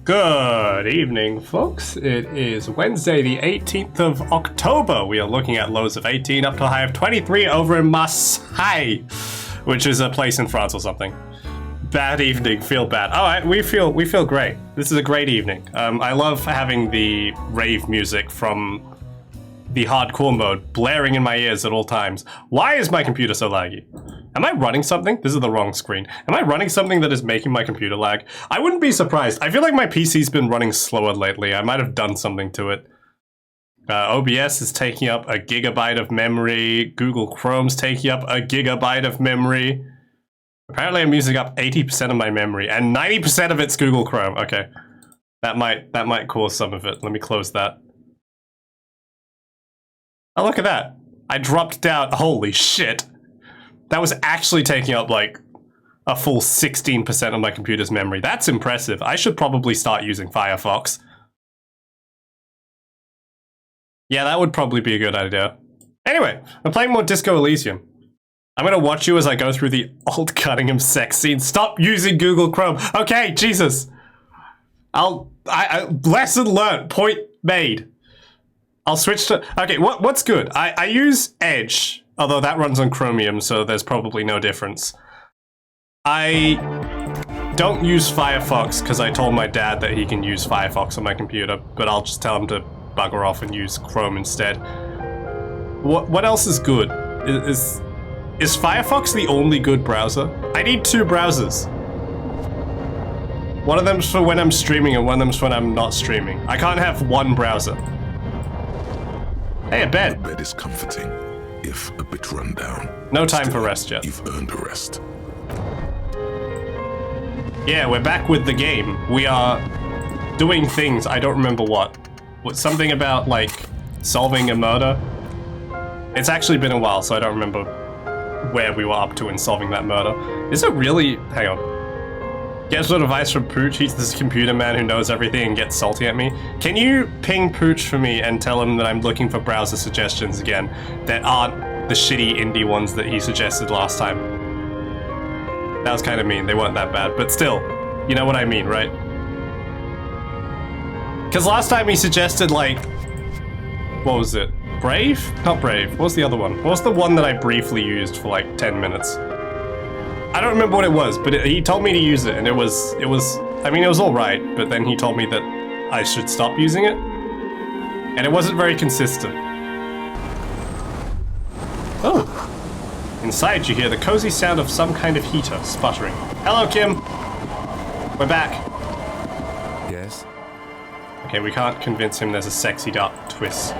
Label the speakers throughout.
Speaker 1: Good evening, folks. It is Wednesday, the 18th of October. We are looking at lows of 18 up to a high of 23 over in Marseille, which is a place in France or something. Bad evening, feel bad. All right, we feel great. This is a great evening. I love having the rave music from the hardcore mode blaring in my ears at all times. Why is my computer so laggy? Am I running something? This is the wrong screen. Am I running something that is making my computer lag? I wouldn't be surprised. I feel like my PC's been running slower lately. I might have done something to it. OBS is taking up a gigabyte of memory. Google Chrome's taking up a gigabyte of memory. Apparently I'm using up 80% of my memory, and 90% of it's Google Chrome. Okay. That might cause some of it. Let me close that. Oh, look at that. I dropped down. Holy shit. That was actually taking up like a full 16% of my computer's memory. That's impressive. I should probably start using Firefox. Yeah, that would probably be a good idea. Anyway, I'm playing more Disco Elysium. I'm gonna watch you as I go through the old Cunningham sex scene. Stop using Google Chrome. Okay, Jesus. Lesson learned. Point made. I'll switch to... Okay, what's good? I use Edge, although that runs on Chromium, so there's probably no difference. I don't use Firefox because I told my dad that he can use Firefox on my computer, but I'll just tell him to bugger off and use Chrome instead. What else is good? Is Firefox the only good browser? I need two browsers. One of them's for when I'm streaming and one of them's when I'm not streaming. I can't have one browser. Hey, a bed.
Speaker 2: The bed is comforting, if a bit run down.
Speaker 1: No time for rest yet.
Speaker 2: You've earned a rest.
Speaker 1: Yeah, we're back with the game. We are doing things. I don't remember what. Something about, like, solving a murder. It's actually been a while, so I don't remember where we were up to in solving that murder. Is it really... Hang on. Get some advice from Pooch. He's this computer man who knows everything and gets salty at me. Can you ping Pooch for me and tell him that I'm looking for browser suggestions again that aren't the shitty indie ones that he suggested last time? That was kind of mean. They weren't that bad, but still, you know what I mean, right? Because last time he suggested, like, what was it? Brave? Not Brave. What was the other one? What was the one that I briefly used for like 10 minutes? I don't remember what it was, but he told me to use it, and it was, I mean, it was alright, but then he told me that I should stop using it, and it wasn't very consistent. Oh. Inside you hear the cozy sound of some kind of heater sputtering. Hello, Kim. We're back.
Speaker 2: Yes?
Speaker 1: Okay, we can't convince him there's a sexy dark twist.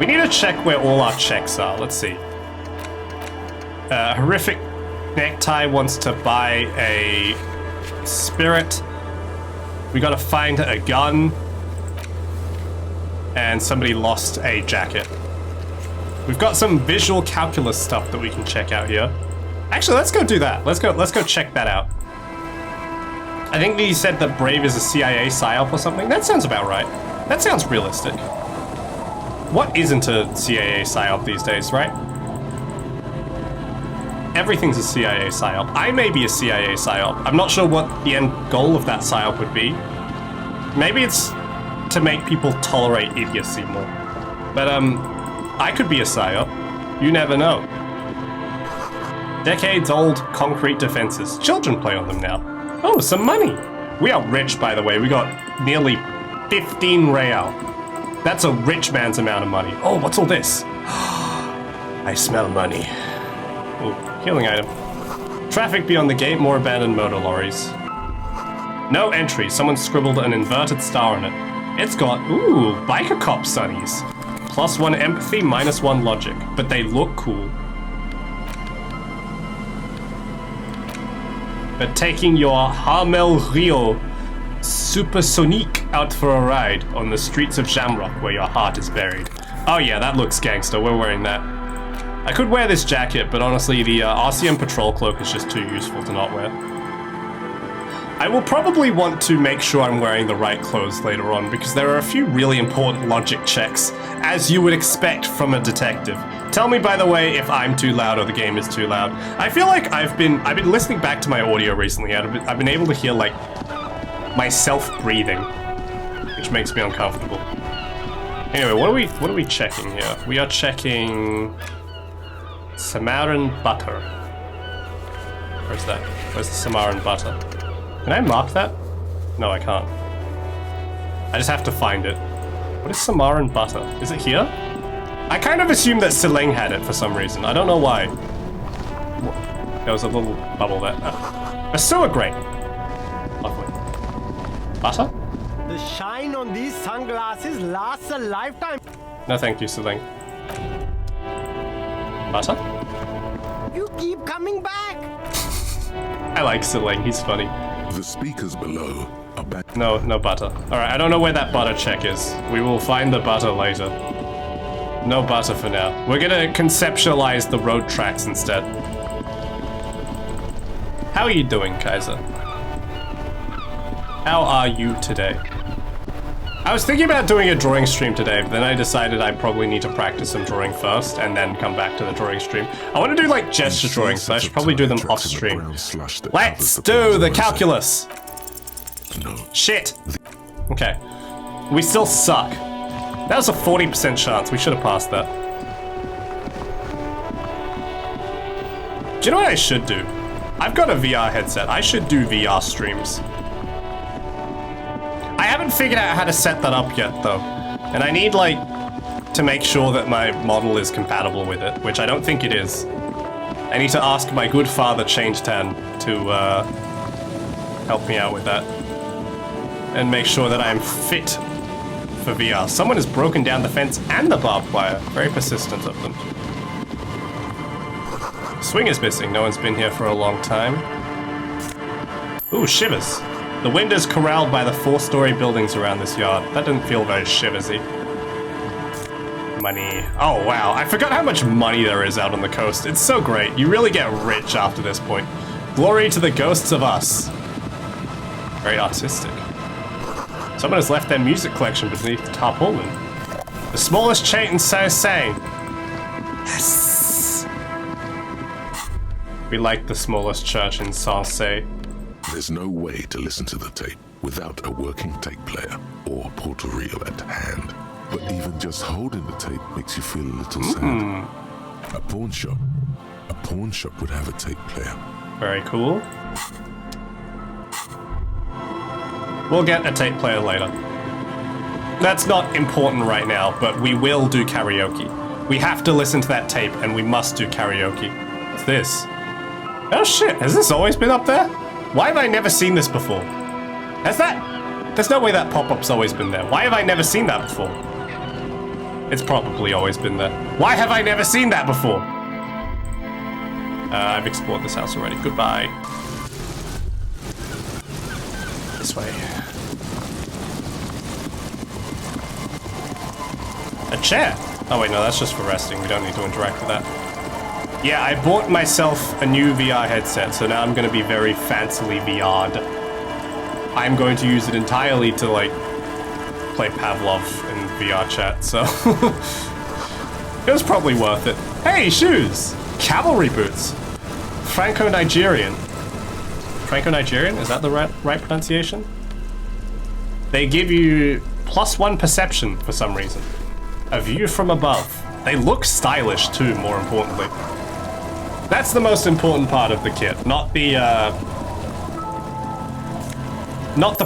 Speaker 1: We need to check where all our checks are. Let's see. Horrific Necktie wants to buy a spirit. We gotta find a gun. And somebody lost a jacket. We've got some visual calculus stuff that we can check out here. Actually, let's go do that. Let's go check that out. I think he said that Brave is a CIA psyop or something. That sounds about right. That sounds realistic. What isn't a CIA psyop these days, right? Everything's a CIA psyop. I may be a CIA psyop. I'm not sure what the end goal of that psyop would be. Maybe it's to make people tolerate idiocy more. But, I could be a psyop. You never know. Decades-old concrete defenses. Children play on them now. Oh, some money. We are rich, by the way. We got nearly 15 real. That's a rich man's amount of money. Oh, what's all this? I smell money. Ooh, healing item. Traffic beyond the gate, more abandoned motor lorries. No entry. Someone scribbled an inverted star on it. It's got, ooh, biker cop sunnies. +1 empathy, -1 logic. But they look cool. But taking your Hamel Rio Supersonique out for a ride on the streets of Shamrock where your heart is buried. Oh yeah, that looks gangster. We're wearing that. I could wear this jacket, but honestly, the RCM patrol cloak is just too useful to not wear. I will probably want to make sure I'm wearing the right clothes later on, because there are a few really important logic checks, as you would expect from a detective. Tell me, by the way, if I'm too loud or the game is too loud. I feel like I've been listening back to my audio recently, and I've been able to hear, like, myself breathing, which makes me uncomfortable. Anyway, what are we checking here? We are checking Samaran butter. Where's that? Where's the Samaran butter? Can I mark that? No, I can't. I just have to find it. What is Samaran butter? Is it here? I kind of assumed that Seleng had it for some reason. I don't know why. There was a little bubble there. A sewer grate. Lovely. Butter?
Speaker 3: The shine on these sunglasses lasts a lifetime.
Speaker 1: No, thank you, Seleng. Butter?
Speaker 3: You keep coming back.
Speaker 1: I like Seleng. He's funny.
Speaker 2: The speakers below are back.
Speaker 1: No butter. Alright, I don't know where that butter check is. We will find the butter later. No butter for now. We're gonna conceptualize the road tracks instead. How are you doing, Kaiser? How are you today? I was thinking about doing a drawing stream today, but then I decided I probably need to practice some drawing first and then come back to the drawing stream. I want to do like gesture drawings, so I should probably do them off stream. Let's do the calculus!
Speaker 2: No.
Speaker 1: Shit! Okay. We still suck. That was a 40% chance. We should have passed that. Do you know what I should do? I've got a VR headset. I should do VR streams. I haven't figured out how to set that up yet, though. And I need, like, to make sure that my model is compatible with it, which I don't think it is. I need to ask my good father, Change10, to help me out with that. And make sure that I'm fit for VR. Someone has broken down the fence and the barbed wire. Very persistent of them. Swing is missing. No one's been here for a long time. Ooh, shivers. The wind is corralled by the 4-story buildings around this yard. That didn't feel very shiversy. Money. Oh, wow. I forgot how much money there is out on the coast. It's so great. You really get rich after this point. Glory to the ghosts of us. Very artistic. Someone has left their music collection beneath the tarpaulin. The smallest chant in Say. Yes. We like the smallest church in Sansei.
Speaker 2: There's no way to listen to the tape without a working tape player or portal reel at hand. But even just holding the tape makes you feel a little sad. A pawn shop would have a tape player.
Speaker 1: Very cool. We'll get a tape player later. That's not important right now, but we will do karaoke. We have to listen to that tape, and we must do karaoke. What's this? Oh shit, has this always been up there? Why have I never seen this before? Has that? There's no way that pop-up's always been there. Why have I never seen that before? It's probably always been there. Why have I never seen that before? I've explored this house already. Goodbye. This way. A chair. Oh wait, no, that's just for resting. We don't need to interact with that. Yeah, I bought myself a new VR headset, so now I'm going to be very fancily VR'd. I'm going to use it entirely to, like, play Pavlov in VR chat, so... it was probably worth it. Hey, shoes! Cavalry boots! Franco-Nigerian. Franco-Nigerian? Is that the right pronunciation? They give you +1 perception for some reason. A view from above. They look stylish too, more importantly. That's the most important part of the kit, not the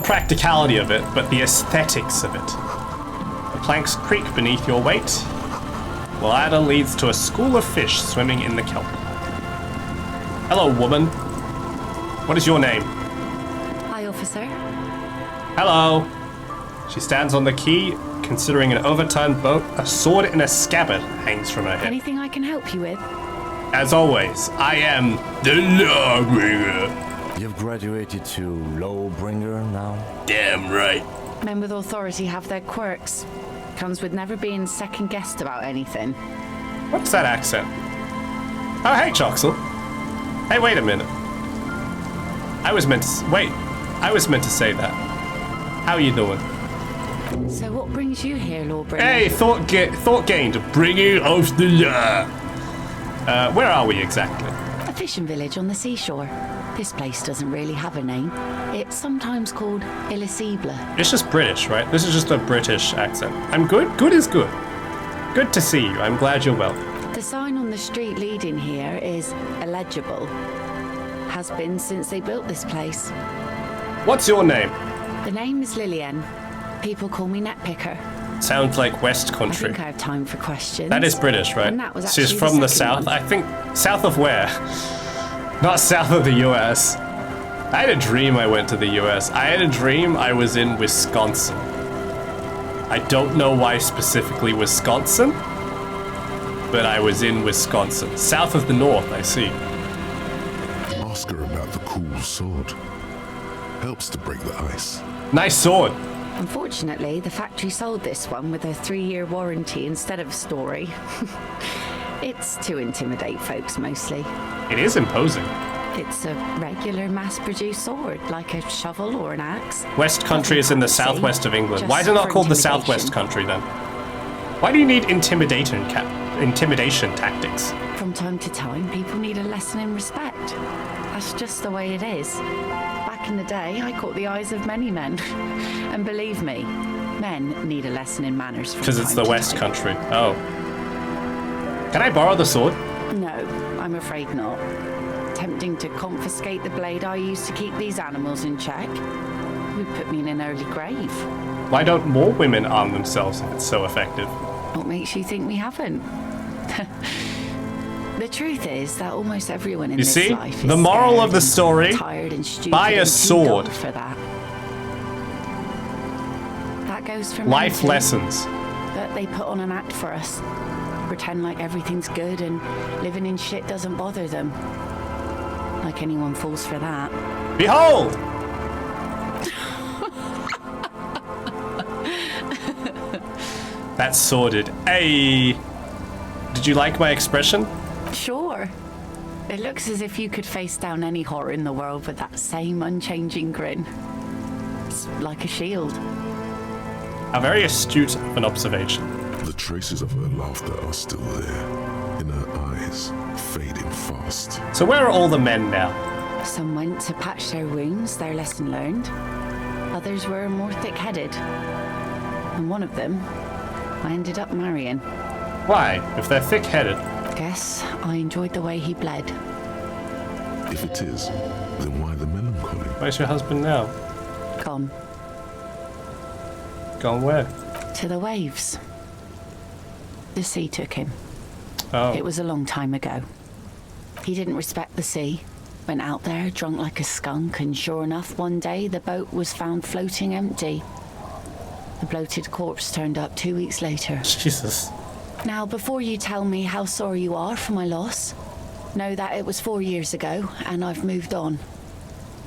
Speaker 1: practicality of it, but the aesthetics of it. The planks creak beneath your weight. The ladder leads to a school of fish swimming in the kelp. Hello, woman. What is your name?
Speaker 4: Hi, officer.
Speaker 1: Hello. She stands on the quay, considering an overturned boat. A sword in a scabbard hangs from her head.
Speaker 4: Anything I can help you with?
Speaker 1: As always, I am the Lawbringer.
Speaker 5: You've graduated to Lawbringer now?
Speaker 1: Damn right.
Speaker 4: Men with authority have their quirks. Comes with never being second-guessed about anything.
Speaker 1: What's that accent? Oh, hey, Choxel. Hey, wait a minute. I was meant to say that. How are you doing?
Speaker 4: So what brings you here, Lawbringer?
Speaker 1: Hey, thought gained. Bringing of the law. Where are we exactly?
Speaker 4: A fishing village on the seashore. This place doesn't really have a name. It's sometimes called Elysium.
Speaker 1: It's just British, right? This is just a British accent. I'm good? Good is good. Good to see you. I'm glad you're well.
Speaker 4: The sign on the street leading here is illegible. Has been since they built this place.
Speaker 1: What's your name?
Speaker 4: The name is Lillian. People call me Netpicker.
Speaker 1: Sounds like West
Speaker 4: I
Speaker 1: Country.
Speaker 4: think I have time for questions.
Speaker 1: That is British, right?
Speaker 4: And that was
Speaker 1: She's
Speaker 4: actually
Speaker 1: from the
Speaker 4: second
Speaker 1: south.
Speaker 4: one.
Speaker 1: I think south of where? Not south of the US. I had a dream I went to the US. I had a dream I was in Wisconsin. I don't know why specifically Wisconsin, but I was in Wisconsin. South of the north, I see.
Speaker 2: Ask her about the cool sword. Helps to break the ice.
Speaker 1: Nice sword.
Speaker 4: Unfortunately, the factory sold this one with a 3-year warranty instead of a story. It's to intimidate folks mostly.
Speaker 1: It is imposing.
Speaker 4: It's a regular mass-produced sword, like a shovel or an axe.
Speaker 1: West Country is in the
Speaker 4: Nothing fancy,
Speaker 1: southwest of England.
Speaker 4: just
Speaker 1: Why is it not
Speaker 4: for
Speaker 1: called the
Speaker 4: intimidation.
Speaker 1: southwest country then? Why do you need intimidation tactics?
Speaker 4: From time to time, people need a lesson in respect. That's just the way it is. Back in the day, I caught the eyes of many men. And believe me, men need a lesson in manners from
Speaker 1: Because it's
Speaker 4: time
Speaker 1: the
Speaker 4: to
Speaker 1: West
Speaker 4: time.
Speaker 1: Country. Oh. Can I borrow the sword?
Speaker 4: No, I'm afraid not. Tempting to confiscate the blade I used to keep these animals in check would put me in an early grave.
Speaker 1: Why don't more women arm themselves if it's so effective?
Speaker 4: What makes you think we haven't? The truth is that almost everyone in
Speaker 1: You
Speaker 4: this
Speaker 1: see?
Speaker 4: life is
Speaker 1: The moral
Speaker 4: scared
Speaker 1: of the
Speaker 4: and
Speaker 1: story,
Speaker 4: tired and stupid
Speaker 1: buy a
Speaker 4: and too
Speaker 1: sword.
Speaker 4: dull for that. That goes for
Speaker 1: Life
Speaker 4: men too.
Speaker 1: lessons.
Speaker 4: But they put on an act for us. Pretend like everything's good and living in shit doesn't bother them. Like anyone falls for that.
Speaker 1: Behold! That's sordid. Hey! Did you like my expression?
Speaker 4: Sure. It looks as if you could face down any horror in the world with that same unchanging grin. It's like a shield.
Speaker 1: A very astute of an observation.
Speaker 2: The traces of her laughter are still there, in her eyes, fading fast.
Speaker 1: So where are all the men now?
Speaker 4: Some went to patch their wounds, their lesson learned. Others were more thick-headed. And one of them, I ended up marrying.
Speaker 1: Why? If they're thick-headed.
Speaker 4: Guess I enjoyed the way he bled.
Speaker 2: If it is, then why the melancholy?
Speaker 1: Where's your husband now?
Speaker 4: Gone.
Speaker 1: Gone where?
Speaker 4: To the waves. The sea took him.
Speaker 1: Oh.
Speaker 4: It was a long time ago. He didn't respect the sea. Went out there, drunk like a skunk, and sure enough, one day the boat was found floating empty. The bloated corpse turned up 2 weeks later.
Speaker 1: Jesus.
Speaker 4: Now, before you tell me how sorry you are for my loss, know that it was 4 years ago, and I've moved on.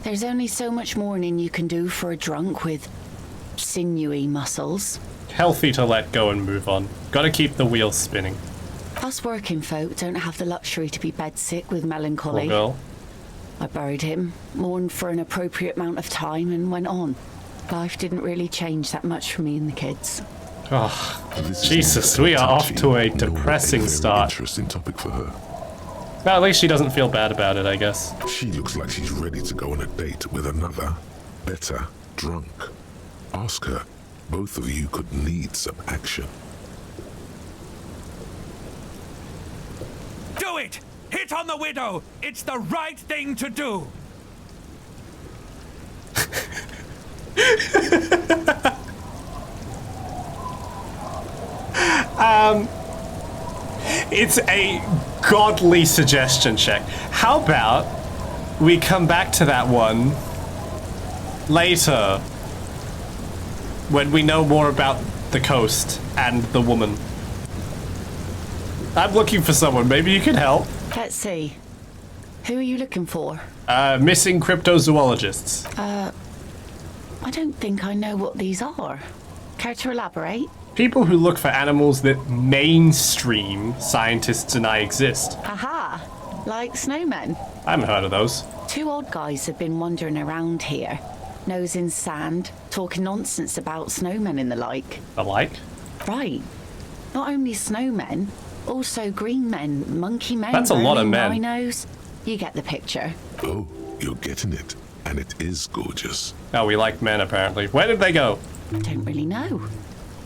Speaker 4: There's only so much mourning you can do for a drunk with sinewy muscles.
Speaker 1: Healthy to let go and move on. Gotta keep the wheels spinning.
Speaker 4: Us working folk don't have the luxury to be bedsick with
Speaker 1: Poor
Speaker 4: melancholy.
Speaker 1: girl.
Speaker 4: I buried him, mourned for an appropriate amount of time, and went on. Life didn't really change that much for me and the kids.
Speaker 1: Oh,
Speaker 2: This is
Speaker 1: Jesus,
Speaker 2: a
Speaker 1: we are off to a
Speaker 2: touchy, nor
Speaker 1: depressing
Speaker 2: very
Speaker 1: start.
Speaker 2: Interesting topic for her.
Speaker 1: well, at least she doesn't feel bad about it, I guess.
Speaker 2: She looks like she's ready to go on a date with another, better drunk. Ask her. Both of you could need some action.
Speaker 6: Do it! Hit on the widow! It's the right thing to do!
Speaker 1: It's a godly suggestion check. How about we come back to that one later when we know more about the coast and the woman? I'm looking for someone. Maybe you can help.
Speaker 4: Let's see. Who are you looking for?
Speaker 1: Missing cryptozoologists.
Speaker 4: I don't think I know what these are. Care to elaborate?
Speaker 1: People who look for animals that mainstream scientists deny exist.
Speaker 4: Aha! Like snowmen.
Speaker 1: I haven't heard of those.
Speaker 4: 2 odd guys have been wandering around here, nose in sand, talking nonsense about snowmen and the like.
Speaker 1: The like?
Speaker 4: Right. Not only snowmen, also green men, monkey men,
Speaker 1: That's a lot of
Speaker 4: burning
Speaker 1: men.
Speaker 4: rhinos. You get the picture.
Speaker 2: Oh, You're getting it, and it is gorgeous.
Speaker 1: Oh, we like men, apparently. Where did they go?
Speaker 4: Don't really know.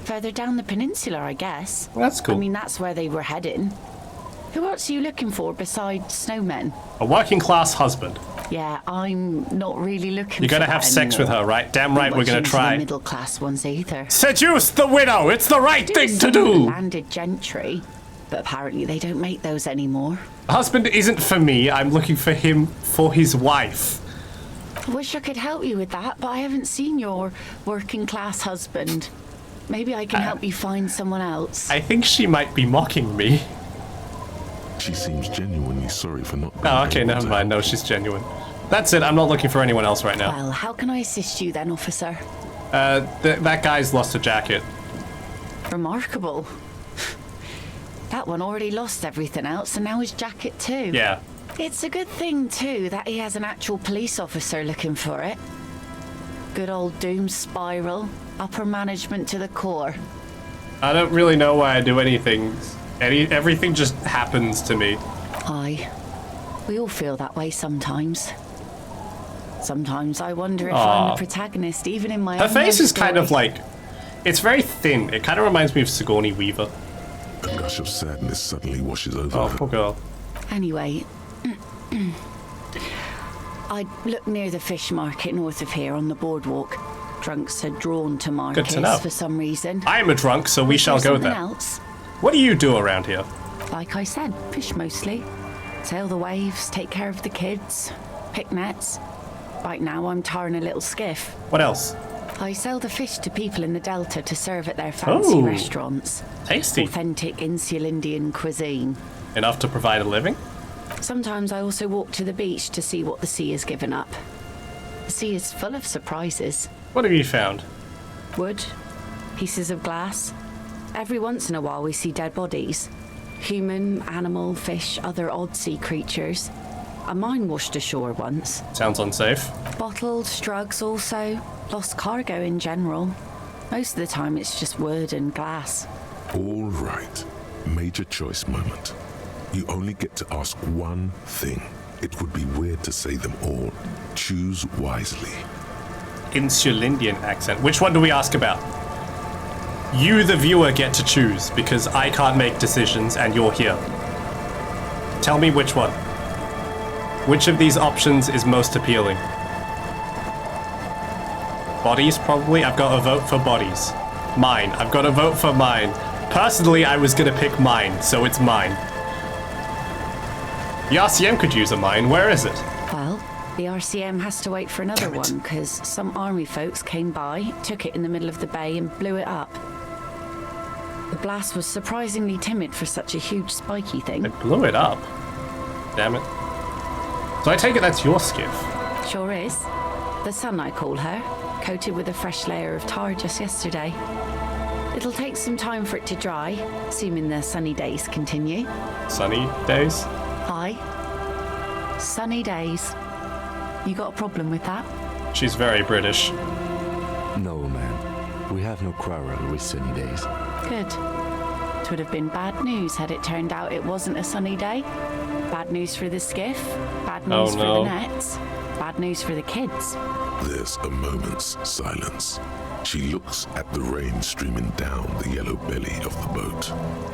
Speaker 4: Further down the peninsula, I guess.
Speaker 1: That's cool.
Speaker 4: I mean, that's where they were heading. Who else are you looking for besides snowmen?
Speaker 1: A working-class husband.
Speaker 4: Yeah, I'm not really looking
Speaker 1: You're
Speaker 4: for
Speaker 1: gonna
Speaker 4: that
Speaker 1: have sex with
Speaker 4: anymore.
Speaker 1: her, right? Damn right,
Speaker 4: Not
Speaker 1: we're gonna
Speaker 4: much
Speaker 1: try.
Speaker 4: into the middle-class ones either.
Speaker 1: Seduce the widow! It's the right thing to
Speaker 4: Some of the
Speaker 1: do!
Speaker 4: landed gentry, but apparently they don't make those anymore.
Speaker 1: A husband isn't for me. I'm looking for him for his wife.
Speaker 4: I wish I could help you with that, but I haven't seen your working-class husband. Maybe I can help you find someone else.
Speaker 1: I think she might be mocking me.
Speaker 2: She seems genuinely sorry for not being
Speaker 1: Oh, okay,
Speaker 2: able
Speaker 1: never
Speaker 2: to
Speaker 1: mind. No, she's genuine. That's it. I'm not looking for anyone else right now.
Speaker 4: Well, how can I assist you then, officer?
Speaker 1: That guy's lost a jacket.
Speaker 4: Remarkable. That one already lost everything else, and now his jacket too.
Speaker 1: Yeah.
Speaker 4: It's a good thing, too, that he has an actual police officer looking for it. Good old doom spiral. Upper management to the core.
Speaker 1: I don't really know why I do anything. Everything just happens to me.
Speaker 4: Aye. We all feel that way sometimes. Sometimes I wonder if
Speaker 1: Aw.
Speaker 4: I'm the protagonist, even in my
Speaker 1: Her
Speaker 4: own
Speaker 1: face
Speaker 4: love
Speaker 1: is kind of
Speaker 4: story.
Speaker 1: like... It's very thin. It kind of reminds me of Sigourney Weaver.
Speaker 2: A gush of sadness suddenly washes over
Speaker 1: Oh,
Speaker 2: her.
Speaker 1: poor girl.
Speaker 4: Anyway, I looked near the fish market north of here on the boardwalk. Drunks had drawn to Marcus
Speaker 1: to know.
Speaker 4: for some reason.
Speaker 1: I am a drunk, so we
Speaker 4: Was
Speaker 1: shall
Speaker 4: there
Speaker 1: go
Speaker 4: something
Speaker 1: there.
Speaker 4: else?
Speaker 1: What do you do around here?
Speaker 4: Like I said, fish mostly. Sail the waves, take care of the kids, pick nets. Right now I'm tarring a little skiff.
Speaker 1: What else?
Speaker 4: I sell the fish to people in the Delta to serve at their fancy
Speaker 1: Oh.
Speaker 4: restaurants.
Speaker 1: Tasty.
Speaker 4: Authentic Insular Indian cuisine.
Speaker 1: Enough to provide a living?
Speaker 4: Sometimes I also walk to the beach to see what the sea has given up. The sea is full of surprises.
Speaker 1: What have you found?
Speaker 4: Wood, pieces of glass. Every once in a while we see dead bodies. Human, animal, fish, other odd sea creatures. A mine washed ashore once.
Speaker 1: Sounds unsafe.
Speaker 4: Bottles, drugs also. Lost cargo in general. Most of the time it's just wood and glass.
Speaker 2: All right. Major choice moment. You only get to ask one thing. It would be weird to say them all. Choose wisely.
Speaker 1: Insulindian accent. Which one do we ask about? You, the viewer, get to choose because I can't make decisions and you're here. Tell me which one. Which of these options is most appealing? Bodies, probably. I've got a vote for bodies. Mine. I've got a vote for mine. Personally, I was gonna pick mine, so it's mine. The RCM could use a mine. Where is it?
Speaker 4: Well, the RCM has to wait for another one because some army folks came by, took it in the middle of the bay and blew it up. The blast was surprisingly timid for such a huge spiky
Speaker 1: They
Speaker 4: thing.
Speaker 1: blew it up. Damn it. So I take it that's your skiff.
Speaker 4: Sure is. The sun, I call her, coated with a fresh layer of tar just yesterday. It'll take some time for it to dry, assuming the sunny days continue.
Speaker 1: Sunny days?
Speaker 4: Aye. Sunny days. You got a problem with that?
Speaker 1: She's very British.
Speaker 5: No, man. We have no quarrel with sunny days.
Speaker 4: Good. It would have been bad news had it turned out it wasn't a sunny day. Bad news for the skiff, bad news
Speaker 1: Oh,
Speaker 4: for
Speaker 1: no.
Speaker 4: the nets, bad news for the kids.
Speaker 2: There's a moment's silence. She looks at the rain streaming down the yellow belly of the boat.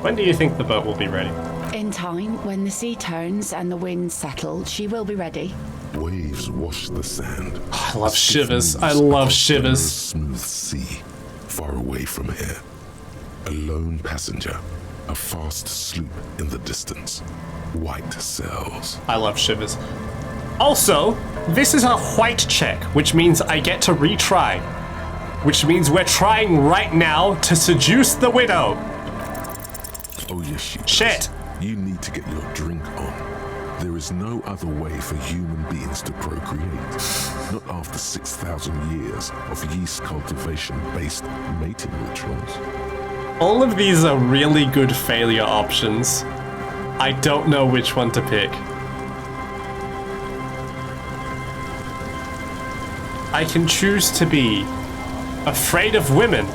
Speaker 1: When do you think the boat will be ready?
Speaker 4: In time, when the sea turns and the winds settle, she will be ready.
Speaker 2: Waves wash the sand.
Speaker 1: I love
Speaker 2: Stiff
Speaker 1: shivers.
Speaker 2: moves
Speaker 1: I love
Speaker 2: across the
Speaker 1: shivers.
Speaker 2: smooth sea, far away from here. A lone passenger, a fast sloop in the distance. White sails.
Speaker 1: I love shivers. Also, this is a white check, which means I get to retry. Which means we're trying right now to seduce the widow.
Speaker 2: Oh yes, she does.
Speaker 1: Shit.
Speaker 2: You need to get your drink on. There is no other way for human beings to procreate. Not after 6,000 years of yeast cultivation-based mating rituals.
Speaker 1: All of these are really good failure options. I don't know which one to pick. I can choose to be afraid of women.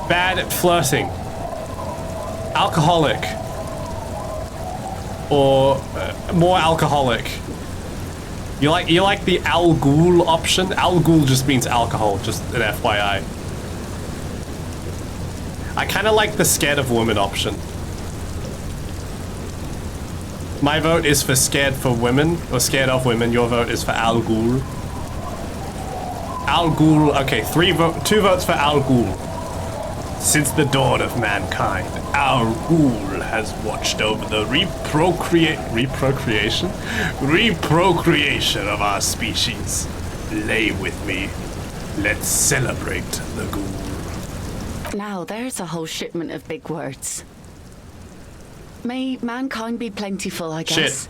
Speaker 1: Bad at flirting. Alcoholic. or more alcoholic? You like the Al Ghul option? Al Ghul just means alcohol, just an FYI. I kind of like the scared of women option. My vote is for scared for women, or scared of women. Your vote is for Al Ghul. Al Ghul, okay, 2 votes for Al Ghul. Since the dawn of mankind, Al Ghul has watched over the reprocreation of our species. Lay with me. Let's celebrate the Ghoul.
Speaker 4: Now there's a whole shipment of big words. May mankind be plentiful, I guess.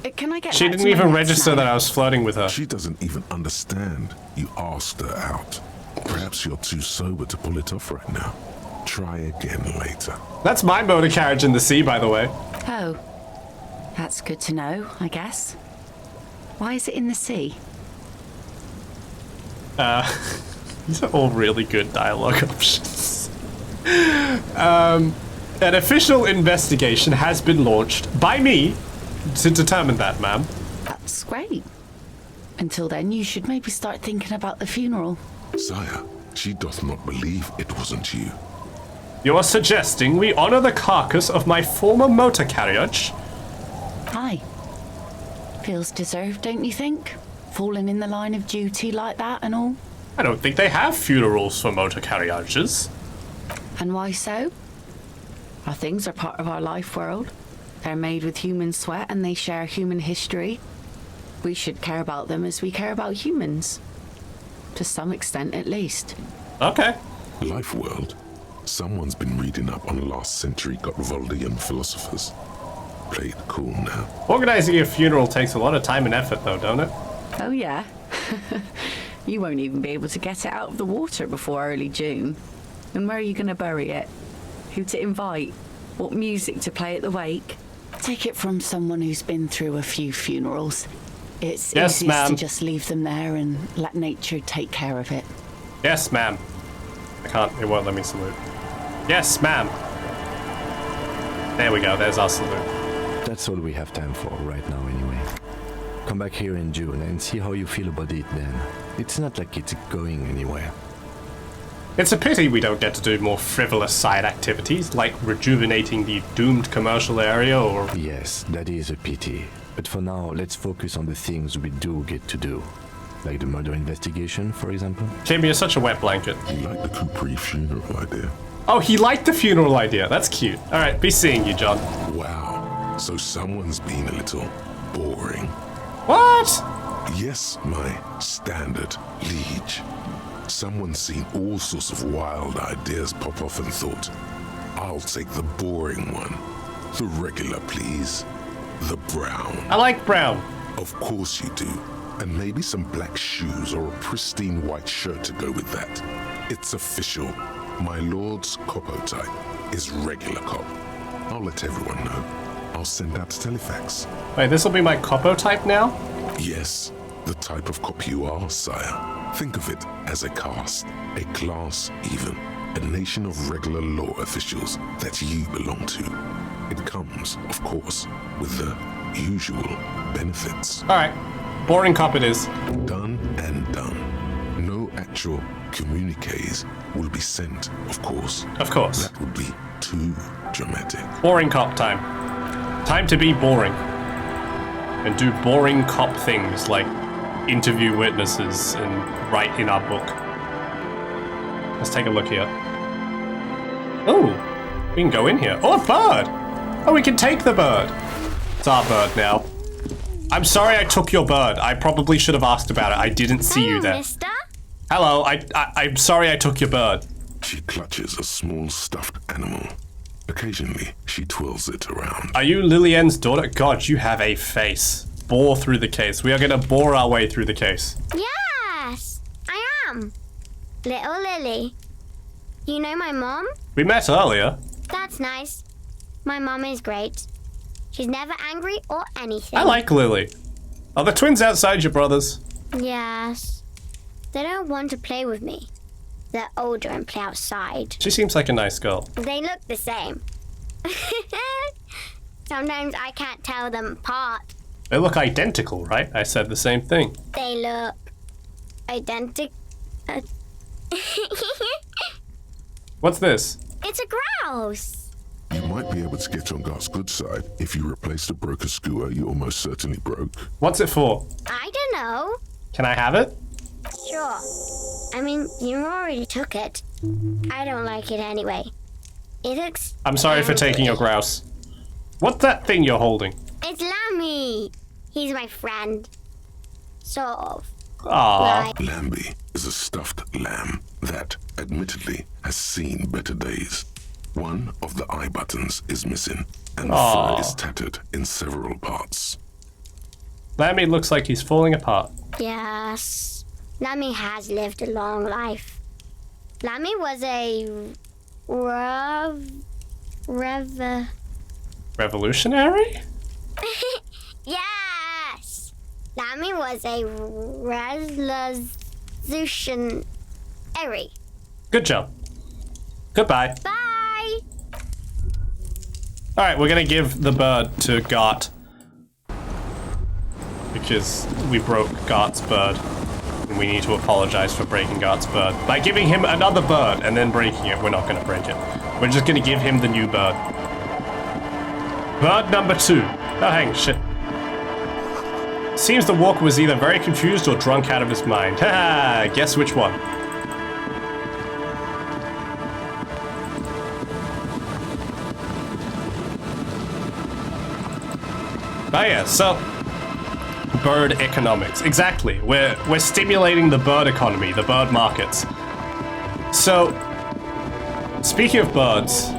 Speaker 1: Shit.
Speaker 4: Can I get
Speaker 1: She
Speaker 4: back
Speaker 1: didn't
Speaker 4: to my
Speaker 1: even
Speaker 4: notes
Speaker 1: register
Speaker 4: now?
Speaker 1: that I was flirting with her.
Speaker 2: She doesn't even understand. You asked her out. Perhaps you're too sober to pull it off right now. Try again later.
Speaker 1: That's my motor carriage in the sea, by the way.
Speaker 4: Oh, that's good to know, I guess. Why is it in the sea?
Speaker 1: These are all really good dialogue options. An official investigation has been launched by me to determine that, ma'am.
Speaker 4: That's great. Until then, you should maybe start thinking about the funeral.
Speaker 2: Sire, she doth not believe it wasn't you.
Speaker 1: You are suggesting we honor the carcass of my former motor carriage?
Speaker 4: Hi. Feels deserved, don't you think? Falling in the line of duty like that and all.
Speaker 1: I don't think they have funerals for motor carriages.
Speaker 4: And why so? Our things are part of our life world. They're made with human sweat and they share human history. We should care about them as we care about humans. To some extent, at least.
Speaker 1: Okay.
Speaker 2: Life world? Someone's been reading up on last century Gotwaldian philosophers. Play it cool now.
Speaker 1: Organizing a funeral takes a lot of time and effort, though, don't it?
Speaker 4: Oh, yeah. You won't even be able to get it out of the water before early June. And where are you going to bury it? Who to invite? What music to play at the wake? Take it from someone who's been through a few funerals. It's
Speaker 1: Yes,
Speaker 4: easiest
Speaker 1: ma'am.
Speaker 4: to just leave them there and let nature take care of it.
Speaker 1: Yes, ma'am. I can't, it won't let me salute. Yes, ma'am. There we go, there's our salute.
Speaker 5: That's all we have time for right now anyway. Come back here in June and see how you feel about it then. It's not like it's going anywhere.
Speaker 1: It's a pity we don't get to do more frivolous side activities, like rejuvenating the doomed commercial area or...
Speaker 5: Yes, that is a pity. But for now, let's focus on the things we do get to do. Like the murder investigation, for example.
Speaker 1: Kim, you're such a wet blanket.
Speaker 2: You like the Capri funeral idea?
Speaker 1: Oh, he liked the funeral idea. That's cute. All right, be seeing you, John.
Speaker 2: Wow. So someone's been a little boring.
Speaker 1: What?
Speaker 2: Yes, my standard liege. Someone's seen all sorts of wild ideas pop off and thought, I'll take the boring one. The regular, please. The brown.
Speaker 1: I like brown.
Speaker 2: Of course you do. And maybe some black shoes or a pristine white shirt to go with that. It's official. My lord's Copo type is regular cop. I'll let everyone know. I'll send out telefax.
Speaker 1: Wait, this will be my Copo type now?
Speaker 2: Yes, the type of cop you are, sire. Think of it as a caste, a class even, a nation of regular law officials that you belong to. It comes, of course, with the usual benefits.
Speaker 1: All right, boring cop it is.
Speaker 2: Done and done. No actual communiques will be sent, of course.
Speaker 1: Of course.
Speaker 2: That would be too dramatic.
Speaker 1: Boring cop time. Time to be boring. And do boring cop things like interview witnesses and write in our book. Let's take a look here. Oh, we can go in here. Oh, a bird! Oh, we can take the bird. It's our bird now. I'm sorry I took your bird. I probably should have asked about it. I didn't see you there.
Speaker 7: Mister?
Speaker 1: Hello, I'm sorry I took your bird.
Speaker 2: She clutches a small stuffed animal. Occasionally, she twirls it around.
Speaker 1: Are you Lillian's daughter? God, you have a face. Bore through the case. We are going to bore our way through the case.
Speaker 7: Yes, I am. Little Lily. You know my mom?
Speaker 1: We met earlier.
Speaker 7: That's nice. My mom is great. She's never angry or anything.
Speaker 1: I like Lily. Are the twins outside your brothers?
Speaker 7: Yes. They don't want to play with me. They're older and play outside.
Speaker 1: She seems like a nice girl.
Speaker 7: They look the same. Sometimes I can't tell them apart.
Speaker 1: They look identical, right? I said the same thing.
Speaker 7: They look identical.
Speaker 1: What's this?
Speaker 7: It's a grouse.
Speaker 2: You might be able to get on Gart's good side if you replace the broken skewer you almost certainly broke.
Speaker 1: What's it for?
Speaker 7: I don't know.
Speaker 1: Can I have it?
Speaker 7: Sure. I mean, you already took it. I don't like it anyway. It looks...
Speaker 1: I'm sorry for taking your grouse. What's that thing you're holding?
Speaker 7: It's Lammy. He's my friend. Sort of.
Speaker 1: Aww.
Speaker 7: Like,
Speaker 2: Lambie is a stuffed lamb that, admittedly, has seen better days. One of the eye buttons is missing, and the
Speaker 1: Aw.
Speaker 2: fur is tattered in several parts.
Speaker 1: Lammy looks like he's falling apart.
Speaker 7: yes. Lammy has lived a long life. Lammy was a...
Speaker 1: Revolutionary?
Speaker 7: Yes! Lammy was a revolutionary.
Speaker 1: Good job. Goodbye.
Speaker 7: Bye!
Speaker 1: Alright, we're gonna give the bird to Gart. Because we broke Gart's bird. And we need to apologize for breaking Gart's bird. By giving him another bird and then breaking it, we're not gonna break it. We're just gonna give him the new bird. Bird number 2. Oh, hang, shit. Seems the walker was either very confused or drunk out of his mind. Haha, guess which one? Oh yeah, so bird economics. Exactly. We're stimulating the bird economy, the bird markets. So speaking of birds,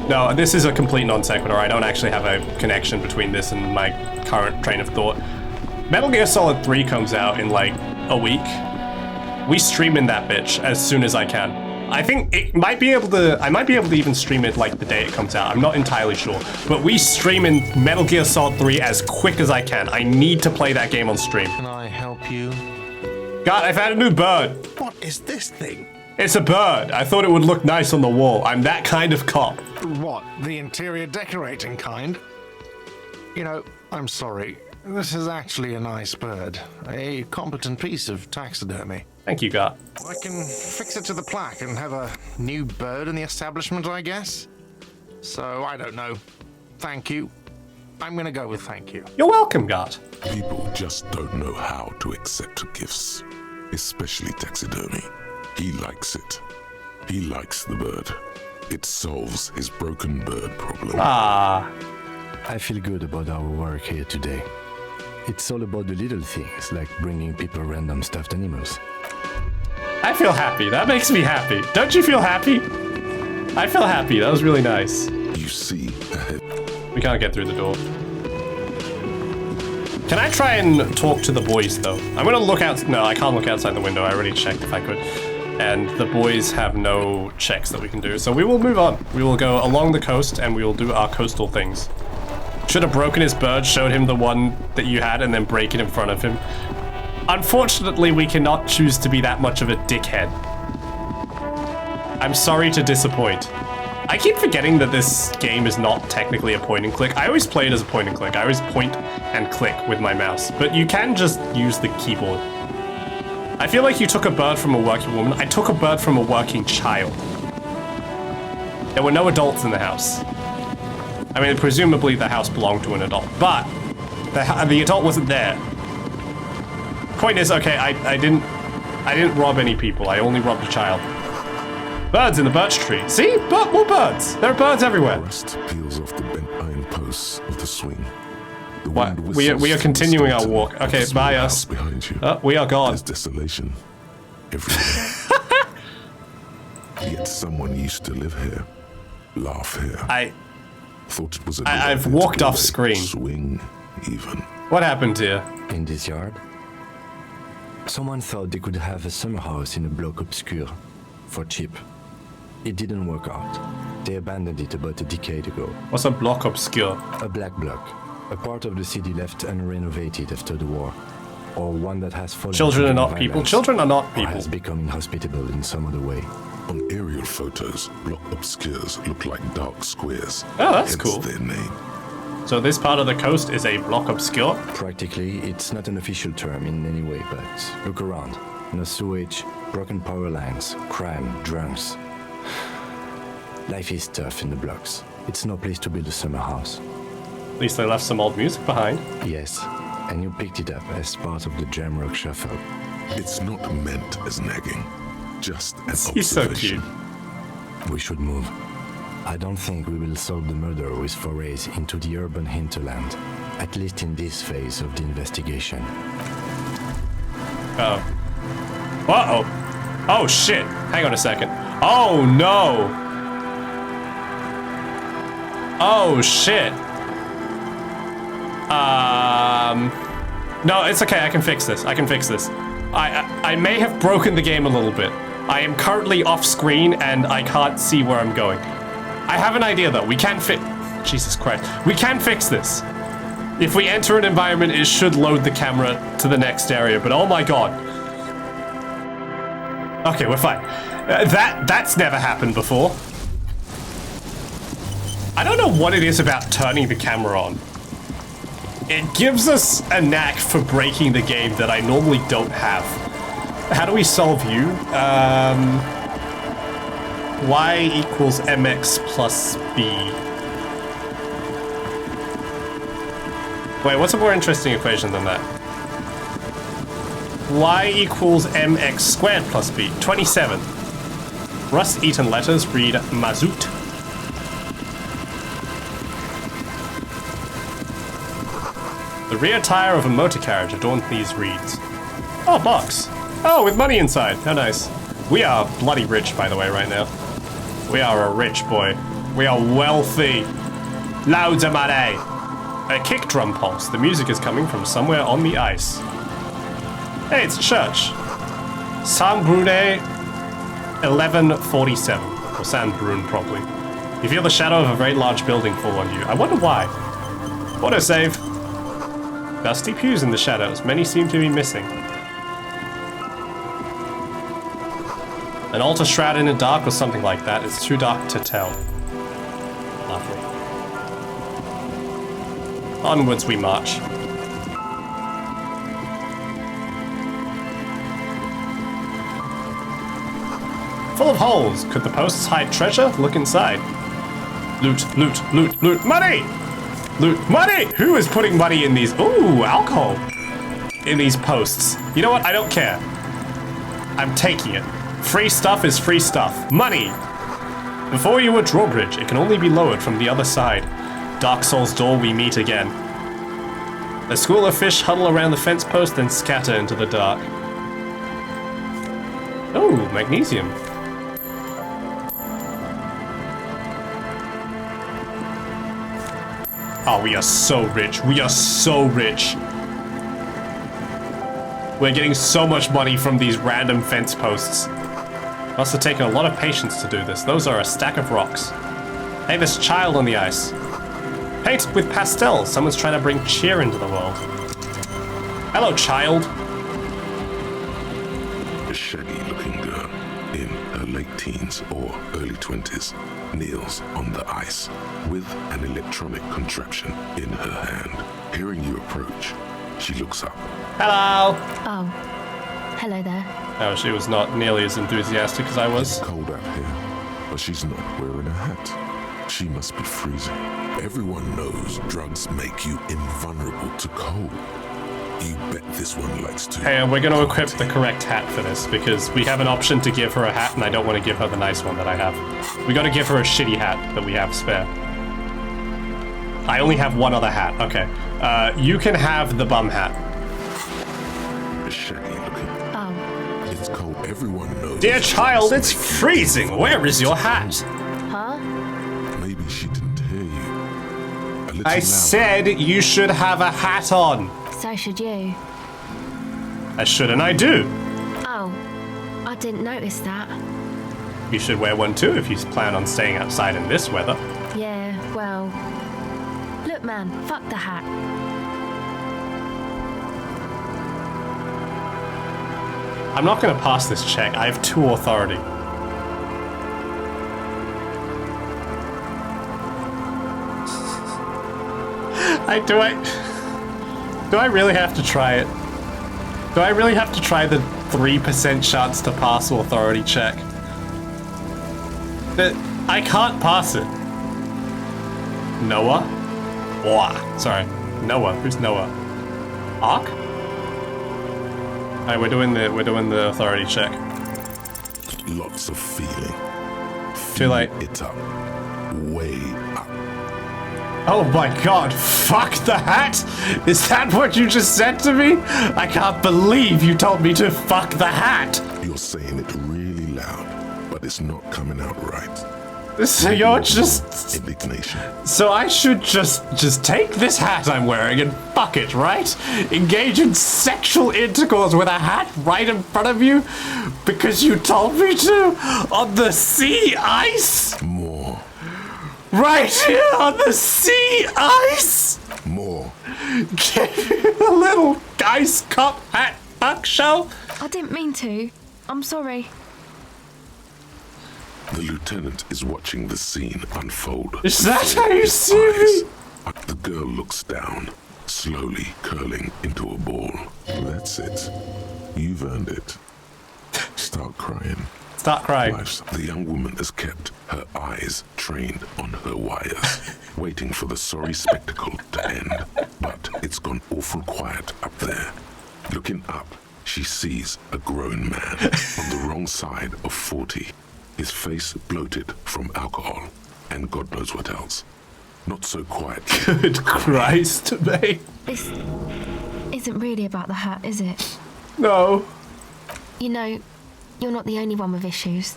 Speaker 1: no, this is a complete non sequitur. I don't actually have a connection between this and my current train of thought. Metal Gear Solid 3 comes out in like a week. We stream in that bitch as soon as I can. I think I might be able to even stream it like the day it comes out. I'm not entirely sure. But we stream in Metal Gear Solid 3 as quick as I can. I need to play that game on stream.
Speaker 8: Can I help you?
Speaker 1: God, I've had a new bird.
Speaker 8: What is this thing?
Speaker 1: It's a bird. I thought it would look nice on the wall. I'm that kind of cop.
Speaker 8: What, the interior decorating kind? You know, I'm sorry. This is actually a nice bird. A competent piece of taxidermy.
Speaker 1: Thank you, Gart.
Speaker 8: I can fix it to the plaque and have a new bird in the establishment, I guess. So, I don't know. Thank you. I'm gonna go with thank you.
Speaker 1: You're welcome, Gart.
Speaker 2: People just don't know how to accept gifts, especially taxidermy. He likes it. He likes the bird. It solves his broken bird problem.
Speaker 1: Ah.
Speaker 5: I feel good about our work here today. It's all about the little things, like bringing people random stuffed animals.
Speaker 1: I feel happy. That makes me happy. Don't you feel happy? I feel happy. That was really nice.
Speaker 2: You see ahead.
Speaker 1: We can't get through the door. Can I try and talk to the boys, though? I'm gonna look out. No, I can't look outside the window. I already checked if I could. And the boys have no checks that we can do. So we will move on. We will go along the coast and we will do our coastal things. Should have broken his bird, showed him the one that you had, and then break it in front of him. Unfortunately, we cannot choose to be that much of a dickhead. I'm sorry to disappoint. I keep forgetting that this game is not technically a point and click. I always play it as a point and click. I always point and click with my mouse, but you can just use the keyboard. I feel like you took a bird from a working woman. I took a bird from a working child. There were no adults in the house. I mean, presumably the house belonged to an adult, but the adult wasn't there. Point is, okay, I didn't rob any people. I only robbed a child. Birds in the birch tree. See? More birds. There are birds everywhere.
Speaker 2: Rust peels off the bent iron posts of the swing. The
Speaker 1: What?
Speaker 2: wind
Speaker 1: We
Speaker 2: whistles
Speaker 1: are
Speaker 2: through
Speaker 1: continuing
Speaker 2: the
Speaker 1: our
Speaker 2: skeleton
Speaker 1: walk.
Speaker 2: of
Speaker 1: Okay,
Speaker 2: the small
Speaker 1: bye
Speaker 2: house
Speaker 1: us.
Speaker 2: behind you.
Speaker 1: We are gone.
Speaker 2: There's desolation everywhere. Yet someone used to live here, laugh here. Thought it was a good
Speaker 1: I've
Speaker 2: idea to
Speaker 1: walked
Speaker 2: build
Speaker 1: off
Speaker 2: a
Speaker 1: screen.
Speaker 2: Swing, even.
Speaker 1: What happened here?
Speaker 5: In this yard, someone thought they could have a summer house in a bloc obscure for cheap. It didn't work out. They abandoned it about a decade ago.
Speaker 1: What's a block obscure?
Speaker 5: A black bloc, a part of the city left unrenovated after the war, or one that has fallen.
Speaker 1: Children are
Speaker 5: victim
Speaker 1: not
Speaker 5: of
Speaker 1: people.
Speaker 5: violence,
Speaker 1: Children are not
Speaker 5: or
Speaker 1: people.
Speaker 5: has become inhospitable in some other way.
Speaker 2: On aerial photos, block obscures look like dark squares.
Speaker 1: Oh, that's
Speaker 2: hence
Speaker 1: cool.
Speaker 2: their name.
Speaker 1: So this part of the coast is a bloc obscure?
Speaker 5: Practically, it's not an official term in any way, but look around. No sewage, broken power lines, crime, drunks. Life is tough in the blocks. It's no place to build a summer house.
Speaker 1: At least they left some old music behind.
Speaker 5: Yes, and you picked it up as part of the jam rock shuffle.
Speaker 2: It's not meant as nagging, just an
Speaker 1: He's so
Speaker 2: observation.
Speaker 1: cute.
Speaker 5: We should move. I don't think we will solve the murder with forays into the urban hinterland, at least in this phase of the investigation.
Speaker 1: Oh. Uh-oh. Oh, shit. Hang on a second. Oh, no. Oh, shit. No, it's okay. I can fix this. I can fix this. I may have broken the game a little bit. I am currently off screen and I can't see where I'm going. I have an idea though. We can Jesus Christ. We can fix this. If we enter an environment, it should load the camera to the next area, but oh my god. Okay, we're fine. That's never happened before. I don't know what it is about turning the camera on. It gives us a knack for breaking the game that I normally don't have. How do we solve U? Y equals mx plus b. Wait, what's a more interesting equation than that? Y equals mx squared plus b. 27. Rust-eaten letters read mazout. The rear tire of a motor carriage adorned these reeds. Oh, box. Oh, with money inside. How nice. We are bloody rich, by the way, right now. We are a rich boy. We are wealthy. Loads of money. A kick drum pulse. The music is coming from somewhere on the ice. Hey, it's a church. San Brune 1147. Or San Brune, probably. You feel the shadow of a very large building fall on you. I wonder why. Autosave. Dusty pews in the shadows. Many seem to be missing. An altar shrouded in the dark or something like that. It's too dark to tell. Lovely. Onwards we march. Full of holes. Could the posts hide treasure? Look inside. Loot, loot, loot, loot. Money! Loot. Money! Who is putting money in these? Ooh, alcohol. In these posts. You know what? I don't care. I'm taking it. Free stuff is free stuff. Money! Before you a drawbridge, it can only be lowered from the other side. Dark Soul's door, we meet again. A school of fish huddle around the fence post and scatter into the dark. Oh, magnesium. Oh, we are so rich. We are so rich. We're getting so much money from these random fence posts. Must have taken a lot of patience to do this. Those are a stack of rocks. Hey, there's a child on the ice. Painted with pastels. Someone's trying to bring cheer into the world. Hello, child.
Speaker 2: A shaggy-looking girl in her late teens or early 20s kneels on the ice with an electronic contraption in her hand. Hearing you approach, she looks up.
Speaker 1: Hello.
Speaker 9: Oh, hello there.
Speaker 1: Oh, she was not nearly as enthusiastic as I was.
Speaker 2: It's cold out here, but she's not wearing a hat. She must be freezing. Everyone knows drugs make you invulnerable to cold. You bet this one likes to.
Speaker 1: Hey, we're going to equip the correct hat for this, because we have an option to give her a hat, and I don't want to give her the nice one that I have. We got to give her a shitty hat that we have spare. I only have one other hat. Okay. You can have the bum hat.
Speaker 2: A shaggy-looking.
Speaker 9: Oh,
Speaker 2: It's cold. Everyone knows.
Speaker 1: Dear child, it's freezing. Where is your hat?
Speaker 9: huh?
Speaker 2: Maybe she didn't hear you. A little
Speaker 1: I
Speaker 2: louder.
Speaker 1: said you should have a hat on.
Speaker 9: So should you.
Speaker 1: I should, and I do.
Speaker 9: Oh, I didn't notice that.
Speaker 1: You should wear one too if you plan on staying outside in this weather.
Speaker 9: Yeah, well... Look, man, fuck the hat.
Speaker 1: I'm not going to pass this check. I have 2 authority. Do I really have to try it? Do I really have to try the 3% chance to pass authority check? I can't pass it. Noah? Wah. Sorry. Noah. Who's Noah? Ark? Alright, we're doing the authority check.
Speaker 2: Lots of feeling.
Speaker 1: Too late.
Speaker 2: It up. Way up.
Speaker 1: Oh my god, fuck the hat? Is that what you just said to me? I can't believe you told me to fuck the hat.
Speaker 2: You're saying it really loud, but it's not coming out right.
Speaker 1: So you're just...
Speaker 2: Indignation.
Speaker 1: So I should just take this hat I'm wearing and fuck it, right? Engage in sexual intercourse with a hat right in front of you because you told me to? On the sea ice?
Speaker 2: More.
Speaker 1: Right here on the sea ice?
Speaker 2: More.
Speaker 1: Give you a little ice cup hat fuck show?
Speaker 9: I didn't mean to. I'm sorry.
Speaker 2: The lieutenant is watching the scene unfold.
Speaker 1: Is that
Speaker 2: before
Speaker 1: how you
Speaker 2: his
Speaker 1: see
Speaker 2: eyes.
Speaker 1: me?
Speaker 2: The girl looks down, slowly curling into a ball. That's it. You've earned it. Start crying.
Speaker 1: Start crying.
Speaker 2: Wives, the young woman has kept her eyes trained on her wires, waiting for the sorry spectacle to end. But it's gone awful quiet up there. Looking up, she sees a grown man on the wrong side of 40. His face bloated from alcohol and God knows what else. Not so quiet.
Speaker 1: Good Christ, mate.
Speaker 9: This isn't really about the hat, is it?
Speaker 1: No.
Speaker 9: You know, you're not the only one with issues.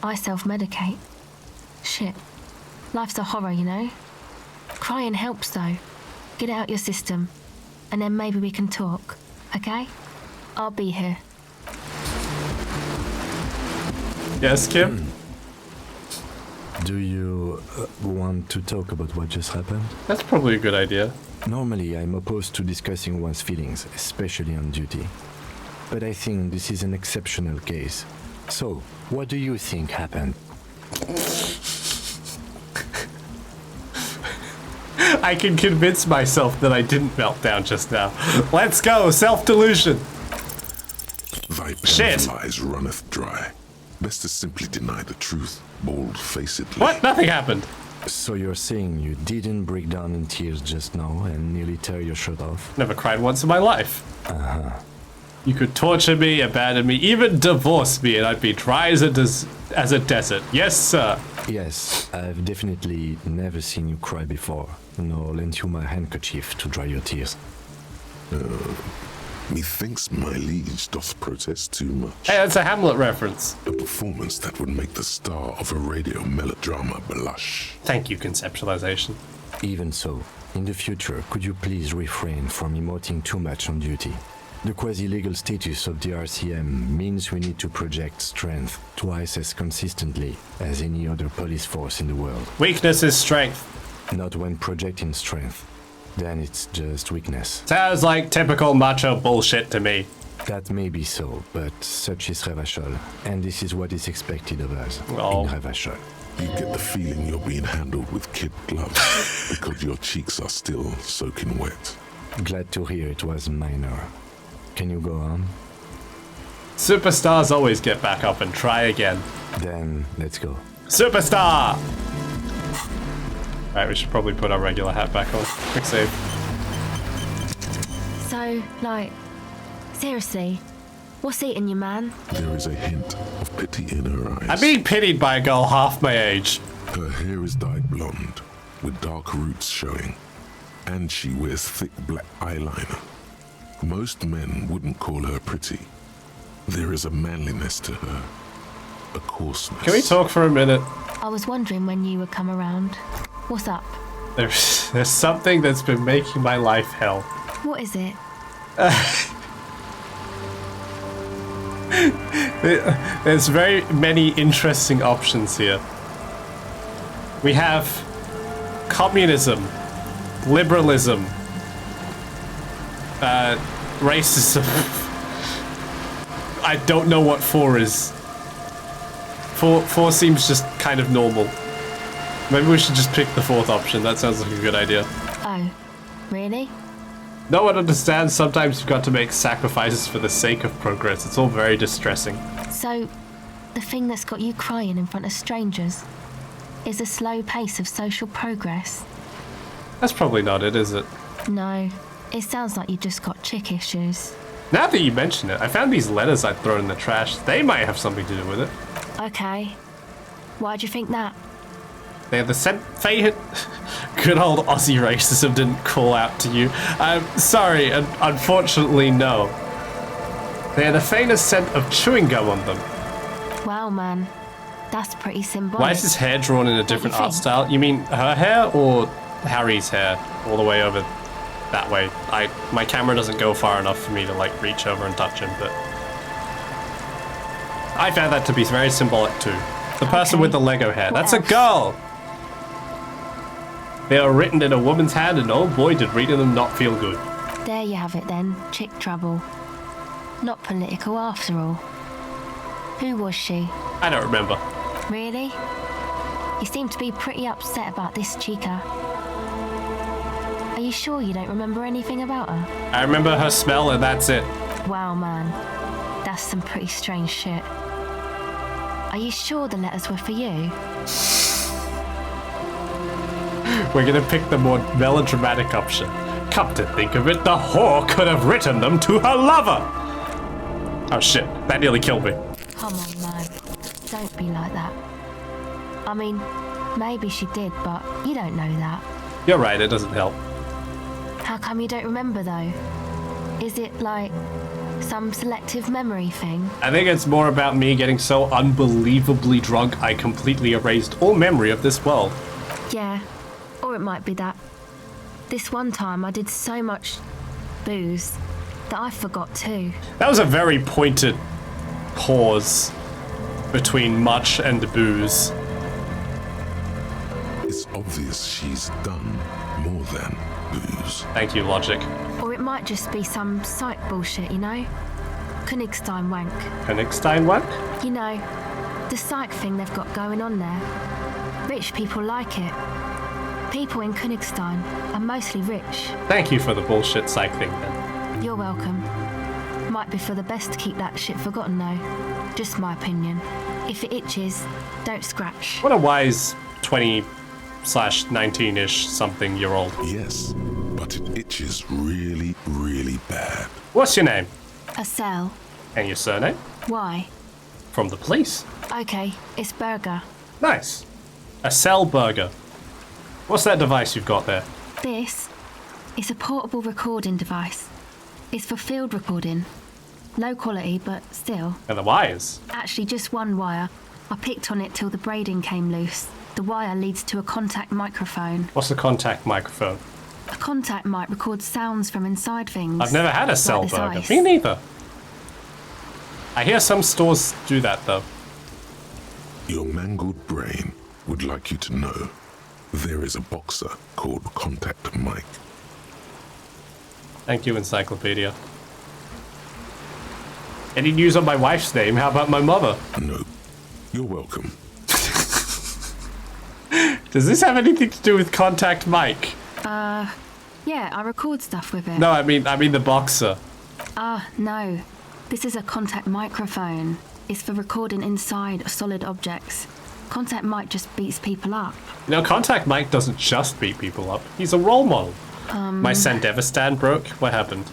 Speaker 9: I self-medicate. Shit. Life's a horror, you know? Crying helps, though. Get it out your system. And then maybe we can talk, okay? I'll be here.
Speaker 1: Yes, Kim?
Speaker 5: Do you want to talk about what just happened?
Speaker 1: That's probably a good idea.
Speaker 5: Normally, I'm opposed to discussing one's feelings, especially on duty. But I think this is an exceptional case. So, what do you think happened?
Speaker 1: I can convince myself that I didn't melt down just now. Let's go, self-delusion.
Speaker 2: Thy pen
Speaker 1: Shit.
Speaker 2: of lies runneth dry. Best to simply deny the truth, bold-facedly.
Speaker 1: What? Nothing happened.
Speaker 5: So you're saying you didn't break down in tears just now and nearly tear your shirt off?
Speaker 1: Never cried once in my life.
Speaker 5: Uh-huh.
Speaker 1: You could torture me, abandon me, even divorce me, and I'd be dry as a desert. Yes, sir.
Speaker 5: Yes, I've definitely never seen you cry before, nor lent you my handkerchief to dry your tears.
Speaker 2: Methinks my liege doth protest too much.
Speaker 1: Hey, that's a Hamlet reference.
Speaker 2: A performance that would make the star of a radio melodrama blush.
Speaker 1: Thank you, conceptualization.
Speaker 5: Even so, in the future, could you please refrain from emoting too much on duty? The quasi-legal status of the RCM means we need to project strength twice as consistently as any other police force in the world.
Speaker 1: Weakness is strength.
Speaker 5: Not when projecting strength. Then it's just weakness.
Speaker 1: Sounds like typical macho bullshit to me.
Speaker 5: That may be so, but such is Revachol, and this is what is expected of us
Speaker 1: Oh.
Speaker 5: in Revachol.
Speaker 2: You get the feeling you're being handled with kid gloves because your cheeks are still soaking wet.
Speaker 5: Glad to hear it was minor. Can you go on?
Speaker 1: Superstars always get back up and try again.
Speaker 5: Then let's go.
Speaker 1: Superstar! Alright, we should probably put our regular hat back on. Quick save.
Speaker 9: So, like, seriously, what's eating you, man?
Speaker 2: There is a hint of pity in her eyes.
Speaker 1: I'm being pitied by a girl half my age.
Speaker 2: Her hair is dyed blonde, with dark roots showing, and she wears thick black eyeliner. Most men wouldn't call her pretty. There is a manliness to her, a coarseness.
Speaker 1: Can we talk for a minute?
Speaker 9: I was wondering when you would come around. What's up?
Speaker 1: There's something that's been making my life hell.
Speaker 9: What is it?
Speaker 1: There's very many interesting options here. We have communism, liberalism, racism. I don't know what 4 is. 4 seems just kind of normal. Maybe we should just pick the 4th option. That sounds like a good idea.
Speaker 9: Oh, Really?
Speaker 1: No one understands sometimes you've got to make sacrifices for the sake of progress. It's all very distressing.
Speaker 9: So, the thing that's got you crying in front of strangers is a slow pace of social progress?
Speaker 1: That's probably not it, is it?
Speaker 9: No, it sounds like you just got chick issues.
Speaker 1: Now that you mention it, I found these letters I'd thrown in the trash. They might have something to do with it.
Speaker 9: Okay. Why'd you think that?
Speaker 1: They're the good old Aussie racism didn't call out to you. I'm sorry, unfortunately, no. They're the faintest scent of chewing gum on them.
Speaker 9: Wow, man. That's pretty symbolic.
Speaker 1: Why is his hair drawn in a different art style? You mean her hair or Harry's hair all the way over that way? My camera doesn't go far enough for me to like reach over and touch him, but I found that to be very symbolic too. The person with the Lego hair. That's a girl! They are written in a woman's hand, and oh boy, did reading them not feel good.
Speaker 9: There you have it then, chick trouble. Not political after all. Who was she?
Speaker 1: I don't remember.
Speaker 9: Really? You seem to be pretty upset about this chica. Are you sure you don't remember anything about her?
Speaker 1: I remember her smell and that's it.
Speaker 9: Wow, man. That's some pretty strange shit. Are you sure the letters were for you?
Speaker 1: We're gonna pick the more melodramatic option. Come to think of it, the whore could have written them to her lover! Oh shit, that nearly killed me.
Speaker 9: Come on, man. Don't be like that. I mean, maybe she did, but you don't know that.
Speaker 1: You're right, it doesn't help.
Speaker 9: How come you don't remember, though? Is it, like, some selective memory thing?
Speaker 1: I think it's more about me getting so unbelievably drunk I completely erased all memory of this world.
Speaker 9: Yeah, or it might be that. This one time I did so much booze that I forgot too.
Speaker 1: That was a very pointed pause between much and booze.
Speaker 2: It's obvious she's done more than booze.
Speaker 1: Thank you, Logic.
Speaker 9: Or it might just be some psych bullshit, you know? Königstein wank.
Speaker 1: Königstein what?
Speaker 9: You know, the psych thing they've got going on there. Rich people like it. People in Königstein are mostly rich.
Speaker 1: Thank you for the bullshit psych thing then.
Speaker 9: You're welcome. Might be for the best to keep that shit forgotten though. Just my opinion. If it itches, don't scratch.
Speaker 1: What a wise 20/19-ish something year old.
Speaker 2: Yes, but it itches really, really bad.
Speaker 1: What's your name?
Speaker 9: A cell.
Speaker 1: And your surname?
Speaker 9: Why?
Speaker 1: From the police.
Speaker 9: Okay, it's Burger.
Speaker 1: Nice. A cell burger. What's that device you've got there?
Speaker 9: This is a portable recording device. It's for field recording. Low quality, but still.
Speaker 1: And the wires?
Speaker 9: Actually, just one wire. I picked on it till the braiding came loose. The wire leads to a contact microphone.
Speaker 1: What's a contact microphone?
Speaker 9: A contact mic records sounds from inside things.
Speaker 1: I've never had a cell
Speaker 9: like this
Speaker 1: burger.
Speaker 9: ice.
Speaker 1: Me neither. I hear some stores do that though.
Speaker 2: Your mangled brain would like you to know there is a boxer called Contact Mike.
Speaker 1: Thank you, Encyclopedia. Any news on my wife's name? How about my mother?
Speaker 2: No, you're welcome.
Speaker 1: Does this have anything to do with Contact Mike?
Speaker 9: Yeah, I record stuff with it.
Speaker 1: No, I mean the boxer.
Speaker 9: No. This is a contact microphone. It's for recording inside solid objects. Contact Mike just beats people up.
Speaker 1: You know, Contact Mike doesn't just beat people up. He's a role model. My Sandevistan stand broke. What happened?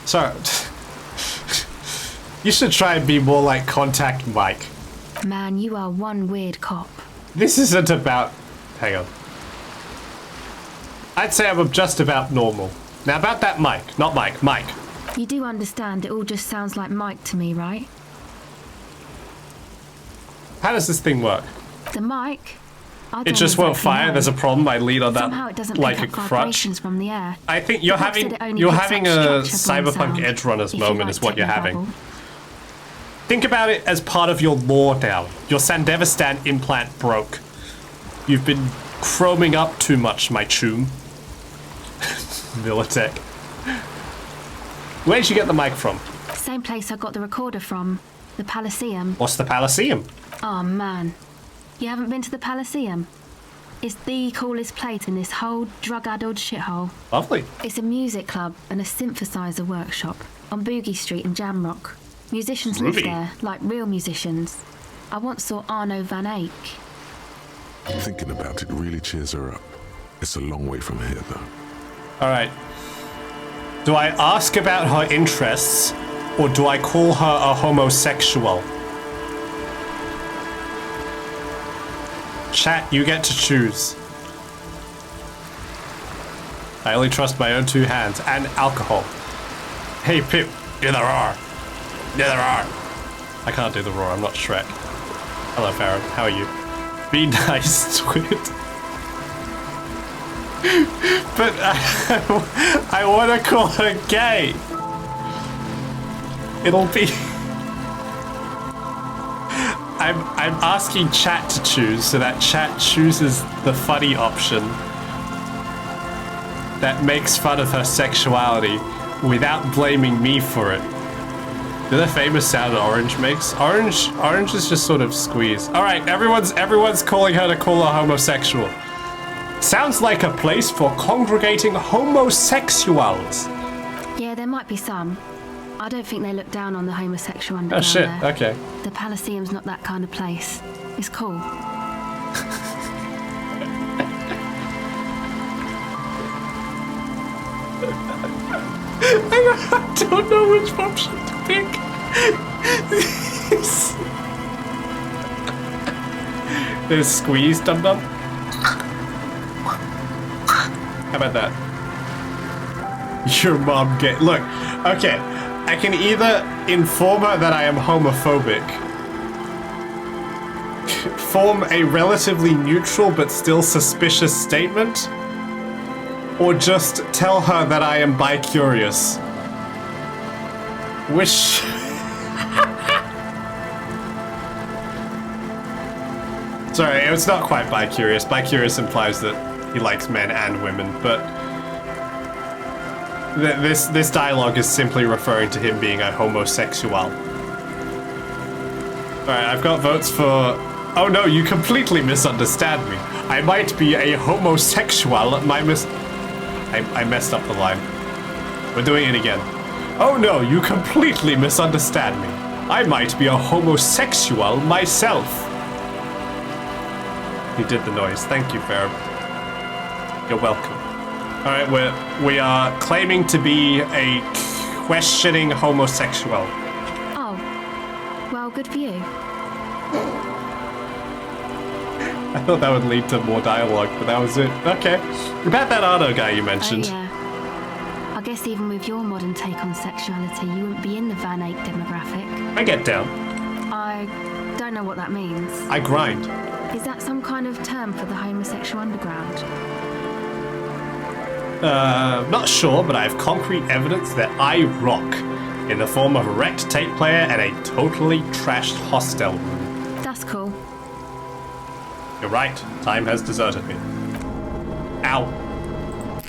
Speaker 1: Sorry. You should try and be more like Contact Mike.
Speaker 9: Man, you are one weird cop.
Speaker 1: This isn't about... Hang on. I'd say I'm just about normal. Now about that Mike. Not Mike. Mike.
Speaker 9: You do understand it all just sounds like Mike to me, right?
Speaker 1: How does this thing work?
Speaker 9: The mic? I
Speaker 1: It
Speaker 9: don't
Speaker 1: just won't
Speaker 9: exactly
Speaker 1: fire.
Speaker 9: know.
Speaker 1: There's a problem. I lean on that
Speaker 9: Somehow it doesn't
Speaker 1: like a
Speaker 9: pick up
Speaker 1: crutch.
Speaker 9: vibrations from the air.
Speaker 1: I think you're
Speaker 9: Perhaps
Speaker 1: having
Speaker 9: it only
Speaker 1: you're
Speaker 9: picks
Speaker 1: having
Speaker 9: up
Speaker 1: a
Speaker 9: structure from
Speaker 1: Cyberpunk
Speaker 9: sound,
Speaker 1: Edge Runners
Speaker 9: if you
Speaker 1: moment
Speaker 9: like
Speaker 1: is what you're having.
Speaker 9: technobabble.
Speaker 1: Think about it as part of your lore now. Your Sandevistan implant broke. You've been chroming up too much, my choom. Militech. Where'd you get the mic from?
Speaker 9: Same place I got the recorder from. The Palaceum.
Speaker 1: What's the Palaceum?
Speaker 9: Oh man. You haven't been to the Elysium? It's the coolest place in this whole drug-addled shithole.
Speaker 1: Lovely.
Speaker 9: It's a music club and a synthesizer workshop on Boogie Street in Jamrock. Musicians live there, like real musicians. I once saw Arno van Eyck.
Speaker 2: Thinking about it really cheers her up. It's a long way from here, though.
Speaker 1: All right. Do I ask about her interests, or do I call her a homosexual? Chat, you get to choose. I only trust my own two hands and alcohol. Hey, Pip. Yeah, there are. Yeah, there are. I can't do the roar. I'm not Shrek. Hello, Farron. How are you? Be nice, Twit. But I want to call her gay. It'll be... I'm asking chat to choose, so that chat chooses the funny option that makes fun of her sexuality without blaming me for it. Do the famous sound Orange makes? Orange is just sort of squeezed. All right, everyone's calling her to call her homosexual. Sounds like a place for congregating homosexuals.
Speaker 9: Yeah, there might be some. I don't think they look down on the homosexual underground.
Speaker 1: Oh shit,
Speaker 9: there.
Speaker 1: okay.
Speaker 9: The Elysium's not that kind of place. It's cool.
Speaker 1: I don't know which option to pick. There's squeeze, dum dum. How about that? Your mom gay. Look, okay. I can either inform her that I am homophobic, form a relatively neutral but still suspicious statement, or just tell her that I am bi-curious. Which... Sorry, it's not quite bi-curious. Bi-curious implies that he likes men and women, but... This dialogue is simply referring to him being a homosexual. Alright, I've got votes for... Oh no, you completely misunderstand me. I might be a homosexual. I messed up the line. We're doing it again. Oh no, you completely misunderstand me. I might be a homosexual myself. He did the noise. Thank you, Ferb. You're welcome. Alright, we are claiming to be a questioning homosexual.
Speaker 9: Oh, well, good for you.
Speaker 1: I thought that would lead to more dialogue, but that was it. Okay. About that Arno guy you mentioned.
Speaker 9: Yeah. I guess even with your modern take on sexuality, you wouldn't be in the Van Eyck demographic.
Speaker 1: I get down.
Speaker 9: I don't know what that means.
Speaker 1: I grind.
Speaker 9: Is that some kind of term for the homosexual underground?
Speaker 1: Not sure, but I have concrete evidence that I rock in the form of a wrecked tape player and a totally trashed hostel room.
Speaker 9: That's cool.
Speaker 1: You're right. Time has deserted me. Ow.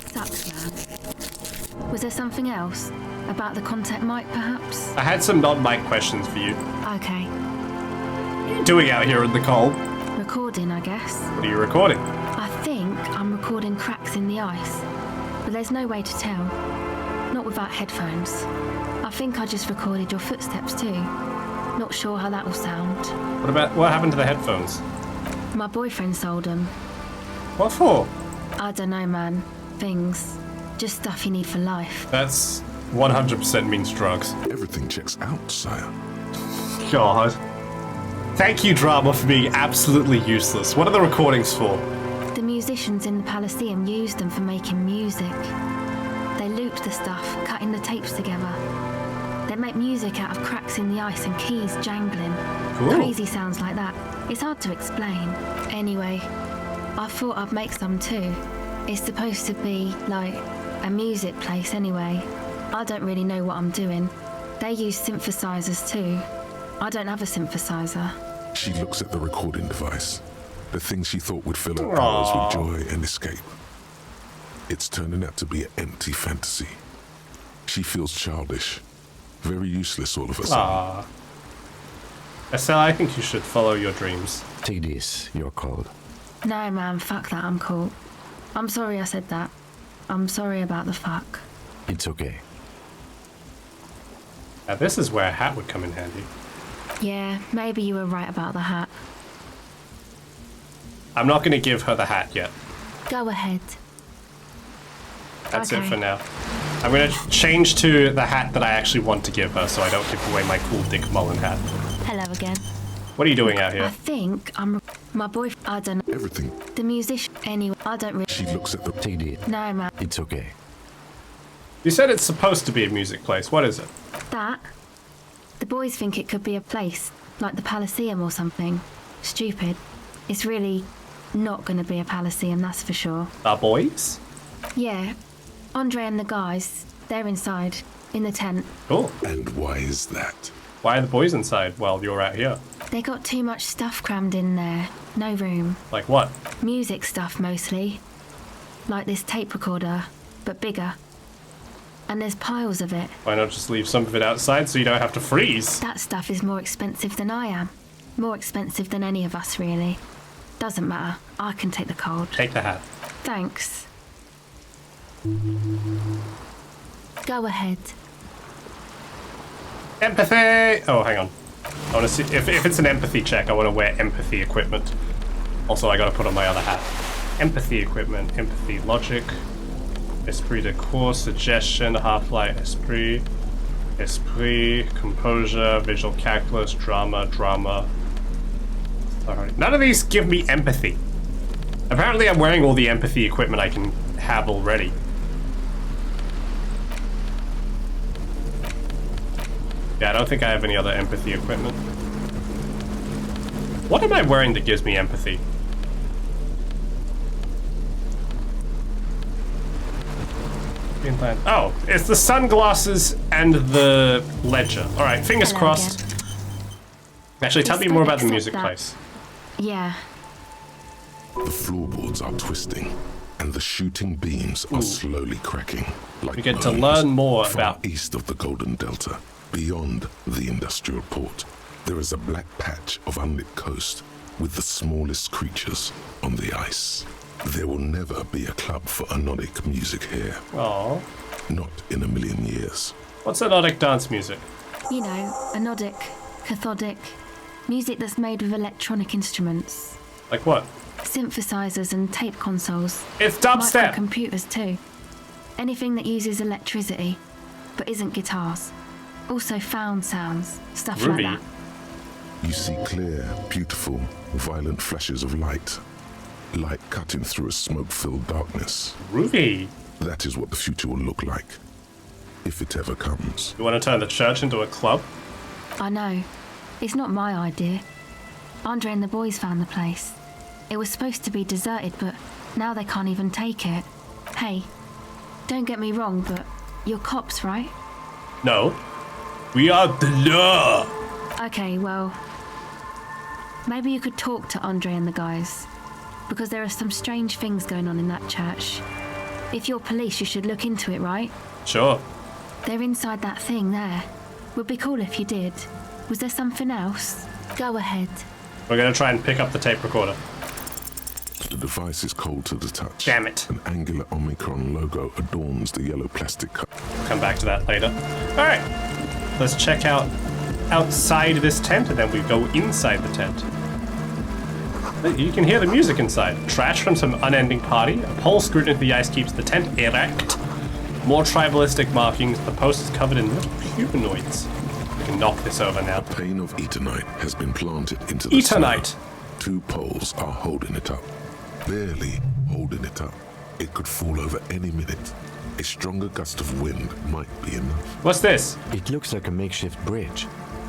Speaker 9: Sucks, man. Was there something else? About the contact mic, perhaps?
Speaker 1: I had some non-mic questions for you.
Speaker 9: Okay.
Speaker 1: What are you doing out here in the cold?
Speaker 9: Recording, I guess.
Speaker 1: What are you recording?
Speaker 9: I think I'm recording cracks in the ice. But there's no way to tell. Not without headphones. I think I just recorded your footsteps too. Not sure how that will sound.
Speaker 1: What happened to the headphones?
Speaker 9: My boyfriend sold them.
Speaker 1: What for?
Speaker 9: I don't know, man. Things. Just stuff you need for life.
Speaker 1: That's 100% means drugs.
Speaker 2: Everything checks out, sire.
Speaker 1: God. Thank you, drama, for being absolutely useless. What are the recordings for?
Speaker 9: The musicians in the Elysium used them for making music. They looped the stuff, cutting the tapes together. They make music out of cracks in the ice and keys jangling.
Speaker 1: Cool.
Speaker 9: Crazy sounds like that. It's hard to explain. Anyway, I thought I'd make some too. It's supposed to be, like, a music place anyway. I don't really know what I'm doing. They use synthesizers too. I don't have a synthesizer.
Speaker 2: She looks at the recording device. The thing she thought would fill her hours with joy and escape. It's turning out to be an empty fantasy. She feels childish. Very useless all of a sudden.
Speaker 1: Estelle, I think you should follow your dreams.
Speaker 5: Take this, you're cold.
Speaker 9: No, man, fuck that, I'm cool. I'm sorry I said that. I'm sorry about the fuck.
Speaker 5: It's okay.
Speaker 1: Now this is where a hat would come in handy.
Speaker 9: Yeah, maybe you were right about the hat.
Speaker 1: I'm not going to give her the hat yet.
Speaker 9: Go ahead.
Speaker 1: That's it
Speaker 9: Okay.
Speaker 1: for now. I'm going to change to the hat that I actually want to give her so I don't give away my cool Dick Mullen hat.
Speaker 9: Hello again.
Speaker 1: What are you doing out
Speaker 9: I
Speaker 1: here?
Speaker 9: think I'm my boyfriend. I don't know.
Speaker 2: Everything.
Speaker 9: The musician. Anyway, I don't really.
Speaker 2: She looks at the
Speaker 5: Take this.
Speaker 9: No, man.
Speaker 5: It's okay.
Speaker 1: You said it's supposed to be a music place. What is it?
Speaker 9: That. The boys think it could be a place, like the Elysium or something. Stupid. It's really not going to be a Elysium, that's for sure.
Speaker 1: The boys?
Speaker 9: Yeah. Andre and the guys, they're inside, in the tent.
Speaker 1: Cool.
Speaker 2: And why is that?
Speaker 1: Why are the boys inside while you're out here?
Speaker 9: They got too much stuff crammed in there. No room.
Speaker 1: Like what?
Speaker 9: Music stuff mostly. Like this tape recorder, but bigger. And there's piles of it.
Speaker 1: Why not just leave some of it outside so you don't have to freeze?
Speaker 9: That stuff is more expensive than I am. More expensive than any of us, really. Doesn't matter. I can take the cold.
Speaker 1: Take the hat.
Speaker 9: Thanks. Go ahead.
Speaker 1: Empathy! Oh, hang on. I want to see if it's an empathy check. I want to wear empathy equipment. Also, I got to put on my other hat. Empathy equipment, empathy logic, esprit de corps, suggestion, half-light, esprit, composure, visual calculus, drama. Alright. None of these give me empathy. Apparently, I'm wearing all the empathy equipment I can have already. Yeah, I don't think I have any other empathy equipment. What am I wearing that gives me empathy? Oh, it's the sunglasses and the ledger. Alright, fingers
Speaker 9: Hello
Speaker 1: crossed.
Speaker 9: again.
Speaker 1: Actually, tell
Speaker 9: Just
Speaker 1: me more
Speaker 9: don't
Speaker 1: about the
Speaker 9: accept
Speaker 1: music
Speaker 9: that.
Speaker 1: place.
Speaker 9: Yeah.
Speaker 2: The floorboards are twisting, and the shooting beams are slowly cracking. Like
Speaker 1: We get to
Speaker 2: bones
Speaker 1: learn more
Speaker 2: far
Speaker 1: about-
Speaker 2: east of the Golden Delta, beyond the industrial port. There is a black patch of unlit coast with the smallest creatures on the ice. There will never be a club for anodic music here.
Speaker 1: Oh,
Speaker 2: Not in a million years.
Speaker 1: what's anodic dance music?
Speaker 9: You know, anodic, cathodic. Music that's made with electronic instruments.
Speaker 1: Like what?
Speaker 9: Synthesizers and tape consoles.
Speaker 1: It's dubstep!
Speaker 9: Computers too. Anything that uses electricity, but isn't guitars. Also found sounds, stuff
Speaker 1: Ruby.
Speaker 9: like that.
Speaker 2: You see clear, beautiful, violent flashes of light. Light cutting through a smoke-filled darkness.
Speaker 1: Ruby!
Speaker 2: That is what the future will look like. If it ever comes.
Speaker 1: You want to turn the church into a club?
Speaker 9: I know. It's not my idea. Andre and the boys found the place. It was supposed to be deserted, but now they can't even take it. Hey, don't get me wrong, but you're cops, right?
Speaker 1: No. We are the law!
Speaker 9: Okay, well, maybe you could talk to Andre and the guys, because there are some strange things going on in that church. If you're police, you should look into it, right?
Speaker 1: Sure.
Speaker 9: They're inside that thing there. Would be cool if you did. Was there something else? Go ahead.
Speaker 1: We're gonna try and pick up the tape recorder.
Speaker 2: The device is cold to the touch.
Speaker 1: Damn it.
Speaker 2: An angular Omicron logo adorns the yellow plastic cup.
Speaker 1: Come back to that later. Alright. Let's check out outside this tent and then we go inside the tent. You can hear the music inside. Trash from some unending party. A pole screwed into the ice keeps the tent erect. More tribalistic markings. The post is covered in little humanoids. We can knock this over now.
Speaker 2: A pane of Eternite has been planted into the
Speaker 1: Eternite.
Speaker 2: snow. 2 poles are holding it up. Barely holding it up. It could fall over any minute. A stronger gust of wind might be enough.
Speaker 1: What's this?
Speaker 5: It looks like a makeshift bridge.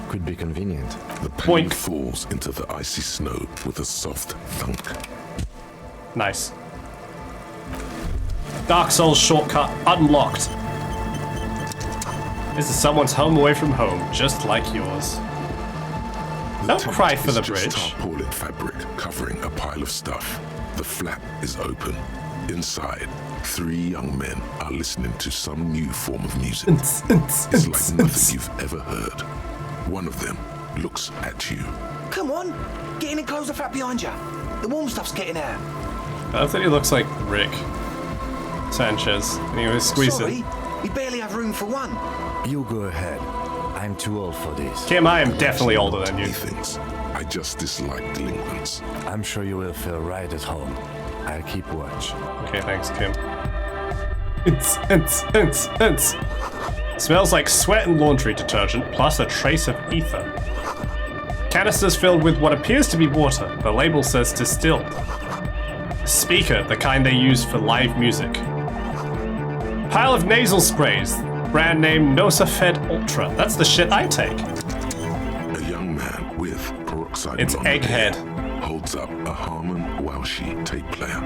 Speaker 5: Could be convenient.
Speaker 2: The pane
Speaker 1: Boink.
Speaker 2: falls into the icy snow with a soft thunk.
Speaker 1: Nice. Dark Souls shortcut unlocked. This is someone's home away from home, just like yours. Don't
Speaker 2: tent
Speaker 1: cry for
Speaker 2: is
Speaker 1: the
Speaker 2: just
Speaker 1: bridge.
Speaker 2: tarpaulin fabric covering a pile of stuff. The flap is open. Inside, 3 young men are listening to some new form of music. It's like nothing you've ever heard. One of them looks at you.
Speaker 10: Come on, get in and close the flap behind you. The warm stuff's getting out.
Speaker 1: I thought he looks like Rick Sanchez. Anyway, squeeze
Speaker 10: Sorry,
Speaker 1: it.
Speaker 10: we barely have room for one.
Speaker 5: You go ahead. I'm too old for this.
Speaker 1: Kim, I am definitely older than you.
Speaker 2: He thinks, I just dislike delinquents.
Speaker 5: I'm sure you will feel right at home. I'll keep watch.
Speaker 1: Okay, thanks, Kim. It's. Smells like sweat and laundry detergent, plus a trace of ether. Canisters filled with what appears to be water. The label says distilled. Speaker, the kind they use for live music. Pile of nasal sprays. Brand name Nosafed Ultra. That's the shit I take.
Speaker 2: A young man with peroxide
Speaker 1: It's
Speaker 2: blonde
Speaker 1: Egghead.
Speaker 2: hair holds up a Harman Welshi tape player,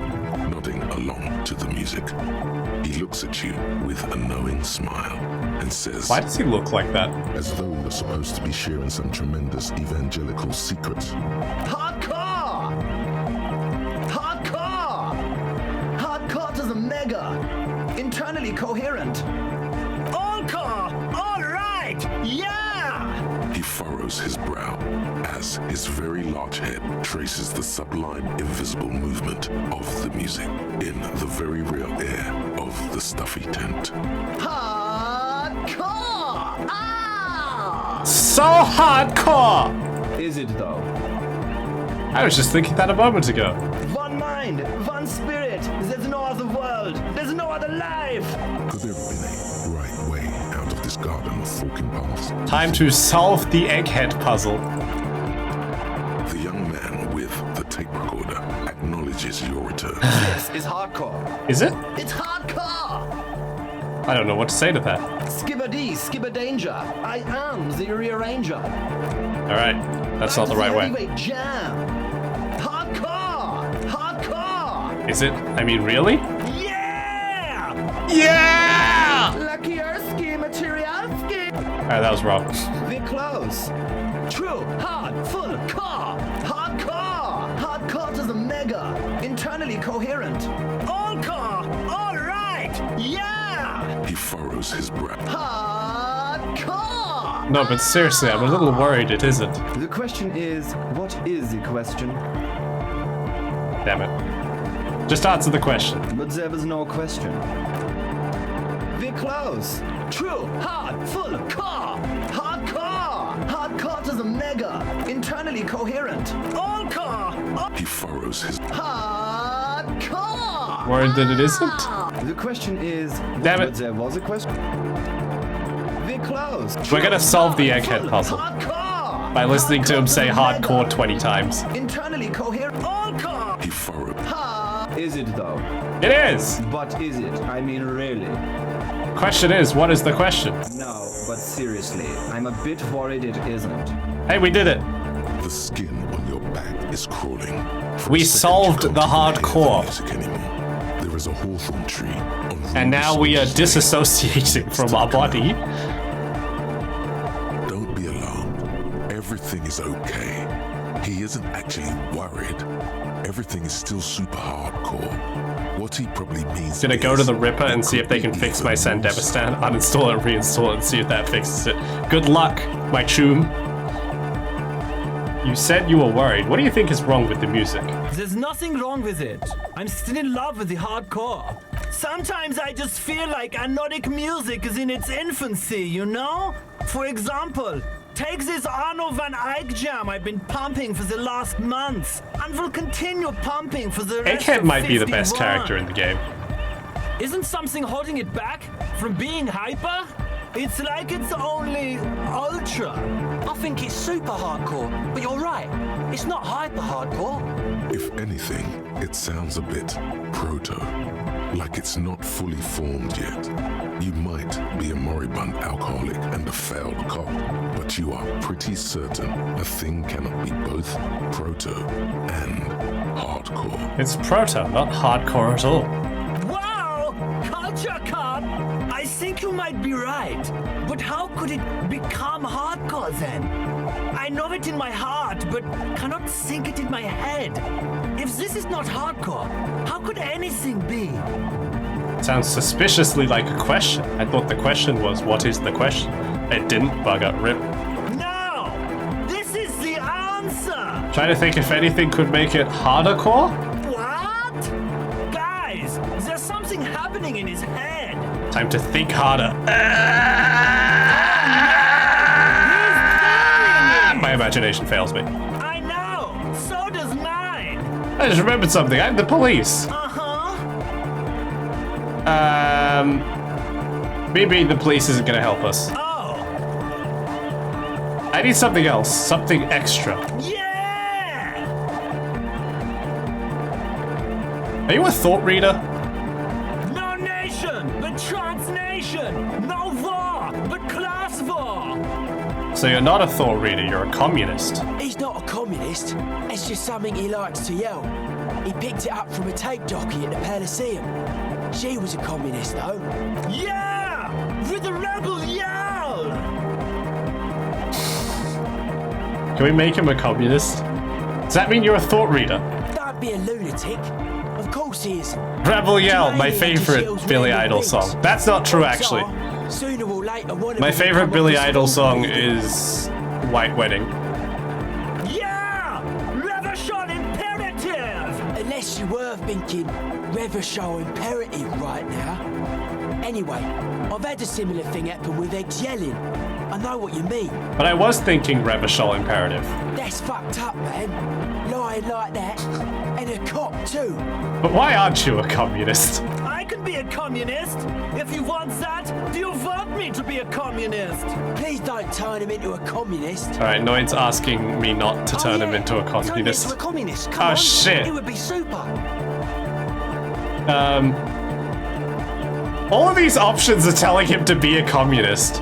Speaker 2: nodding along to the music. He looks at you with a knowing smile and says,
Speaker 1: Why does he look like that?
Speaker 2: as though you're supposed to be sharing some tremendous evangelical secrets.
Speaker 3: Hardcore! Hardcore! Hardcore to the mega! Internally coherent! All-core! Alright! Yeah!
Speaker 2: He furrows his brow as his very large head traces the sublime invisible movement of the music in the very real air of the stuffy tent.
Speaker 3: Hardcore! Ah!
Speaker 1: So hardcore!
Speaker 3: Is it though?
Speaker 1: I was just thinking that a moment ago.
Speaker 3: One mind, one spirit. There's no other world. There's no other life.
Speaker 2: Could there have been a right way out of this garden of forking paths?
Speaker 1: Time to solve the egghead puzzle.
Speaker 2: The young man with the tape recorder acknowledges your return.
Speaker 3: This is hardcore.
Speaker 1: Is it?
Speaker 3: It's hardcore!
Speaker 1: I don't know what to say to that.
Speaker 3: Skipper D, Skipper Danger. I am the rearranger.
Speaker 1: Alright, that's not the right way.
Speaker 3: Heavyweight jam. Hardcore! Hardcore!
Speaker 1: Is it? I mean, really?
Speaker 3: Yeah!
Speaker 1: Yeah!
Speaker 3: Lucky Ersky, Materialski.
Speaker 1: Alright, that was wrong.
Speaker 3: We're close. True, hard, full, core. Hardcore! Hardcore to the mega. Internally coherent. All core! All right! Yeah!
Speaker 2: He furrows his brow.
Speaker 3: Hardcore!
Speaker 1: No, but seriously, I'm a little worried it isn't.
Speaker 3: The question is, what is the question?
Speaker 1: Damn it. Just answer the question.
Speaker 3: But there was no question. We're close. True, hard, full, core. Hardcore! Hardcore to the mega. Internally coherent. All core!
Speaker 2: He furrows his
Speaker 3: Hardcore!
Speaker 1: Worried that it isn't?
Speaker 3: The question is,
Speaker 1: Damn it.
Speaker 3: but there was a question. We're close.
Speaker 1: We're gonna solve the egghead
Speaker 3: Full,
Speaker 1: puzzle
Speaker 3: hardcore!
Speaker 1: by listening to him say
Speaker 3: Hardcore to the
Speaker 1: hardcore
Speaker 3: mega.
Speaker 1: 20 times.
Speaker 3: Internally coherent. All core!
Speaker 2: he furrows.
Speaker 3: Is it though?
Speaker 1: It is!
Speaker 3: But is it? I mean, really?
Speaker 1: Question is, what is the question?
Speaker 3: No, but seriously, I'm a bit worried it isn't.
Speaker 1: Hey, we did it!
Speaker 2: The skin on your back is crawling. For
Speaker 1: We
Speaker 2: a second,
Speaker 1: solved
Speaker 2: you
Speaker 1: the
Speaker 2: can't hear
Speaker 1: hardcore.
Speaker 2: the music anymore. There is a hawthorn tree on
Speaker 1: And now we are
Speaker 2: Ruby
Speaker 1: disassociating from our body.
Speaker 2: Don't be alarmed. Everything is okay. He isn't actually worried. Everything is still super hardcore. What he probably means
Speaker 1: Gonna go to
Speaker 2: is
Speaker 1: the Ripper and
Speaker 2: it
Speaker 1: see if they
Speaker 2: could
Speaker 1: can
Speaker 2: be
Speaker 1: fix
Speaker 2: even
Speaker 1: my San
Speaker 2: more
Speaker 1: Devistan, uninstall it, reinstall it, and see if that fixes it. Good luck, my choom. You said you were worried. What do you think is wrong with the music?
Speaker 3: There's nothing wrong with it. I'm still in love with the hardcore. Sometimes I just feel like anodic music is in its infancy, you know? For example, take this Arno van Eyck jam I've been pumping for the last month, and will continue pumping for the rest
Speaker 1: Egghead
Speaker 3: of
Speaker 1: might be the best
Speaker 3: 51.
Speaker 1: character in the game.
Speaker 3: Isn't something holding it back from being hyper? It's like it's only ultra.
Speaker 10: I think it's super hardcore, but you're right. It's not hyper hardcore.
Speaker 2: If anything, it sounds a bit proto, like it's not fully formed yet. You might be a moribund alcoholic and a failed cop, but you are pretty certain a thing cannot be both proto and hardcore.
Speaker 1: It's proto, not hardcore at all.
Speaker 3: Wow! Culture cop! I think you might be right. But how could it become hardcore then? I know it in my heart, but cannot think it in my head. If this is not hardcore, how could anything be?
Speaker 1: Sounds suspiciously like a question. I thought the question was, what is the question? It didn't, but I got ripped.
Speaker 3: No! This
Speaker 1: Trying to think if anything could make it harder core?
Speaker 3: What? Guys, there's something happening in his head.
Speaker 1: Time to think harder. My imagination fails me.
Speaker 3: I know. So does mine.
Speaker 1: I just remembered something. I'm the police. Me being the police isn't gonna help us.
Speaker 3: Oh.
Speaker 1: I need something else. Something extra.
Speaker 3: Yeah!
Speaker 1: Are you a thought reader?
Speaker 3: No nation, but transnation. No war, but class war.
Speaker 1: So you're not a thought reader, you're a communist.
Speaker 10: He's not a communist. It's just something he likes to yell. He picked it up from a tape jockey at the Elysium. She was a communist, though.
Speaker 3: Yeah! With the rebel yell!
Speaker 1: Can we make him a communist? Does that mean you're a thought reader?
Speaker 10: Don't be a lunatic. Of course he is.
Speaker 1: Rebel Yell, my favorite Billy Idol song. That's not true, actually.
Speaker 10: Sooner or later, one of
Speaker 1: My
Speaker 10: them
Speaker 1: favorite
Speaker 10: come
Speaker 1: Billy
Speaker 10: up with
Speaker 1: Idol
Speaker 10: school
Speaker 1: song
Speaker 10: uniform.
Speaker 1: is White Wedding.
Speaker 3: Yeah! Revolution imperative!
Speaker 10: Unless you were thinking Revolution imperative right now. Anyway, I've had a similar thing happen with eggs yelling. I know what you mean.
Speaker 1: But I was thinking Revachol Imperative.
Speaker 10: That's fucked up, man. Lying like that. And a cop, too.
Speaker 1: But why aren't you a communist?
Speaker 3: I can be a communist. If you want that, do you want me to be a communist?
Speaker 10: Please don't turn him into a communist.
Speaker 1: Alright, Noid's asking me not to turn him into a
Speaker 10: Turn him
Speaker 1: communist.
Speaker 10: into a communist. Come
Speaker 1: Oh,
Speaker 10: on.
Speaker 1: shit.
Speaker 10: It would be super.
Speaker 1: All of these options are telling him to be a communist.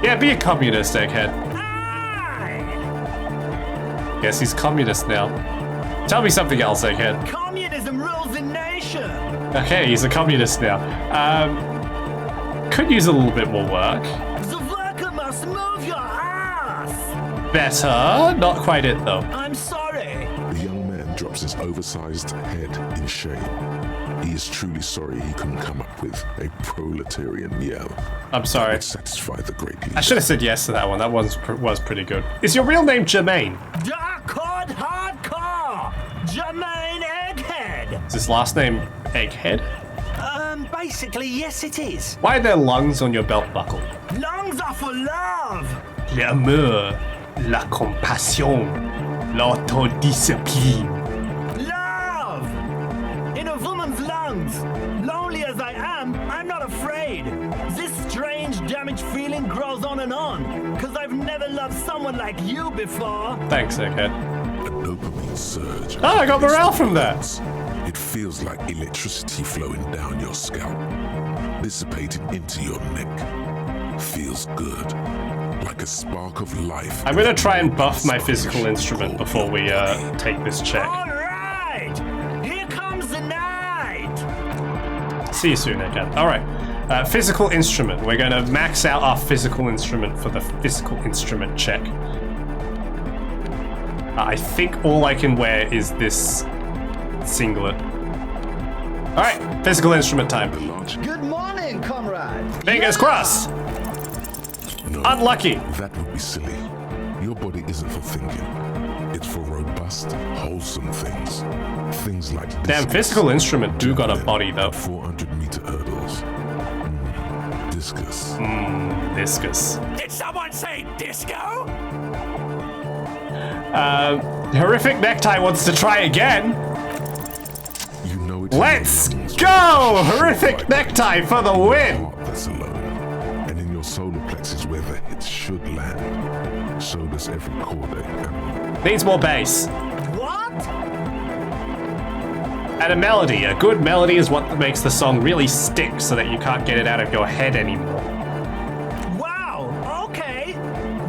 Speaker 1: Yeah, be a communist, egghead. Guess he's communist now. Tell me something else, egghead.
Speaker 3: Communism rules the nation.
Speaker 1: Okay, he's a communist now. Could use a little bit more work.
Speaker 3: The worker must move your ass.
Speaker 1: Better. Not quite it, though.
Speaker 3: I'm sorry.
Speaker 2: The young man drops his oversized head in shame. He is truly sorry he couldn't come up with a proletarian yell.
Speaker 1: I'm sorry.
Speaker 2: That would satisfy the great leader.
Speaker 1: I should have said yes to that one. That one was pretty good. Is your real name Jermaine?
Speaker 3: Dark Code Hardcore. Jermaine Egghead.
Speaker 1: Is his last name Egghead?
Speaker 10: Basically, yes, it is.
Speaker 1: Why are there lungs on your belt buckle?
Speaker 3: Lungs are for love.
Speaker 1: L'amour, la compassion, l'autodiscipline.
Speaker 3: Love. In a woman's lungs. Lonely as I am, I'm not afraid. This strange, damaged feeling grows on and on. Cause I've never loved someone like you before.
Speaker 1: Thanks, Egghead.
Speaker 2: A dopamine surge.
Speaker 1: Oh, I got morale from that.
Speaker 2: It feels like electricity flowing down your scalp, dissipating into your neck. Feels good, like a spark of life.
Speaker 1: I'm gonna try and buff my physical instrument before we take this check.
Speaker 3: Alright. Here comes the night.
Speaker 1: See you soon, Egghead. Alright. Physical instrument. We're gonna max out our physical instrument for the physical instrument check. I think all I can wear is this singlet. Alright, physical instrument time.
Speaker 11: Good morning, comrade.
Speaker 1: Fingers crossed!
Speaker 2: No,
Speaker 1: Unlucky.
Speaker 2: that would be silly. Your body isn't for thinking. It's for robust, wholesome things. Things like
Speaker 1: Damn, physical instrument do got a body though.
Speaker 2: 400-meter hurdles. Discus.
Speaker 1: Discus.
Speaker 6: Did someone say disco?
Speaker 1: Horrific Necktie wants to try again.
Speaker 2: You know it.
Speaker 1: Let's go! Horrific Necktie for the win!
Speaker 2: That's alone. And in your solar plexus where the hits should land. So does every chord.
Speaker 1: Needs more bass.
Speaker 3: What?
Speaker 1: And a melody. A good melody is what makes the song really stick so that you can't get it out of your head anymore.
Speaker 3: Wow, okay.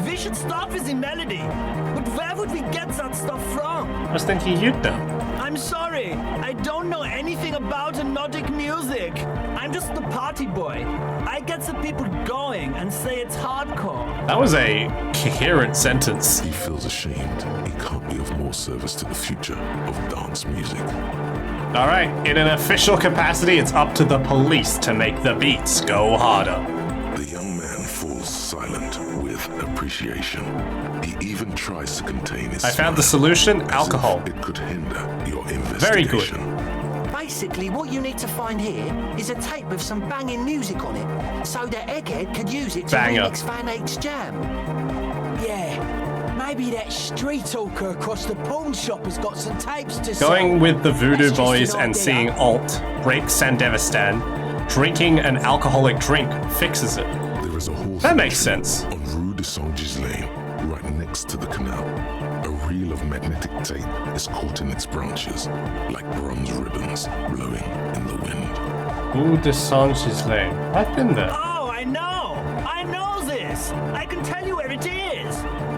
Speaker 3: We should start with the melody. But where would we get that stuff from?
Speaker 1: I was thinking you'd know.
Speaker 3: I'm sorry. I don't know anything about Nordic music. I'm just the party boy. I get the people going and say it's hardcore.
Speaker 1: That was a coherent sentence.
Speaker 2: He feels ashamed. He can't be of more service to the future of dance music.
Speaker 1: Alright, in an official capacity, it's up to the police to make the beats go harder.
Speaker 2: The young man falls silent with appreciation. He even tries to contain his
Speaker 1: I found the
Speaker 2: smile,
Speaker 1: solution,
Speaker 2: as
Speaker 1: alcohol.
Speaker 2: if it could hinder your
Speaker 1: Very good.
Speaker 2: investigation.
Speaker 10: Basically, what you need to find here is a tape with some banging music on it, so that Egghead could use it to
Speaker 1: Banger.
Speaker 10: remix Van Eyck's jam. Yeah, maybe that street talker across the pawn shop has got some tapes to sell.
Speaker 1: Going with the Voodoo
Speaker 10: That's just
Speaker 1: Boys
Speaker 10: an
Speaker 1: and
Speaker 10: idea.
Speaker 1: seeing Alt break Sandevistan, drinking an alcoholic drink fixes it.
Speaker 2: There is a horse
Speaker 1: That makes sense.
Speaker 2: on Rue de Saint-Gilles Lane, right next to the canal. A reel of magnetic tape is caught in its branches, like bronze ribbons blowing in the wind.
Speaker 1: Rue de Saint-Gilles Lane. I've been there.
Speaker 3: Oh, I know! I know this! I can tell you where it is!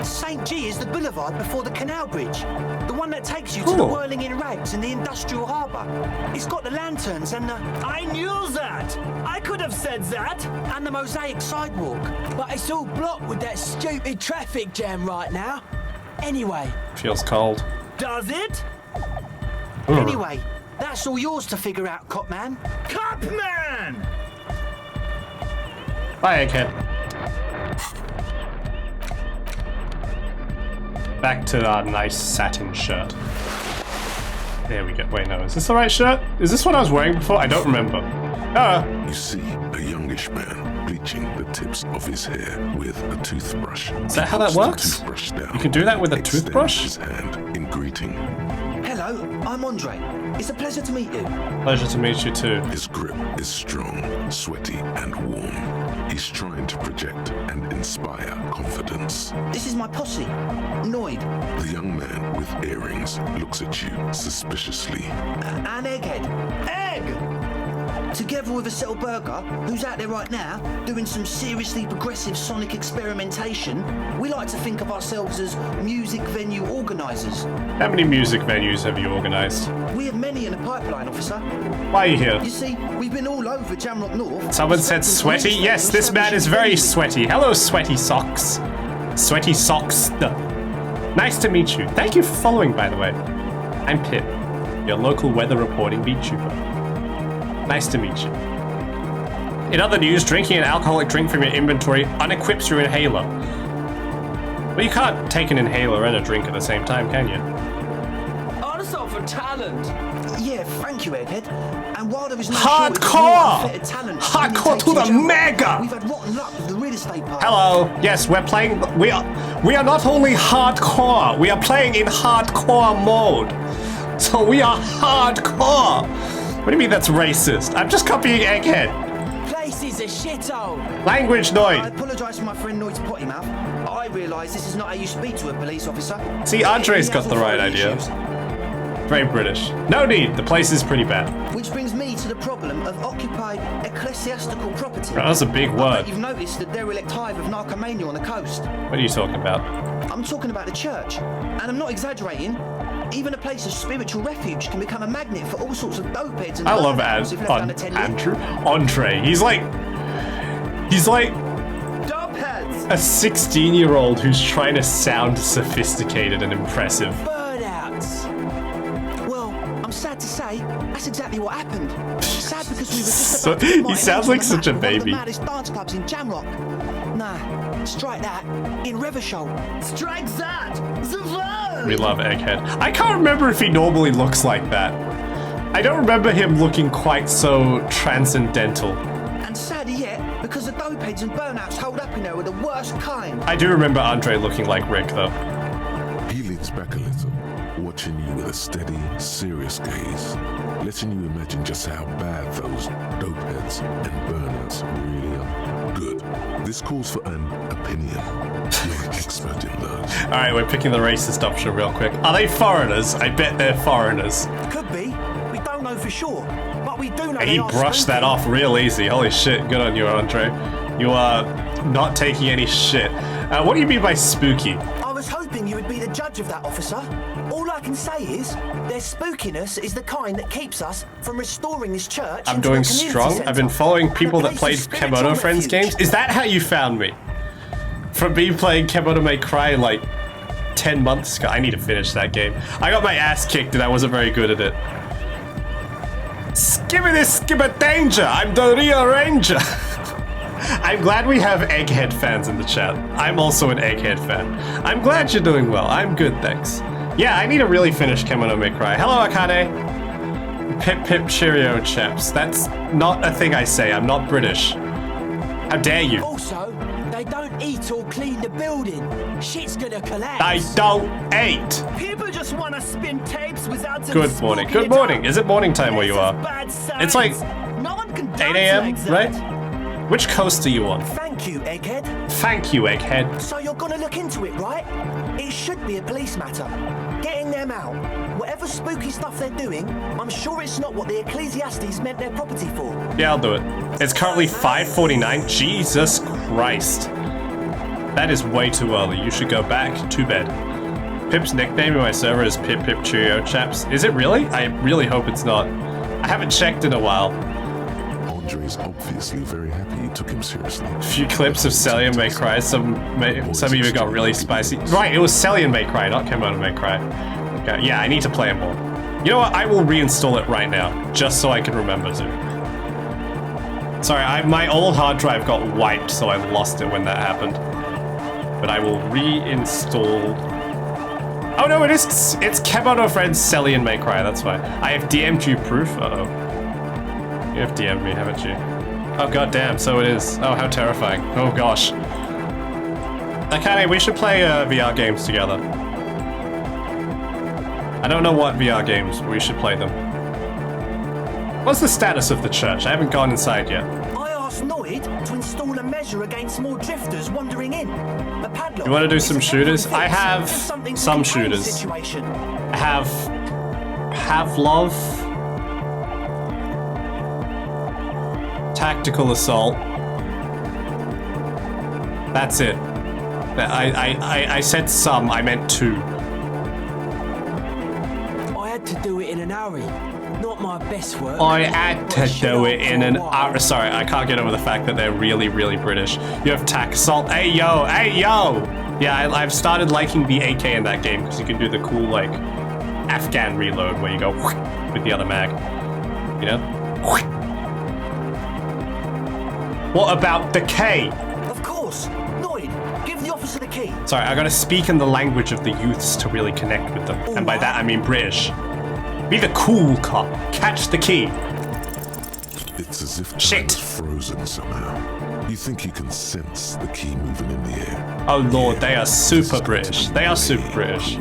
Speaker 10: St. G is the boulevard before the canal bridge. The one that takes you to the
Speaker 1: Cool.
Speaker 10: whirling in rags and the industrial harbour. It's got the lanterns and the...
Speaker 3: I knew that! I could have said that!
Speaker 10: and the mosaic sidewalk.
Speaker 12: But it's all blocked with that stupid traffic jam right now. Anyway,
Speaker 1: Feels cold.
Speaker 3: Does it?
Speaker 10: Anyway, that's all yours to figure out, Copman.
Speaker 3: Copman!
Speaker 1: Bye, Egghead. Back to our nice satin shirt. There we go. Wait, no. Is this the right shirt? Is this what I was wearing before? I don't remember.
Speaker 2: You see a youngish man bleaching the tips of his hair with a toothbrush.
Speaker 1: Is that how that works? You can do that with a toothbrush?
Speaker 2: His hand in greeting.
Speaker 11: Hello, I'm Andre. It's a pleasure to meet you.
Speaker 1: Pleasure to meet you too.
Speaker 2: His grip is strong, sweaty, and warm. He's trying to project and inspire confidence.
Speaker 11: This is my posse, Noid,
Speaker 2: The young man with earrings looks at you suspiciously.
Speaker 11: and Egghead. Egg! Together with a Settle Burger, who's out there right now, doing some seriously progressive sonic experimentation, we like to think of ourselves as music venue organisers.
Speaker 1: How many music venues have you organized?
Speaker 11: We have many in the pipeline, officer.
Speaker 1: Why are you here?
Speaker 11: You see, we've been all over Jamrock North.
Speaker 1: Someone said sweaty? Yes, this man is very sweaty. Hello, sweaty socks. Sweaty socks. Nice to meet you. Thank you for following, by the way. I'm Pip, your local weather reporting Vtuber. Nice to meet you. In other news, drinking an alcoholic drink from your inventory unequips your inhaler. Well, you can't take an inhaler and a drink at the same time, can you?
Speaker 10: Oh, that's all for talent.
Speaker 11: Yeah, thank you, Egghead. And while there is no
Speaker 1: Hardcore!
Speaker 11: shortage of unfettered talent,
Speaker 1: Hardcore to the
Speaker 11: Jamrock,
Speaker 1: mega!
Speaker 11: We've had rotten luck with the real estate part.
Speaker 1: Hello. Yes, we're playing. We are not only hardcore. We are playing in hardcore mode. So we are hardcore. What do you mean that's racist? I'm just copying Egghead.
Speaker 12: place is a shithole.
Speaker 1: Language,
Speaker 11: I
Speaker 1: Noid.
Speaker 11: apologise for my friend Noid's potty mouth. I realise this is not how you speak to a police officer.
Speaker 1: See, Andre's
Speaker 11: He
Speaker 1: got
Speaker 11: has
Speaker 1: the right
Speaker 11: authority
Speaker 1: idea.
Speaker 11: issues.
Speaker 1: Very British. No need. The place is pretty bad.
Speaker 11: Which brings me to the problem of occupied ecclesiastical property.
Speaker 1: That's a big
Speaker 11: I
Speaker 1: word.
Speaker 11: bet you've noticed the derelict hive of narcomania on the coast.
Speaker 1: What are you talking about?
Speaker 11: I'm talking about the church, and I'm not exaggerating. Even a place of spiritual refuge can become a magnet for all sorts of dope heads and
Speaker 1: I love
Speaker 11: burnouters if left unattended.
Speaker 1: Andre. He's like
Speaker 11: Dope heads!
Speaker 1: a 16-year-old who's trying to sound sophisticated and impressive.
Speaker 10: Burnouts. Well, I'm sad to say, that's exactly what happened. Sad because we were just
Speaker 1: So-
Speaker 10: about to put
Speaker 1: he
Speaker 10: my
Speaker 1: sounds
Speaker 10: hands on
Speaker 1: like
Speaker 10: the
Speaker 1: such a
Speaker 10: map of one of
Speaker 1: baby.
Speaker 10: the maddest dance clubs in Jamrock. Nah, strike that. In Revershow.
Speaker 11: Strike that! The verb!
Speaker 1: We love Egghead. I can't remember if he normally looks like that. I don't remember him looking quite so transcendental.
Speaker 11: And sadder yet, because the dope heads and burnouts hold up in there were the worst kind.
Speaker 1: I do remember Andre looking like Rick, though.
Speaker 2: He leans back a little, watching you with a steady, serious gaze, letting you imagine just how bad those dope heads and burners really are. Good. This calls for an opinion. You're an expert in those.
Speaker 1: Alright, we're picking the racist option real quick. Are they foreigners? I bet they're foreigners.
Speaker 10: Could be. We don't know for sure. But we do know
Speaker 1: He
Speaker 10: they are
Speaker 1: brushed that
Speaker 10: spooky.
Speaker 1: off real easy. Holy shit, good on you, Andre. You are not taking any shit. What do you mean by spooky?
Speaker 10: I was hoping you would be the judge of that, officer. All I can say is, their spookiness is the kind that keeps us from restoring this church
Speaker 1: I'm
Speaker 10: into
Speaker 1: doing
Speaker 10: a community
Speaker 1: strong.
Speaker 10: centre
Speaker 1: I've been following
Speaker 10: and a
Speaker 1: people that
Speaker 10: place
Speaker 1: played
Speaker 10: of spiritual
Speaker 1: Kemono Friends
Speaker 10: refuge.
Speaker 1: games. Is that how you found me? From me playing Kemono May Cry like 10 months ago. I need to finish that game. I got my ass kicked and I wasn't very good at it. Skibbity skibba danger! I'm the real ranger! I'm glad we have Egghead fans in the chat. I'm also an Egghead fan. I'm glad you're doing well. I'm good, thanks. Yeah, I need to really finish Kemono May Cry. Hello, Akane. Pip pip cheerio, chaps. That's not a thing I say. I'm not British. How dare you?
Speaker 12: Also, they don't eat or clean the building. Shit's gonna collapse.
Speaker 1: I don't eat.
Speaker 3: People just want to spin tapes without them
Speaker 1: Good morning. Good morning. Is it morning time where you are? It's like
Speaker 3: no one can
Speaker 1: 8 a.m.,
Speaker 3: like that.
Speaker 1: right? Which coast are you on?
Speaker 10: Thank you, Egghead.
Speaker 1: Thank you, Egghead.
Speaker 10: So you're gonna look into it, right? It should be a police matter. Getting them out. Whatever spooky stuff they're doing, I'm sure it's not what the Ecclesiastes meant their property for.
Speaker 1: Yeah, I'll do it. It's currently 5:49. Jesus Christ. That is way too early. You should go back to bed. Pip's nickname in my server is Pip Pip Cheerio, chaps. Is it really? I really hope it's not. I haven't checked in a while.
Speaker 2: Andre's obviously very happy you took him seriously.
Speaker 1: A few clips of Celian May Cry. Some of you got really spicy. Right, it was Celian May Cry, not Kemono May Cry. Okay, yeah, I need to play it more. You know what? I will reinstall it right now, just so I can remember to. Sorry, my old hard drive got wiped, so I lost it when that happened. But I will reinstall. Oh no, it's Kemono Friends Celian May Cry. That's why I have DM'd you proof. Uh-oh. You have DM'd me, haven't you? Oh god damn, so it is. Oh, how terrifying. Oh gosh. Akane, we should play VR games together. I don't know what VR games, but we should play them. What's the status of the church? I haven't gone inside yet.
Speaker 10: I asked Noid to install a measure against more drifters wandering in. A padlock.
Speaker 1: You want to do some shooters? I have
Speaker 10: Just something to
Speaker 1: some
Speaker 10: contain the
Speaker 1: shooters.
Speaker 10: situation.
Speaker 1: I have Love. Tactical assault. That's it. I said some, I meant two.
Speaker 12: I had to do it in an hurry. Not my best work.
Speaker 1: I had to do it in an hour. Sorry, I can't get over the fact that they're really, really British. You have tac assault. Hey yo, hey yo! Yeah, I've started liking the AK in that game because you can do the cool, like, Afghan reload where you go with the other mag. You know? What about the K?
Speaker 10: Of course. Noid, give the officer the key.
Speaker 1: Sorry, I gotta speak in the language of the youths to really connect with them. And by that I mean British. Be the cool cop. Catch the key.
Speaker 2: It's as if time is frozen somehow. You think you can sense the key moving in the air.
Speaker 1: Oh lord, they are super British. They are super British.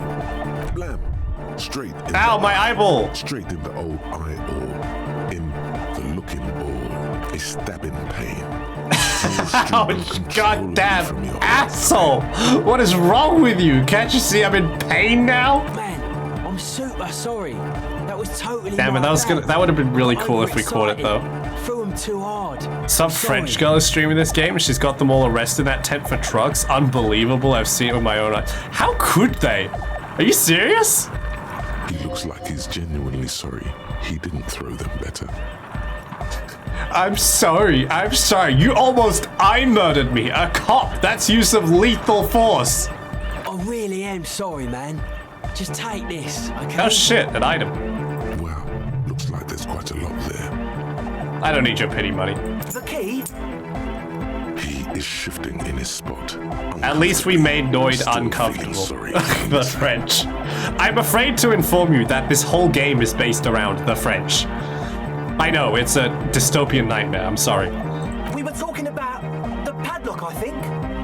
Speaker 2: Blam! Straight.
Speaker 1: Ow, my eyeball!
Speaker 2: Straight in the old eyeball. In the looking ball. A stabbing pain.
Speaker 1: Oh, goddamn asshole! What is wrong with you? Can't you see I'm in pain now?
Speaker 12: Man, I'm super sorry. That was totally.
Speaker 1: Damn it, that would have been really cool if we caught it though.
Speaker 12: Threw him too hard.
Speaker 1: Some French girl is streaming this game and she's got them all arrested in that tent for drugs. Unbelievable, I've seen it with my own eyes. How could they? Are you serious?
Speaker 2: He looks like he's genuinely sorry. He didn't throw them better.
Speaker 1: I'm sorry. You almost murdered me. A cop. That's use of lethal force.
Speaker 12: I really am sorry, man. Just take this, okay?
Speaker 1: Oh shit, an item.
Speaker 2: Wow, looks like there's quite a lot there.
Speaker 1: I don't need your pity money.
Speaker 10: The key?
Speaker 2: He is shifting in his spot.
Speaker 1: At least we made Noid uncomfortable. The French. I'm afraid to inform you that this whole game is based around the French. I know, it's a dystopian nightmare, I'm sorry.
Speaker 10: We were talking about the padlock, I think.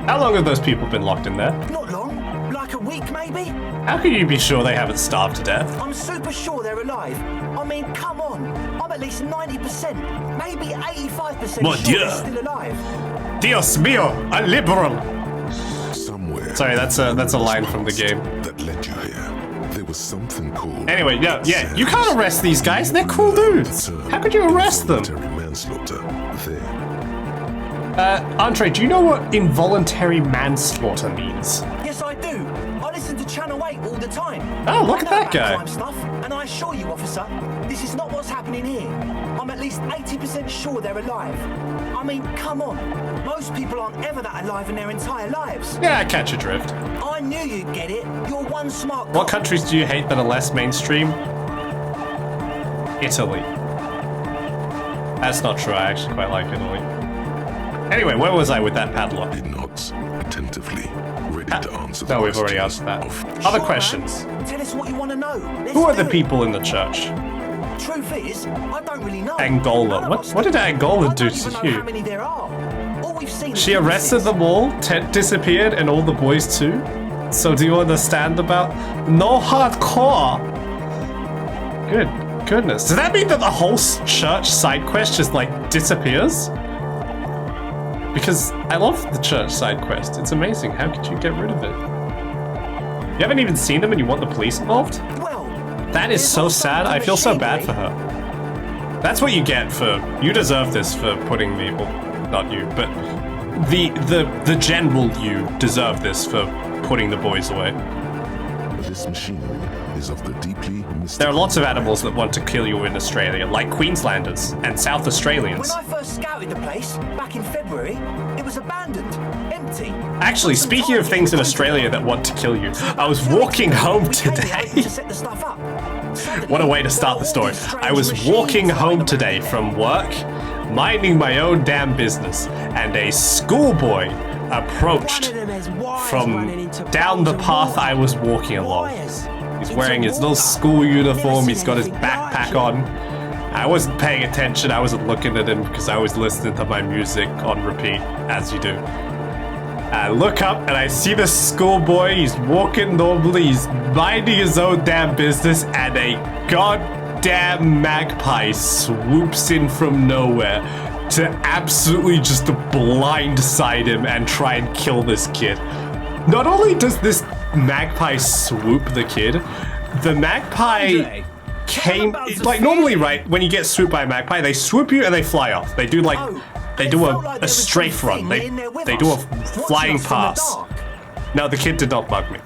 Speaker 1: How long have those people been locked in there?
Speaker 10: Not long. Like a week, maybe?
Speaker 1: How can you be sure they haven't starved to death?
Speaker 10: I'm super sure they're alive. I mean, come on. I'm at least 90%, maybe 85%
Speaker 1: Mon
Speaker 10: sure
Speaker 1: Dieu.
Speaker 10: they're still alive.
Speaker 1: Dios mío, a liberal!
Speaker 2: Somewhere.
Speaker 1: Sorry, that's a line from the game.
Speaker 2: That led you here. There was something called.
Speaker 1: Anyway, yeah, you can't arrest these guys. They're cool dudes. How could you arrest them?
Speaker 2: Manslaughter. There.
Speaker 1: Andre, do you know what involuntary manslaughter means?
Speaker 10: Yes, I do. I listen to Channel 8 all the time.
Speaker 1: Oh, look at that guy.
Speaker 10: Crime stuff, and I assure you, officer, this is not what's happening here. I'm at least 80% sure they're alive. I mean, come on. Most people aren't ever that alive in their entire lives.
Speaker 1: Yeah, I catch your drift.
Speaker 10: I knew you'd get it. You're one smart
Speaker 1: What
Speaker 10: cop.
Speaker 1: countries do you hate that are less mainstream? Italy. That's not true, I actually quite like Italy. Anyway, where was I with that padlock?
Speaker 2: He nods attentively, ready to answer the
Speaker 1: No, we've already
Speaker 2: questions
Speaker 1: answered that.
Speaker 2: of
Speaker 1: Other questions?
Speaker 10: Tell us what you want to know.
Speaker 1: Who are the people in the church?
Speaker 10: Truth is, I don't really know.
Speaker 1: Angola. What did Angola do to
Speaker 10: How
Speaker 1: you?
Speaker 10: many there are? All we've seen is
Speaker 1: She arrested them all, Ted disappeared, and all the boys too? So do you understand about no hardcore? Goodness. Does that mean that the whole church side quest just like disappears? Because I love the church side quest. It's amazing. How could you get rid of it? You haven't even seen them and you want the police involved? That is so sad. I feel so bad for her. That's what you get for... You deserve this for putting me... Well, not you, but... The general you deserve this for putting the boys away.
Speaker 2: This machinery is of the deeply mystical...
Speaker 1: There are lots of animals that want to kill you in Australia, like Queenslanders and South Australians.
Speaker 10: When I first scouted the place, back in February, it was abandoned, empty.
Speaker 1: Actually, speaking of things in Australia that want to kill you, I was walking home today. What a way to start the story. I was walking home today from work, minding my own damn business, and a schoolboy approached from down the path I was walking along. He's wearing his little school uniform, he's got his backpack on. I wasn't paying attention, I wasn't looking at him because I was listening to my music on repeat, as you do. I look up and I see the schoolboy, he's walking normally, he's minding his own damn business, and a goddamn magpie swoops in from nowhere to absolutely just blindside him and try and kill this kid. Not only does this magpie swoop the kid, the magpie came... Like, normally, right, when you get swooped by a magpie, they swoop you and they fly off. They do, like... They do a strafe run. They do a flying pass. No, the kid did not bug me.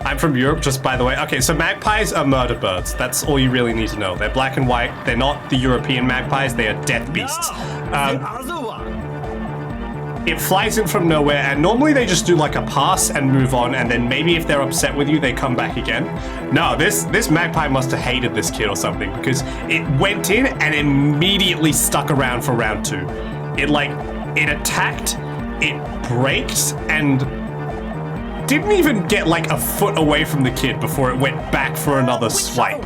Speaker 1: I'm from Europe, just by the way. Okay, so magpies are murder birds. That's all you really need to know. They're black and white. They're not the European magpies. They are death beasts. It flies in from nowhere, and normally they just do like a pass and move on, and then maybe if they're upset with you, they come back again. No, this magpie must have hated this kid or something, because it went in and immediately stuck around for round 2. It attacked, it braked, and didn't even get like a foot away from the kid before it went back for another swipe.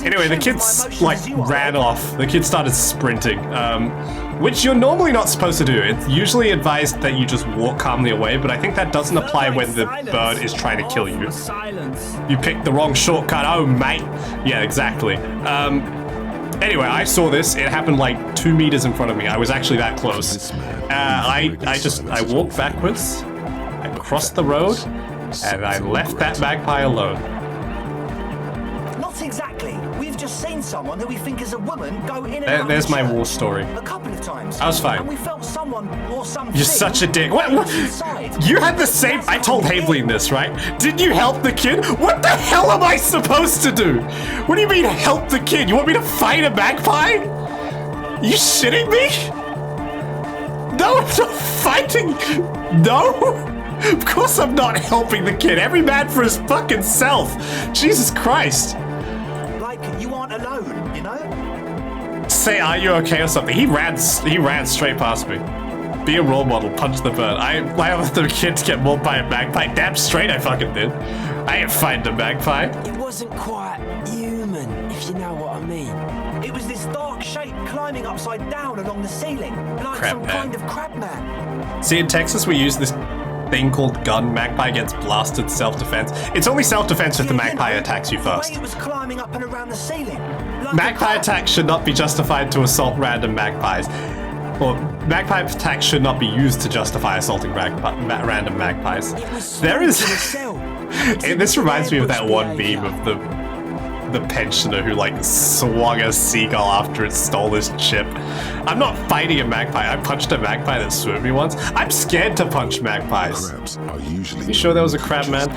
Speaker 1: Anyway, the kid like ran off. The kid started sprinting, which you're normally not supposed to do. It's usually advised that you just walk calmly away, but I think that doesn't apply when the bird is trying to kill you. You picked the wrong shortcut. Oh, mate. Yeah, exactly. Anyway, I saw this. It happened like 2 meters in front of me. I was actually that close. I walked backwards. I crossed the road, and I left that magpie alone.
Speaker 10: Not exactly. We've just seen someone who we think is a woman go in and out.
Speaker 1: There's my war story.
Speaker 10: A couple of times.
Speaker 1: I was fine.
Speaker 10: And we felt someone or something.
Speaker 1: You're such a dick. What? You had the same. I told Haveley this, right? Didn't you help the kid? What the hell am I supposed to do? What do you mean help the kid? You want me to fight a magpie? You shitting me? No, I'm not fighting. No. Of course I'm not helping the kid. Every man for his fucking self. Jesus Christ.
Speaker 10: Like you aren't alone, you know?
Speaker 1: Say, are you okay or something? He ran straight past me. Be a role model, punch the bird. I let the kid get mauled by a magpie. Damn straight I fucking did. I ain't fighting a magpie.
Speaker 12: It wasn't quite human, if you know what I mean.
Speaker 10: It was this dark shape climbing upside down along the ceiling, like
Speaker 1: Crab
Speaker 10: some
Speaker 1: man.
Speaker 10: kind of crab man.
Speaker 1: See, in Texas we use this thing called gun. Magpie gets blasted self-defense. It's only self-defense if the magpie attacks you first.
Speaker 10: It was climbing up and around the ceiling. Like
Speaker 1: Magpie attacks should not be justified to assault random magpies. Or magpie attacks should not be used to justify assaulting random magpies. There is... This reminds me of that one meme of the pensioner who like swung a seagull after it stole his chip. I'm not fighting a magpie. I punched a magpie that swooped me once. I'm scared to punch magpies. You sure there was a crab man?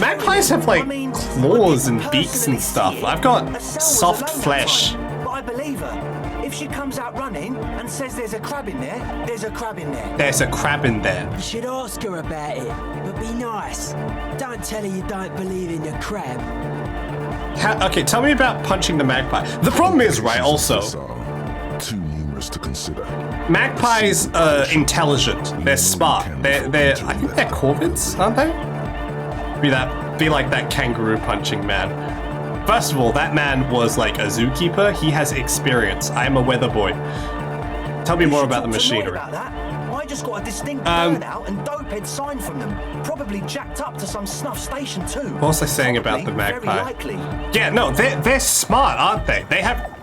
Speaker 1: Magpies have like claws and beaks and stuff. I've got soft flesh.
Speaker 10: But I believe her. If she comes out running and says there's a crab in there, there's a crab in there.
Speaker 1: There's a crab in there.
Speaker 12: You should ask her about it, but be nice. Don't tell her you don't believe in the crab.
Speaker 1: Okay, tell me about punching the magpie. The problem is, right, also...
Speaker 2: numerous to consider.
Speaker 1: Magpies are intelligent. They're smart. They're I think they're corvids, aren't they? Be like that kangaroo punching man. First of all, that man was like a zookeeper. He has experience. I am a weather boy. Tell me more about the machinery.
Speaker 10: About that. I just got a distinct burnout and dopehead sign from them. Probably jacked up to some snuff station too.
Speaker 1: What was I saying about the magpie?
Speaker 10: Very likely.
Speaker 1: Yeah, no, they're smart, aren't they? They have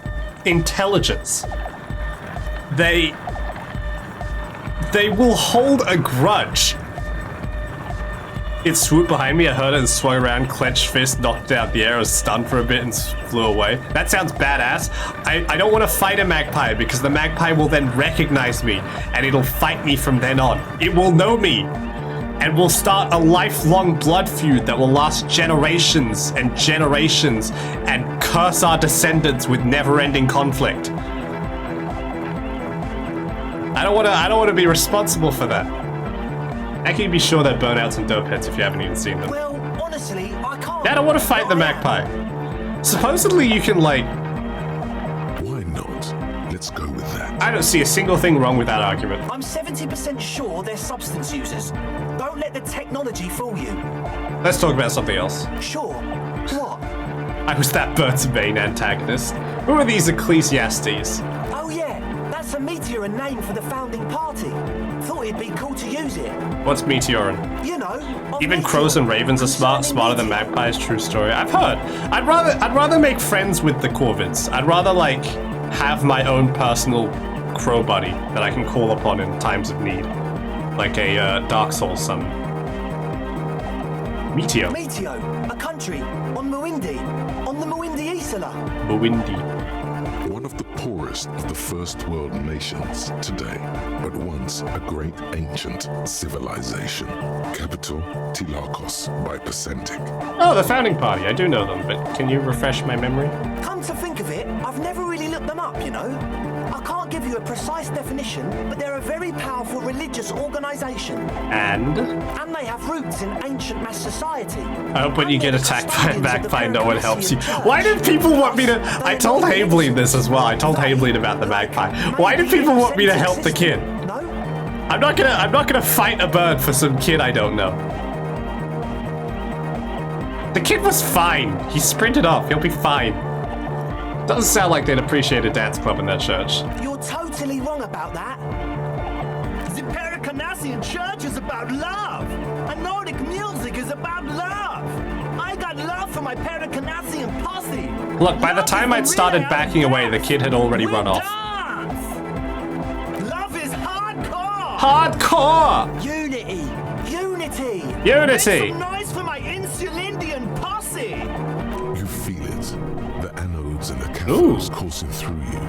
Speaker 1: intelligence. They will hold a grudge. It swooped behind me, I heard it and swung around, clenched fist, knocked out the air, was stunned for a bit and flew away. That sounds badass. I don't want to fight a magpie because the magpie will then recognize me and it'll fight me from then on. It will know me and will start a lifelong blood feud that will last generations and generations and curse our descendants with never-ending conflict. I don't want to be responsible for that. How can you be sure they're burnouts and dopeheads if you haven't even seen them?
Speaker 10: Well, honestly, I can't.
Speaker 1: I don't want to fight the magpie. Supposedly you can like...
Speaker 2: Why not? Let's go with that.
Speaker 1: I don't see a single thing wrong with that argument.
Speaker 10: I'm 70% sure they're substance users. Don't let the technology fool you.
Speaker 1: Let's talk about something else.
Speaker 10: Sure. What?
Speaker 1: I was that bird's main antagonist. Who are these ecclesiastes?
Speaker 10: Oh yeah, that's a meteor name for the founding party. Thought it'd be cool to use it.
Speaker 1: What's meteorin?
Speaker 10: You know.
Speaker 1: Even crows and ravens are smarter than magpies. True story. I've heard. I'd rather make friends with the corvids. I'd rather like have my own personal crow buddy that I can call upon in times of need, like a Dark Souls summon. Meteo.
Speaker 10: Meteo, a country on Muindi, on the Muindi Isla.
Speaker 1: Muindi.
Speaker 2: One of the poorest of the first world nations today, but once a great ancient civilization. Capital, Tilakos by Percentic.
Speaker 1: Oh, the founding party. I do know them, but can you refresh my memory?
Speaker 10: Come to think of it, I've never really looked them up, you know. I can't give you a precise definition, but they're a very powerful religious organization.
Speaker 1: And
Speaker 10: they have roots in ancient mass society.
Speaker 1: I hope when you get attacked by a magpie, no one helps you. Why did people want me to... I told Hamelin this as well. I told Hamelin about the magpie. Why did people want me to help the kid?
Speaker 10: No?
Speaker 1: I'm not gonna fight a bird for some kid I don't know. The kid was fine. He sprinted off. He'll be fine. Doesn't sound like they'd appreciate a dance club in that church.
Speaker 10: You're totally wrong about that.
Speaker 3: The Pericanassian church is about love. And Nordic music is about love. I got love for my Pericanassian posse.
Speaker 1: Look, by the time I'd started backing away, the kid had already run off.
Speaker 3: Love is hardcore.
Speaker 1: Hardcore!
Speaker 10: Unity. Unity.
Speaker 1: Unity.
Speaker 3: Make some noise for my Insulindian posse.
Speaker 2: You feel it. The anodes and the cathodes coursing through you.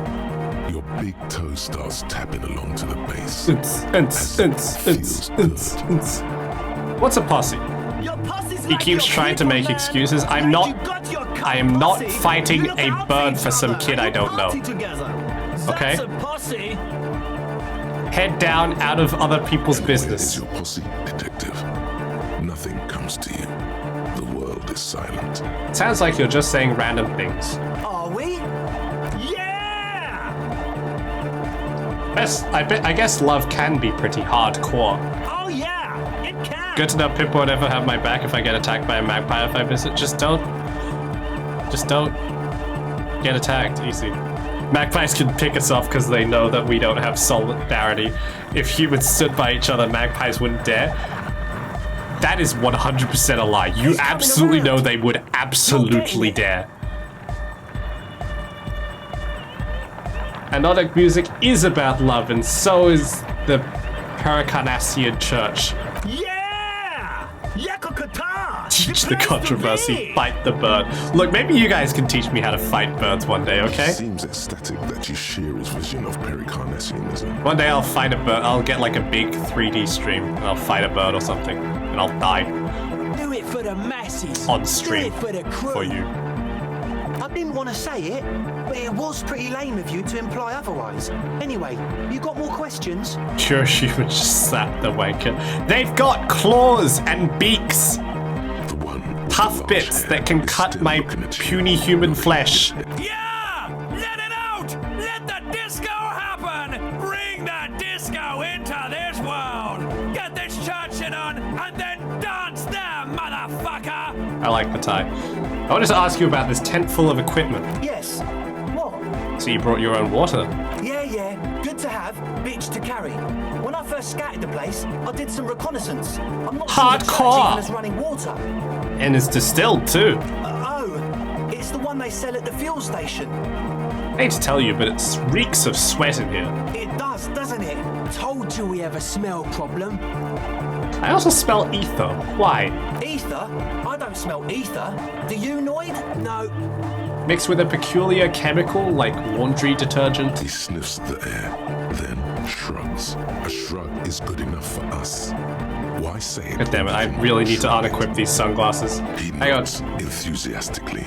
Speaker 2: Your big toe starts tapping along to the bass.
Speaker 1: What's a posse? He keeps trying to make excuses. I am not fighting a bird for some kid I don't know. Okay? Head down, out of other people's business.
Speaker 2: Your posse, detective. Nothing comes to you. The world is silent.
Speaker 1: Sounds like you're just saying random things.
Speaker 10: Are we?
Speaker 3: Yeah!
Speaker 1: I guess love can be pretty hardcore.
Speaker 3: Oh yeah, it can.
Speaker 1: Good to know Pip won't ever have my back if I get attacked by a magpie if I visit. Just don't get attacked. Easy. Magpies can pick us off because they know that we don't have solidarity. If humans stood by each other, magpies wouldn't dare. That is 100% a lie. You absolutely know they would absolutely dare. Anodic music is about love, and so is the Pericanassian church.
Speaker 3: Yeah! Yakokata!
Speaker 1: Teach the controversy, fight the bird. Look, maybe you guys can teach me how to fight birds one day, okay?
Speaker 2: It seems ecstatic that you share his vision of Pericarnassianism.
Speaker 1: One day I'll fight a bird. I'll get like a big 3D stream, and I'll fight a bird or something, and I'll die.
Speaker 12: Do it for the masses.
Speaker 1: On stream.
Speaker 12: Do it for the crew.
Speaker 1: For you.
Speaker 11: I didn't want to say it, but it was pretty lame of you to imply otherwise. Anyway, you got more questions?
Speaker 1: Sure, she would just slap the wanker. They've got claws and beaks. Tough bits that can cut my puny human flesh.
Speaker 6: Yeah! Let it out! Let the disco happen!
Speaker 1: I like the tie. I wanted to ask you about this tent full of equipment.
Speaker 10: Yes. What?
Speaker 1: So you brought your own water?
Speaker 10: Yeah. Good to have, bitch to carry. When I first scouted the place, I did some reconnaissance. I'm not sure the church
Speaker 1: Hardcore!
Speaker 10: even has running water.
Speaker 1: And it's distilled too.
Speaker 10: It's the one they sell at the fuel station.
Speaker 1: I hate to tell you, but it reeks of sweat in here.
Speaker 10: It does, doesn't it?
Speaker 12: Told you we have a smell problem.
Speaker 1: I also smell ether. Why?
Speaker 10: Ether? I don't smell ether. Do you, Noid?
Speaker 12: No.
Speaker 1: Mixed with a peculiar chemical like laundry detergent.
Speaker 2: He sniffs the air, then shrugs. A shrug is good enough for us. Why say it?
Speaker 1: God damn it, I really need to unequip these sunglasses.
Speaker 2: He
Speaker 1: Hang on.
Speaker 2: nods enthusiastically,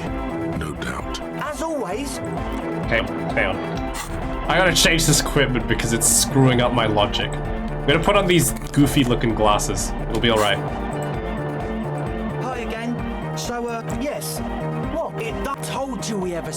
Speaker 2: no doubt.
Speaker 10: As always.
Speaker 1: Hang on. I gotta change this equipment because it's screwing up my logic. I'm gonna put on these goofy looking glasses. It'll be alright.
Speaker 11: Hi again. So,
Speaker 10: Yes. What?
Speaker 12: Told you we have a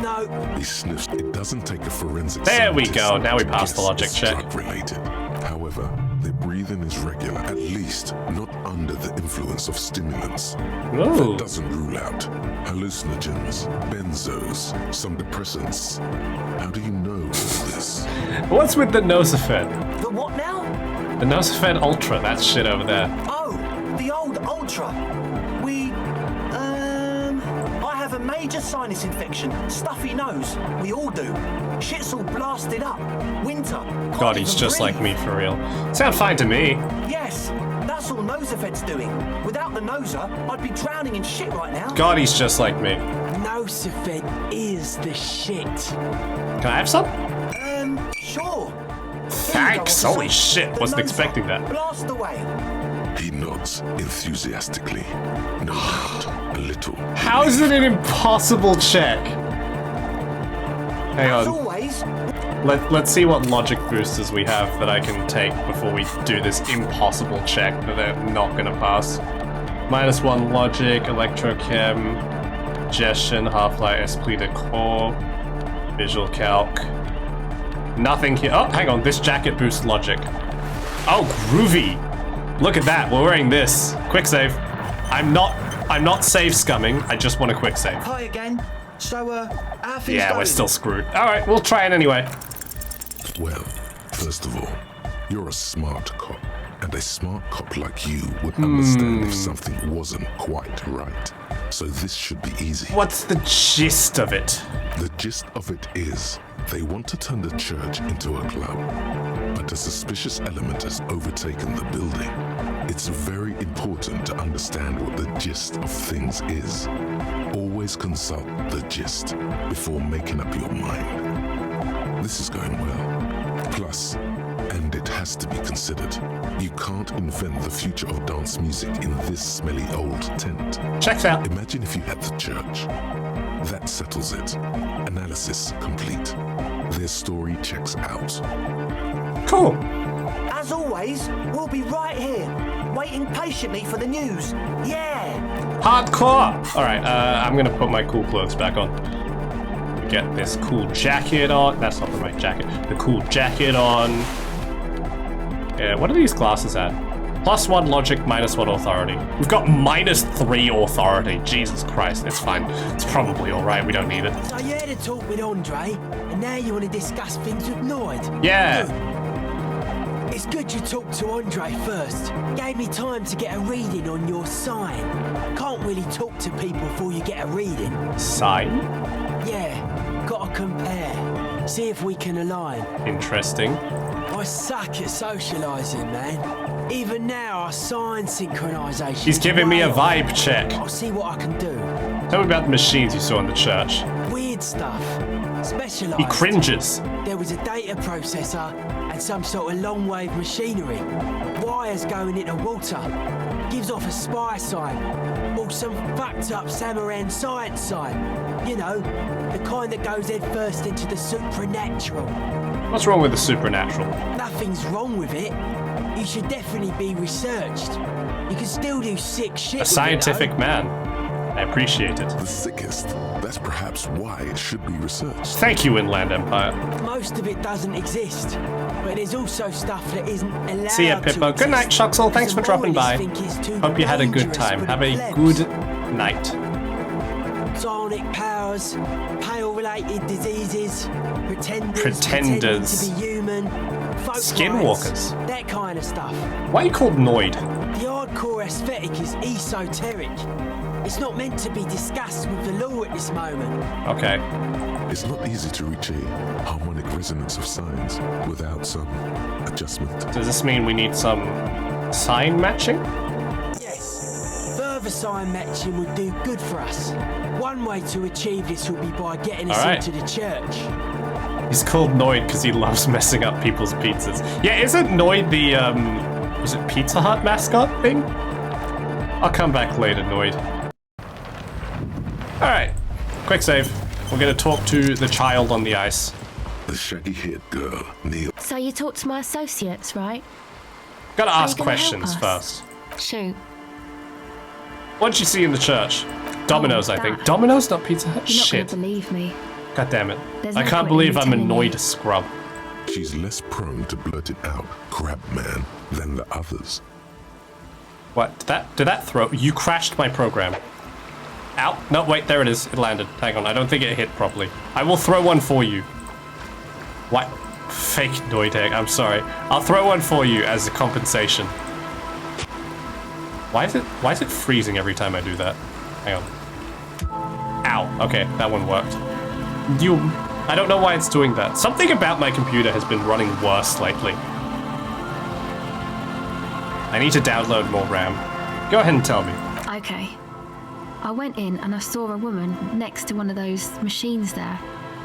Speaker 12: No.
Speaker 2: He sniffs. It doesn't take a forensic
Speaker 1: There we
Speaker 2: scientist
Speaker 1: go. Now we
Speaker 2: to
Speaker 1: passed the
Speaker 2: guess
Speaker 1: logic
Speaker 2: it's
Speaker 1: check.
Speaker 2: drug-related. However, their breathing is regular, at least not under the influence of stimulants.
Speaker 1: Ooh.
Speaker 2: That doesn't rule out hallucinogens, benzos, some depressants. How do you know all this?
Speaker 1: What's with the Nosafed?
Speaker 10: The what now?
Speaker 1: The Nosafed Ultra, that shit over there.
Speaker 10: Oh, the old Ultra. I have a major sinus infection, stuffy nose. We all do. Shit's all blasted up. Winter.
Speaker 1: God, he's just like me for real. Sound fine to me.
Speaker 10: Yes, that's all Nosafed's doing. Without the Noser, I'd be drowning in shit right now.
Speaker 1: God, he's just like me.
Speaker 12: Nosafed is the shit.
Speaker 1: Can I have some?
Speaker 10: Sure.
Speaker 1: Thanks. Holy shit, wasn't expecting that.
Speaker 10: Blast away.
Speaker 2: He nods enthusiastically, no doubt, a little.
Speaker 1: How is it an impossible check? Hang
Speaker 10: As
Speaker 1: on.
Speaker 10: always.
Speaker 1: Let's see what logic boosters we have that I can take before we do this impossible check that they're not gonna pass. -1 logic, electrochem, digestion, half-life, esprit de corps, visual calc. Nothing here. Oh, hang on. This jacket boosts logic. Oh, groovy. Look at that. We're wearing this. Quick save. I'm not save scumming. I just want a quick save.
Speaker 11: Hi again. So, how things
Speaker 1: Yeah,
Speaker 11: going?
Speaker 1: we're still screwed. All right, we'll try it anyway.
Speaker 2: Well, first of all, you're a smart cop, and a smart cop like you would understand if something wasn't quite right. So this should be easy.
Speaker 1: What's the gist of it?
Speaker 2: The gist of it is, they want to turn the church into a club, but a suspicious element has overtaken the building. It's very important to understand what the gist of things is. Always consult the gist before making up your mind. This is going well. Plus, and it has to be considered, you can't invent the future of dance music in this smelly old tent.
Speaker 1: Checks out.
Speaker 2: Imagine if you had the church. That settles it. Analysis complete. Their story checks out.
Speaker 1: Cool.
Speaker 10: As always, we'll be right here, waiting patiently for the news. Yeah!
Speaker 1: Hardcore! Alright, I'm gonna put my cool clothes back on. Get this cool jacket on. That's not the right jacket. The cool jacket on. Yeah, what are these classes at? +1 logic, -1 authority. We've got -3 authority. Jesus Christ, it's fine. It's probably alright, we don't need it.
Speaker 12: So you had a talk with Andre, and now you want to discuss things with Noid?
Speaker 1: Yeah.
Speaker 12: Good. It's good you talked to Andre first. Gave me time to get a reading on your sign. Can't really talk to people before you get a reading.
Speaker 1: Sign?
Speaker 12: Yeah, gotta compare. See if we can align.
Speaker 1: Interesting.
Speaker 12: I suck at socialising, man. Even now, our sign synchronisation.
Speaker 1: He's giving me a vibe check.
Speaker 12: I'll see what I can do.
Speaker 1: Tell me about the machines you saw in the church.
Speaker 12: Weird stuff. Specialised.
Speaker 1: He cringes.
Speaker 12: There was a data processor and some sort of long-wave machinery. Wires going into water. Gives off a spy sign. Or some fucked-up Samaran science sign. You know, the kind that goes head first into the supernatural.
Speaker 1: What's wrong with the supernatural?
Speaker 12: Nothing's wrong with it. You should definitely be researched. You can still do sick shit.
Speaker 1: A scientific man. I appreciate it.
Speaker 2: The sickest. That's perhaps why it should be researched.
Speaker 1: Thank you, Inland Empire.
Speaker 12: Most of it doesn't exist, but there's also stuff that isn't allowed.
Speaker 1: See ya, Pippo. Good night, Shuxel. Thanks for dropping by. Hope you had a good time. Have a good Night.
Speaker 12: Sonic powers, pale-related diseases, pretenders
Speaker 1: Pretenders.
Speaker 12: pretending to be human, folk
Speaker 1: Skinwalkers.
Speaker 12: rights, that kind of stuff.
Speaker 1: Why are you called Noid?
Speaker 12: The hardcore aesthetic is esoteric. It's not meant to be discussed with the law at this moment.
Speaker 1: Okay.
Speaker 2: It's not easy to reach a harmonic resonance of signs without some adjustment.
Speaker 1: Does this mean we need some sign matching?
Speaker 12: Yes, further sign matching would do good for us. One way to achieve this will be by getting us
Speaker 1: Alright.
Speaker 12: into the church.
Speaker 1: He's called Noid because he loves messing up people's pizzas. Yeah, isn't Noid the, was it Pizza Hut mascot thing? I'll come back later, Noid. Alright, quick save. We're gonna talk to the child on the ice.
Speaker 2: The shaggy-haired girl, Neil.
Speaker 9: So you talked to my associates, right?
Speaker 1: Gotta
Speaker 9: Are you
Speaker 1: ask
Speaker 9: gonna help
Speaker 1: questions
Speaker 9: us?
Speaker 1: first.
Speaker 9: Shoot.
Speaker 1: What'd you see in the church? Domino's, I think.
Speaker 9: that.
Speaker 1: Domino's, not Pizza Hut?
Speaker 9: You're not
Speaker 1: Shit.
Speaker 9: gonna believe me.
Speaker 1: God damn it.
Speaker 9: There's
Speaker 1: I
Speaker 9: no
Speaker 1: can't
Speaker 9: point in
Speaker 1: believe
Speaker 9: me
Speaker 1: I'm
Speaker 9: telling
Speaker 1: annoyed
Speaker 9: you.
Speaker 1: scrub.
Speaker 2: She's less prone to blurt it out, Crab Man, than the others.
Speaker 1: What? Did that throw? You crashed my program. Ow. No, wait, there it is. It landed. Hang on, I don't think it hit properly. I will throw one for you. What? Fake Noid egg. I'm sorry. I'll throw one for you as a compensation. Why is it freezing every time I do that? Hang on. Ow. Okay, that one worked. I don't know why it's doing that. Something about my computer has been running worse lately. I need to download more RAM. Go ahead and tell me.
Speaker 9: Okay. I went in and I saw a woman next to one of those machines there.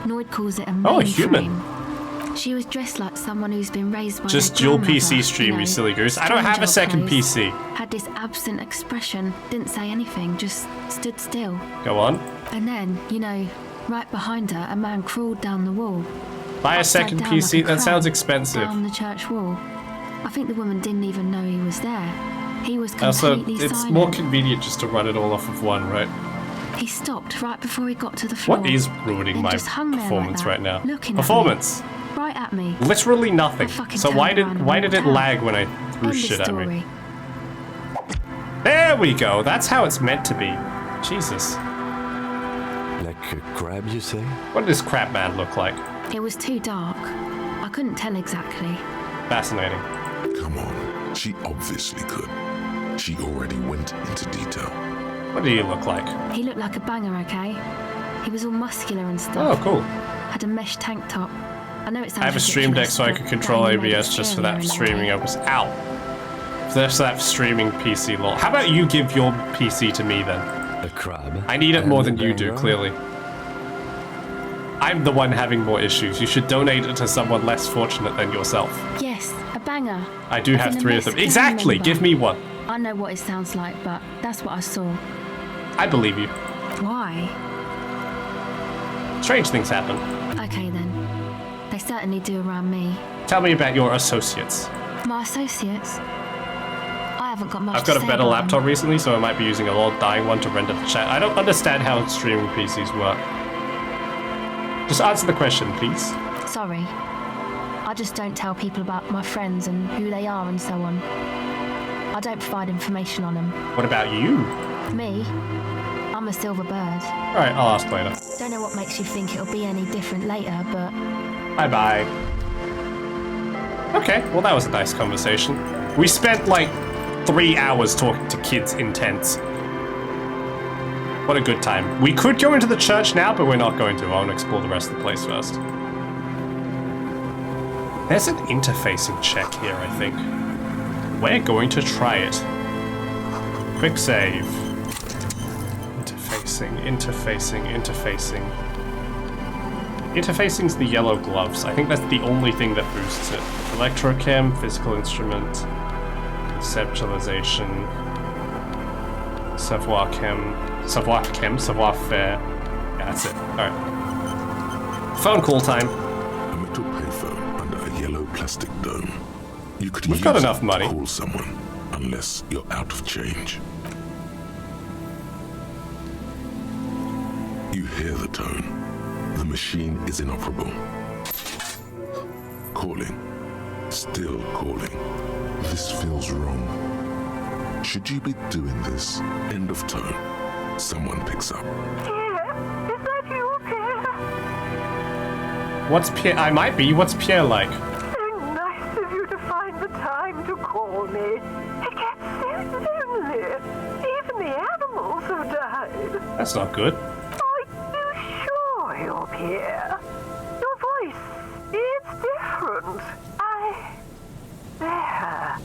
Speaker 9: Noid calls it a mainframe.
Speaker 1: Oh, a human.
Speaker 9: She was dressed like someone who's been raised by
Speaker 1: Just
Speaker 9: their
Speaker 1: dual
Speaker 9: grandmother,
Speaker 1: PC stream, you
Speaker 9: know,
Speaker 1: silly goose. I don't have a
Speaker 9: strange
Speaker 1: second
Speaker 9: old clothes,
Speaker 1: PC.
Speaker 9: Had this absent expression, didn't say anything, just stood still.
Speaker 1: Go on.
Speaker 9: And then, you know, right behind her, a man crawled down the wall.
Speaker 1: Buy a
Speaker 9: Upside
Speaker 1: second
Speaker 9: down
Speaker 1: PC?
Speaker 9: like a
Speaker 1: That sounds
Speaker 9: crab
Speaker 1: expensive.
Speaker 9: Down the church wall. I think the woman didn't even know he was there. He was
Speaker 1: Also,
Speaker 9: completely
Speaker 1: it's
Speaker 9: silent.
Speaker 1: more convenient just to run it all off of one, right?
Speaker 9: He stopped right before he got to the floor.
Speaker 1: What is ruining
Speaker 9: and
Speaker 1: my
Speaker 9: just hung there
Speaker 1: performance
Speaker 9: like that,
Speaker 1: right now?
Speaker 9: looking
Speaker 1: Performance.
Speaker 9: At me, right at me.
Speaker 1: Literally nothing.
Speaker 9: I fucking
Speaker 1: So why
Speaker 9: turned around
Speaker 1: did
Speaker 9: and
Speaker 1: it
Speaker 9: walked
Speaker 1: lag
Speaker 9: out.
Speaker 1: when I threw
Speaker 9: End of
Speaker 1: shit at me?
Speaker 9: story.
Speaker 1: There we go. That's how it's meant to be. Jesus.
Speaker 5: Like a crab, you say?
Speaker 1: What does Crab Man look like?
Speaker 9: It was too dark. I couldn't tell exactly.
Speaker 1: Fascinating.
Speaker 2: Come on, she obviously could. She already went into detail.
Speaker 1: What do you look like?
Speaker 9: He looked like a banger, okay? He was all muscular and stuff.
Speaker 1: Oh, cool.
Speaker 9: Had a mesh tank top. I know it sounds
Speaker 1: I have a stream deck so I could control OBS just for that streaming. Ow. Just that streaming PC lol. How about you give your PC to me then?
Speaker 5: A crab?
Speaker 1: I need it more
Speaker 5: And
Speaker 1: than
Speaker 5: a
Speaker 1: you do,
Speaker 5: banger?
Speaker 1: clearly. I'm the one having more issues. You should donate it to someone less fortunate than yourself.
Speaker 9: Yes, a banger.
Speaker 1: I do
Speaker 9: As
Speaker 1: have
Speaker 9: in a
Speaker 1: 3 of them.
Speaker 9: mess
Speaker 1: Exactly!
Speaker 9: member.
Speaker 1: Give me one.
Speaker 9: I know what it sounds like, but that's what I saw.
Speaker 1: I believe you.
Speaker 9: Why?
Speaker 1: Strange things happen.
Speaker 9: Okay then. They certainly do around me.
Speaker 1: Tell me about your associates.
Speaker 9: My associates? I haven't got much
Speaker 1: I've got
Speaker 9: to
Speaker 1: a
Speaker 9: say
Speaker 1: better
Speaker 9: about
Speaker 1: laptop
Speaker 9: them.
Speaker 1: recently, so I might be using an old dying one to render the chat. I don't understand how streaming PCs work. Just answer the question, please.
Speaker 9: Sorry. I just don't tell people about my friends and who they are and so on. I don't provide information on them.
Speaker 1: What about you?
Speaker 9: Me? I'm a silver bird.
Speaker 1: Alright, I'll ask later.
Speaker 9: Don't know what makes you think it'll be any different later, but
Speaker 1: Bye-bye. Okay, well that was a nice conversation. We spent like 3 hours talking to kids in tents. What a good time. We could go into the church now, but we're not going to. I want to explore the rest of the place first. There's an interfacing check here, I think. We're going to try it. Quick save. Interfacing. Interfacing's the yellow gloves. I think that's the only thing that boosts it. Electrochem, physical instrument, conceptualization, savoir faire. Yeah, that's it. Alright. Phone call time.
Speaker 2: A metal payphone under a yellow plastic dome. You could
Speaker 1: We've
Speaker 2: use
Speaker 1: got
Speaker 2: it
Speaker 1: enough
Speaker 2: to
Speaker 1: money.
Speaker 2: call someone, unless you're out of change. You hear the tone. The machine is inoperable. Calling. Still calling. This feels wrong. Should you be doing this? End of tone. Someone picks up.
Speaker 13: Pierre, is that you, Pierre?
Speaker 1: What's Pierre? I might be. What's Pierre like?
Speaker 13: So nice of you to find the time to call me. It gets so lonely. Even the animals have died.
Speaker 1: That's not good.
Speaker 13: Are you sure you're Pierre? Your voice, it's different. There.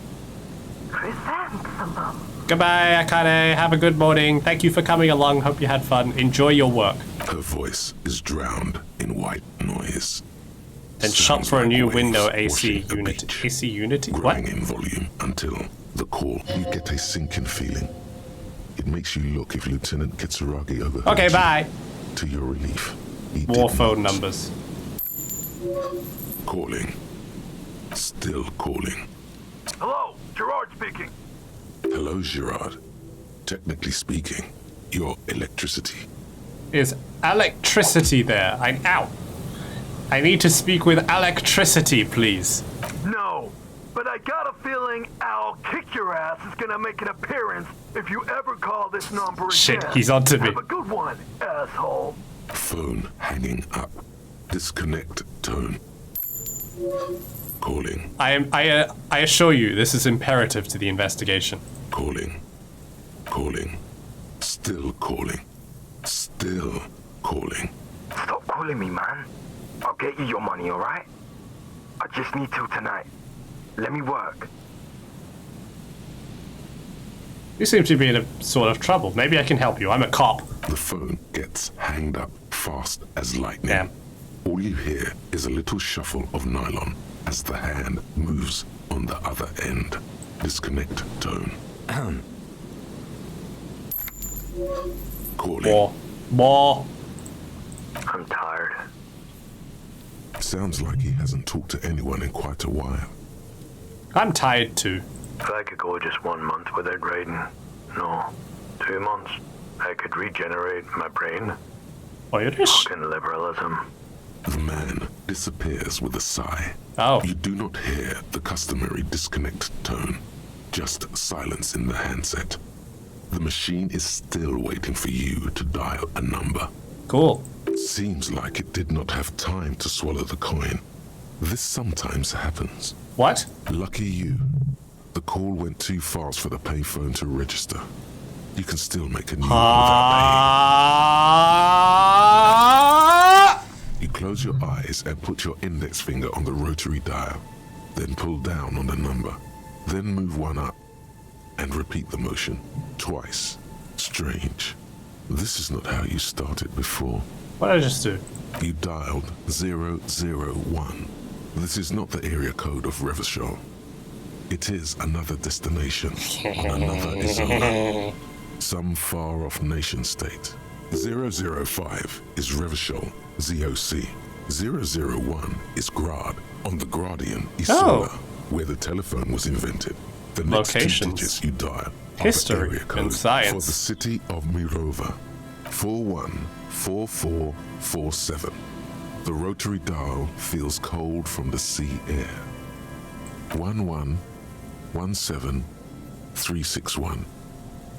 Speaker 13: Chrysanthemum.
Speaker 1: Goodbye, Akane. Have a good morning. Thank you for coming along. Hope you had fun. Enjoy your work.
Speaker 2: Her voice is drowned in white noise.
Speaker 1: Then shop for a new window AC unit. AC Unity? What?
Speaker 2: Growing in volume until the call. You get a sinking feeling. It makes you look if Lieutenant Kitsuragi overheard
Speaker 1: Okay, bye.
Speaker 2: To your relief.
Speaker 1: War phone numbers.
Speaker 2: Calling. Still calling.
Speaker 14: Hello, Gerard speaking.
Speaker 2: Hello, Gerard. Technically speaking, your electricity.
Speaker 1: Is electricity there? Ow. I need to speak with electricity, please.
Speaker 14: No, but I got a feeling I'll kick your ass is gonna make an appearance if you ever call this number again.
Speaker 1: Shit, he's on to me.
Speaker 14: Have a good one, asshole.
Speaker 2: Phone hanging up. Disconnect tone. Calling.
Speaker 1: I assure you, this is imperative to the investigation.
Speaker 2: Calling. Calling. Still calling. Still calling.
Speaker 14: Stop calling me, man. I'll get you your money, alright? I just need till tonight. Let me work.
Speaker 1: You seem to be in a sort of trouble. Maybe I can help you. I'm a cop.
Speaker 2: The phone gets hanged up fast as lightning.
Speaker 1: Damn.
Speaker 2: All you hear is a little shuffle of nylon as the hand moves on the other end. Disconnect tone. Calling.
Speaker 1: More.
Speaker 14: I'm tired.
Speaker 2: Sounds like he hasn't talked to anyone in quite a while.
Speaker 1: I'm tired too.
Speaker 14: If I could go just 1 month without writing, no, 2 months, I could regenerate my brain.
Speaker 1: Irish?
Speaker 14: Fucking liberalism.
Speaker 2: The man disappears with a sigh.
Speaker 1: Oh.
Speaker 2: You do not hear the customary disconnect tone, just silence in the handset. The machine is still waiting for you to dial a number.
Speaker 1: Cool.
Speaker 2: Seems like it did not have time to swallow the coin. This sometimes happens.
Speaker 1: What?
Speaker 2: Lucky you. The call went too fast for the payphone to register. You can still make a new one without paying. You close your eyes and put your index finger on the rotary dial. Then pull down on the number. Then move one up. And repeat the motion twice. Strange. This is not how you started before.
Speaker 1: What did I just do?
Speaker 2: You dialed 001. This is not the area code of Revachol. It is another destination on another Isola. Some far-off nation-state. 005 is Revachol, ZOC. 001 is Grad, on the Gradian Isola, where the telephone was invented. The next two digits you dial
Speaker 1: history
Speaker 2: are the area code
Speaker 1: and science
Speaker 2: for the city of Mirova. 414447. The rotary dial feels cold from the sea air. 1117361.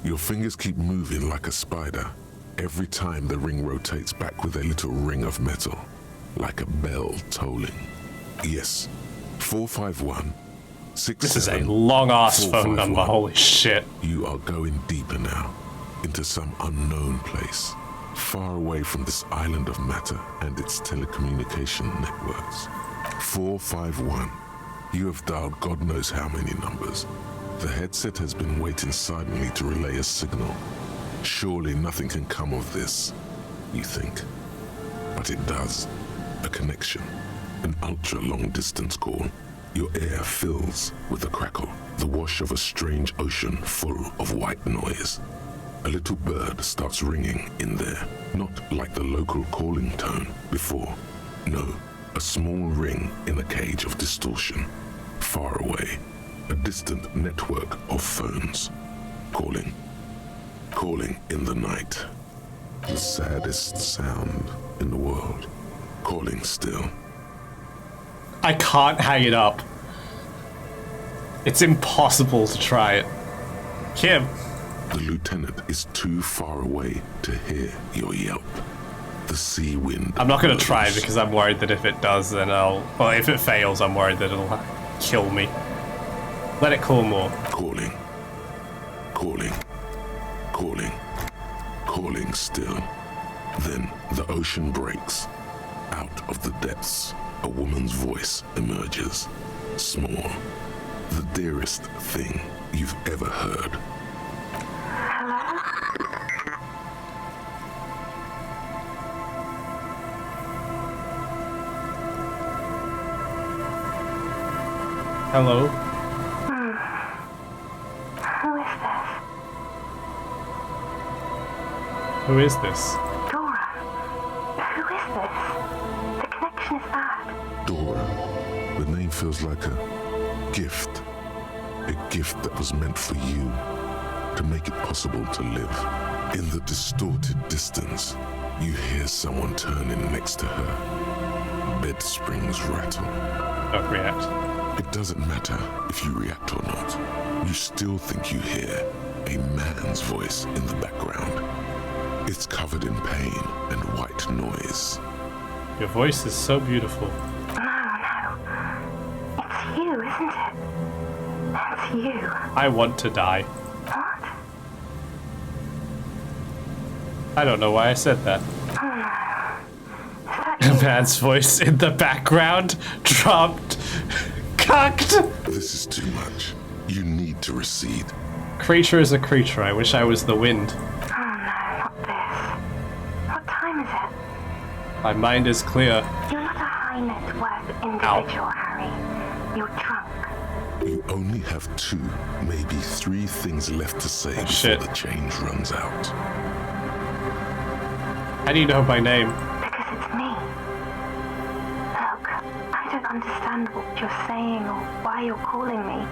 Speaker 2: Your fingers keep moving like a spider every time the ring rotates back with a little ring of metal, like a bell tolling. Yes, 451.
Speaker 1: This is a long-ass phone number, holy shit.
Speaker 2: You are going deeper now, into some unknown place, far away from this island of matter and its telecommunication networks. 451. You have dialed God knows how many numbers. The headset has been waiting silently to relay a signal. Surely nothing can come of this, you think. But it does. A connection. An ultra-long distance call. Your air fills with a crackle, the wash of a strange ocean full of white noise. A little bird starts ringing in there, not like the local calling tone before. No, a small ring in a cage of distortion. Far away, a distant network of phones. Calling. Calling in the night. The saddest sound in the world. Calling still.
Speaker 1: I can't hang it up. It's impossible to try it. Kim,
Speaker 2: The lieutenant is too far away to hear your yelp. The sea wind.
Speaker 1: I'm not gonna try because I'm worried that if it does, then well, if it fails, I'm worried that it'll kill me. Let it call more.
Speaker 2: Calling. Calling. Calling. Calling still. Then the ocean breaks. Out of the depths, a woman's voice emerges. Small. The dearest thing you've ever heard.
Speaker 1: Hello?
Speaker 7: Who is this?
Speaker 1: Who is this?
Speaker 7: Dora. Who is this? The connection is bad.
Speaker 2: Dora. The name feels like a gift. A gift that was meant for you. To make it possible to live. In the distorted distance, you hear someone turn in next to her. Bed springs rattle.
Speaker 1: Don't react.
Speaker 2: It doesn't matter if you react or not. You still think you hear a man's voice in the background. It's covered in pain and white noise.
Speaker 1: Your voice is so beautiful.
Speaker 7: No. It's you, isn't it? That's you.
Speaker 1: I want to die.
Speaker 7: What?
Speaker 1: I don't know why I said that. A man's voice in the background dropped. Cucked!
Speaker 2: This is too much. You need to recede.
Speaker 1: Creature is a creature. I wish I was the wind.
Speaker 7: Oh no, not this. What time is it?
Speaker 1: My mind is clear.
Speaker 7: You're not a high net worth individual, Harry. You're drunk.
Speaker 2: You only have 2, maybe 3 things left to say before
Speaker 1: shit.
Speaker 2: the change runs out.
Speaker 1: How do you know my name?
Speaker 7: Because it's me. Look, I don't understand what you're saying or why you're calling me.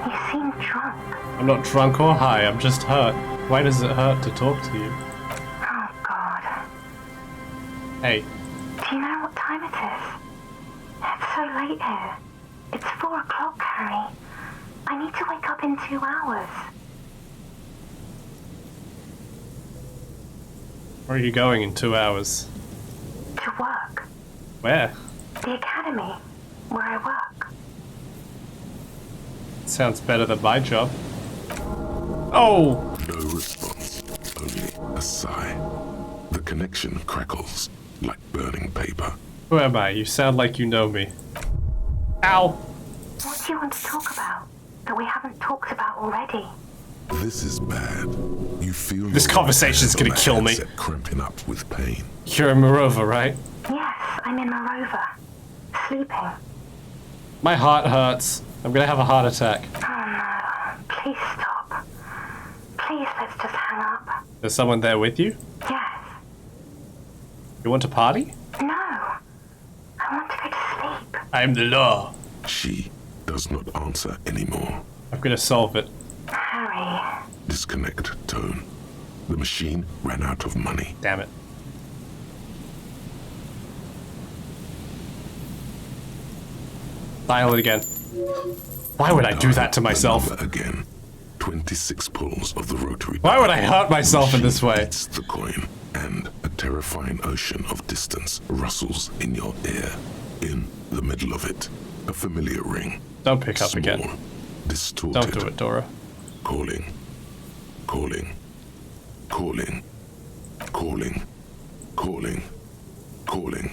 Speaker 7: You seem drunk.
Speaker 1: I'm not drunk or high, I'm just hurt. Why does it hurt to talk to you?
Speaker 7: Oh, God.
Speaker 1: Hey.
Speaker 7: Do you know what time it is? It's so late here. It's 4 o'clock, Harry. I need to wake up in 2 hours.
Speaker 1: Where are you going in 2 hours?
Speaker 7: To work.
Speaker 1: Where?
Speaker 7: The academy, where I work.
Speaker 1: Sounds better than my job. Oh!
Speaker 2: No response, only a sigh. The connection crackles like burning paper.
Speaker 1: Who am I? You sound like you know me. Ow!
Speaker 7: What do you want to talk about that we haven't talked about already?
Speaker 2: This is bad. You feel
Speaker 1: this conversation's gonna kill me.
Speaker 2: Cramping up with pain.
Speaker 1: You're in Morova, right?
Speaker 7: Yes, I'm in Morova. Sleeping.
Speaker 1: My heart hurts. I'm gonna have a heart attack.
Speaker 7: Oh no. Please stop. Please, let's just hang up.
Speaker 1: There's someone there with you?
Speaker 7: Yes.
Speaker 1: You want to party?
Speaker 7: No. I want to go to sleep.
Speaker 1: I'm the law.
Speaker 2: She does not answer anymore.
Speaker 1: I'm gonna solve it.
Speaker 7: Harry.
Speaker 2: Disconnect tone. The machine ran out of money.
Speaker 1: Damn it. Dial it again. Why would I do that to myself?
Speaker 2: Again. 26 pulls of the rotary.
Speaker 1: Why would I hurt myself in this way?
Speaker 2: It's the coin, and a terrifying ocean of distance rustles in your ear. In the middle of it, a familiar ring.
Speaker 1: Don't pick up again.
Speaker 2: Distorted.
Speaker 1: Don't do it, Dora.
Speaker 2: Calling. Calling. Calling. Calling. Calling. Calling.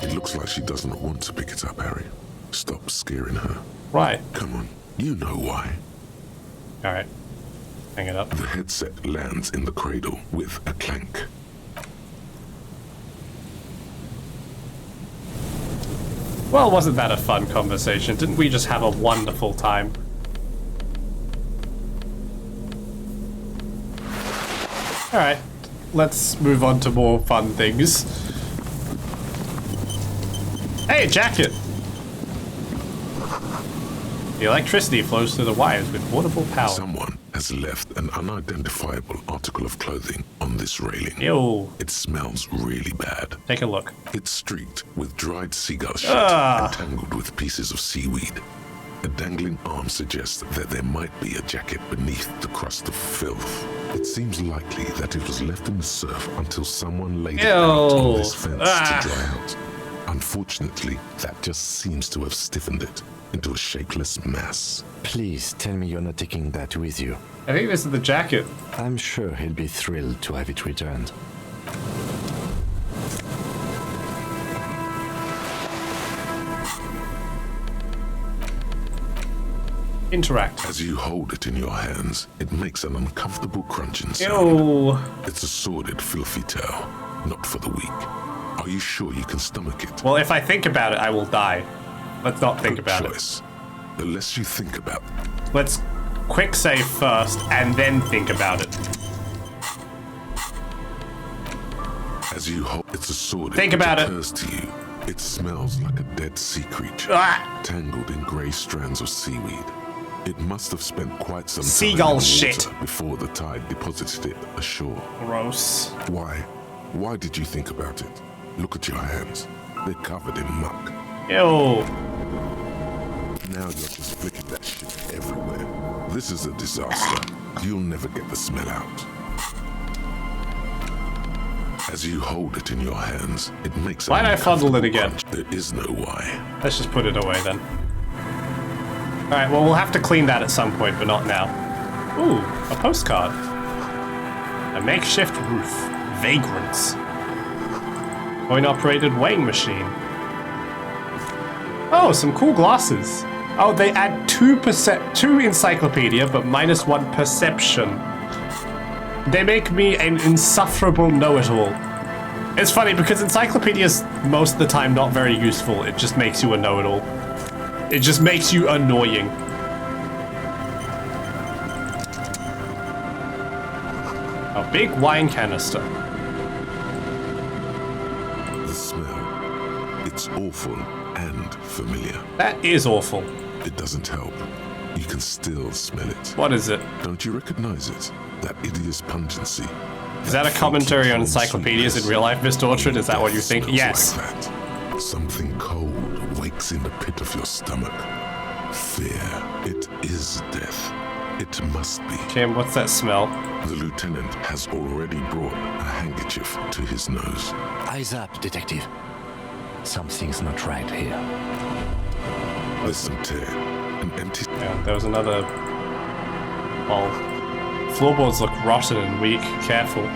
Speaker 2: It looks like she does not want to pick it up, Harry. Stop scaring her.
Speaker 1: Why?
Speaker 2: Come on. You know why.
Speaker 1: Alright. Hang it up.
Speaker 2: The headset lands in the cradle with a clank.
Speaker 1: Well, wasn't that a fun conversation? Didn't we just have a wonderful time? Alright, let's move on to more fun things. Hey, jacket! The electricity flows through the wires with portable power.
Speaker 2: Someone has left an unidentifiable article of clothing on this railing.
Speaker 1: Ew.
Speaker 2: It smells really bad.
Speaker 1: Take a look.
Speaker 2: It's streaked with dried seagull shit and tangled with pieces of seaweed. A dangling arm suggests that there might be a jacket beneath the crust of filth. It seems likely that it was left in the surf until someone laid it out on this fence to dry out. Unfortunately, that just seems to have stiffened it into a shapeless mass.
Speaker 5: Please tell me you're not taking that with you.
Speaker 1: I think this is the jacket.
Speaker 5: I'm sure he'll be thrilled to have it returned.
Speaker 1: Interact.
Speaker 2: As you hold it in your hands, it makes an uncomfortable crunching sound.
Speaker 1: Ew.
Speaker 2: It's a sordid, filthy tale, not for the weak. Are you sure you can stomach it?
Speaker 1: Well, if I think about it, I will die. Let's not think about
Speaker 2: choice. The less you think about it.
Speaker 1: Let's quick save first, and then think about it.
Speaker 2: As you hold, it's a sword.
Speaker 1: Think about it.
Speaker 2: Occurs to you. It smells like a dead sea creature, tangled in grey strands of seaweed. It must have spent quite some
Speaker 1: seagull
Speaker 2: time
Speaker 1: shit
Speaker 2: before the tide deposited it ashore.
Speaker 1: Gross.
Speaker 2: Why? Why did you think about it? Look at your hands. They're covered in muck.
Speaker 1: Ew.
Speaker 2: Now you're just flicking that shit everywhere. This is a disaster. You'll never get the smell out. As you hold it in your hands, it makes.
Speaker 1: Why'd I fondle it again?
Speaker 2: Crunch. There is no why.
Speaker 1: Let's just put it away then. Alright, well, we'll have to clean that at some point, but not now. Ooh, a postcard. A makeshift roof. Vagrants. Coin-operated weighing machine. Oh, some cool glasses. Oh, they add 2% to encyclopedia, but -1 perception. They make me an insufferable know-it-all. It's funny because encyclopedia's most of the time not very useful. It just makes you a know-it-all. It just makes you annoying. A big wine canister.
Speaker 2: The smell. It's awful and familiar.
Speaker 1: That is awful.
Speaker 2: It doesn't help. You can still smell it.
Speaker 1: What is it?
Speaker 2: Don't you recognize it? That hideous pungency.
Speaker 1: Is that a commentary on encyclopedias in real life, Mr. Orchard? Is that what you think? Yes.
Speaker 2: Like that. Something cold wakes in the pit of your stomach. Fear. It is death. It must be.
Speaker 1: Kim, what's that smell?
Speaker 2: The lieutenant has already brought a handkerchief to his nose.
Speaker 5: Eyes up, detective. Something's not right here.
Speaker 2: Listen, Ted. An empty...
Speaker 1: Yeah, there was another... Oh. Floorboards look rotten and weak. Careful.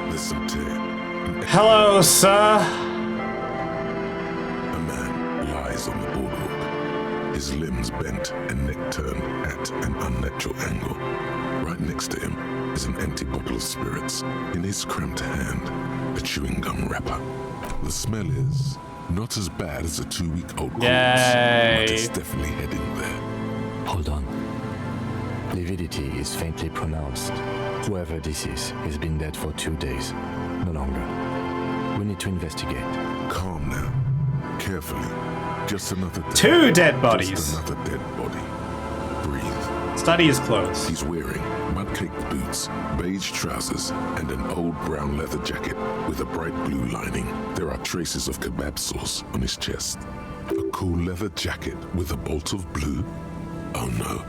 Speaker 2: Listen, Ted.
Speaker 1: Hello, sir.
Speaker 2: A man lies on the boardwalk, his limbs bent and neck turned at an unnatural angle. Right next to him is an empty bottle of spirits. In his cramped hand, a chewing gum wrapper. The smell is not as bad as a 2-week-old corpse, but it's definitely heading there.
Speaker 5: Hold on. Lividity is faintly pronounced. Whoever this is has been dead for 2 days. No longer. We need to investigate.
Speaker 2: Calm now. Carefully. Just another dead
Speaker 1: 2 dead bodies.
Speaker 2: Just another dead body. Breathe.
Speaker 1: Study his clothes.
Speaker 2: He's wearing mud-caked boots, beige trousers, and an old brown leather jacket with a bright blue lining. There are traces of kebab sauce on his chest. A cool leather jacket with a bolt of blue? Oh no.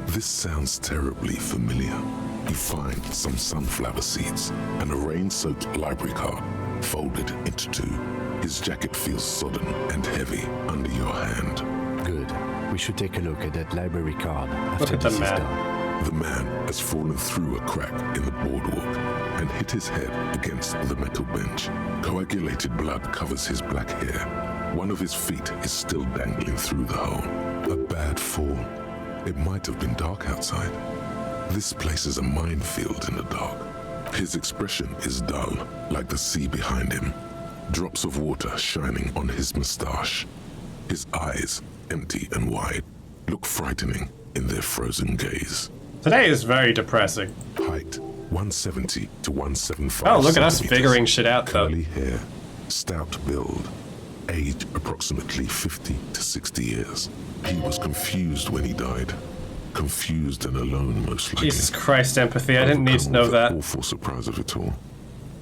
Speaker 2: This sounds terribly familiar. You find some sunflower seeds and a rain-soaked library card folded into 2. His jacket feels sodden and heavy under your hand.
Speaker 5: Good. We should take a look at that library card after this is done.
Speaker 2: The man has fallen through a crack in the boardwalk and hit his head against the metal bench. Coagulated blood covers his black hair. One of his feet is still dangling through the hole. A bad fall. It might have been dark outside. This place is a minefield in the dark. His expression is dull, like the sea behind him. Drops of water shining on his mustache. His eyes, empty and wide, look frightening in their frozen gaze.
Speaker 1: Today is very depressing.
Speaker 2: Height, 170 to 175.
Speaker 1: Oh, look at us figuring shit out, though.
Speaker 2: Curly hair, stout build. Age approximately 50 to 60 years. He was confused when he died. Confused and alone, most likely.
Speaker 1: Jesus Christ, empathy. I didn't need to know that.
Speaker 2: The awful surprise of it all.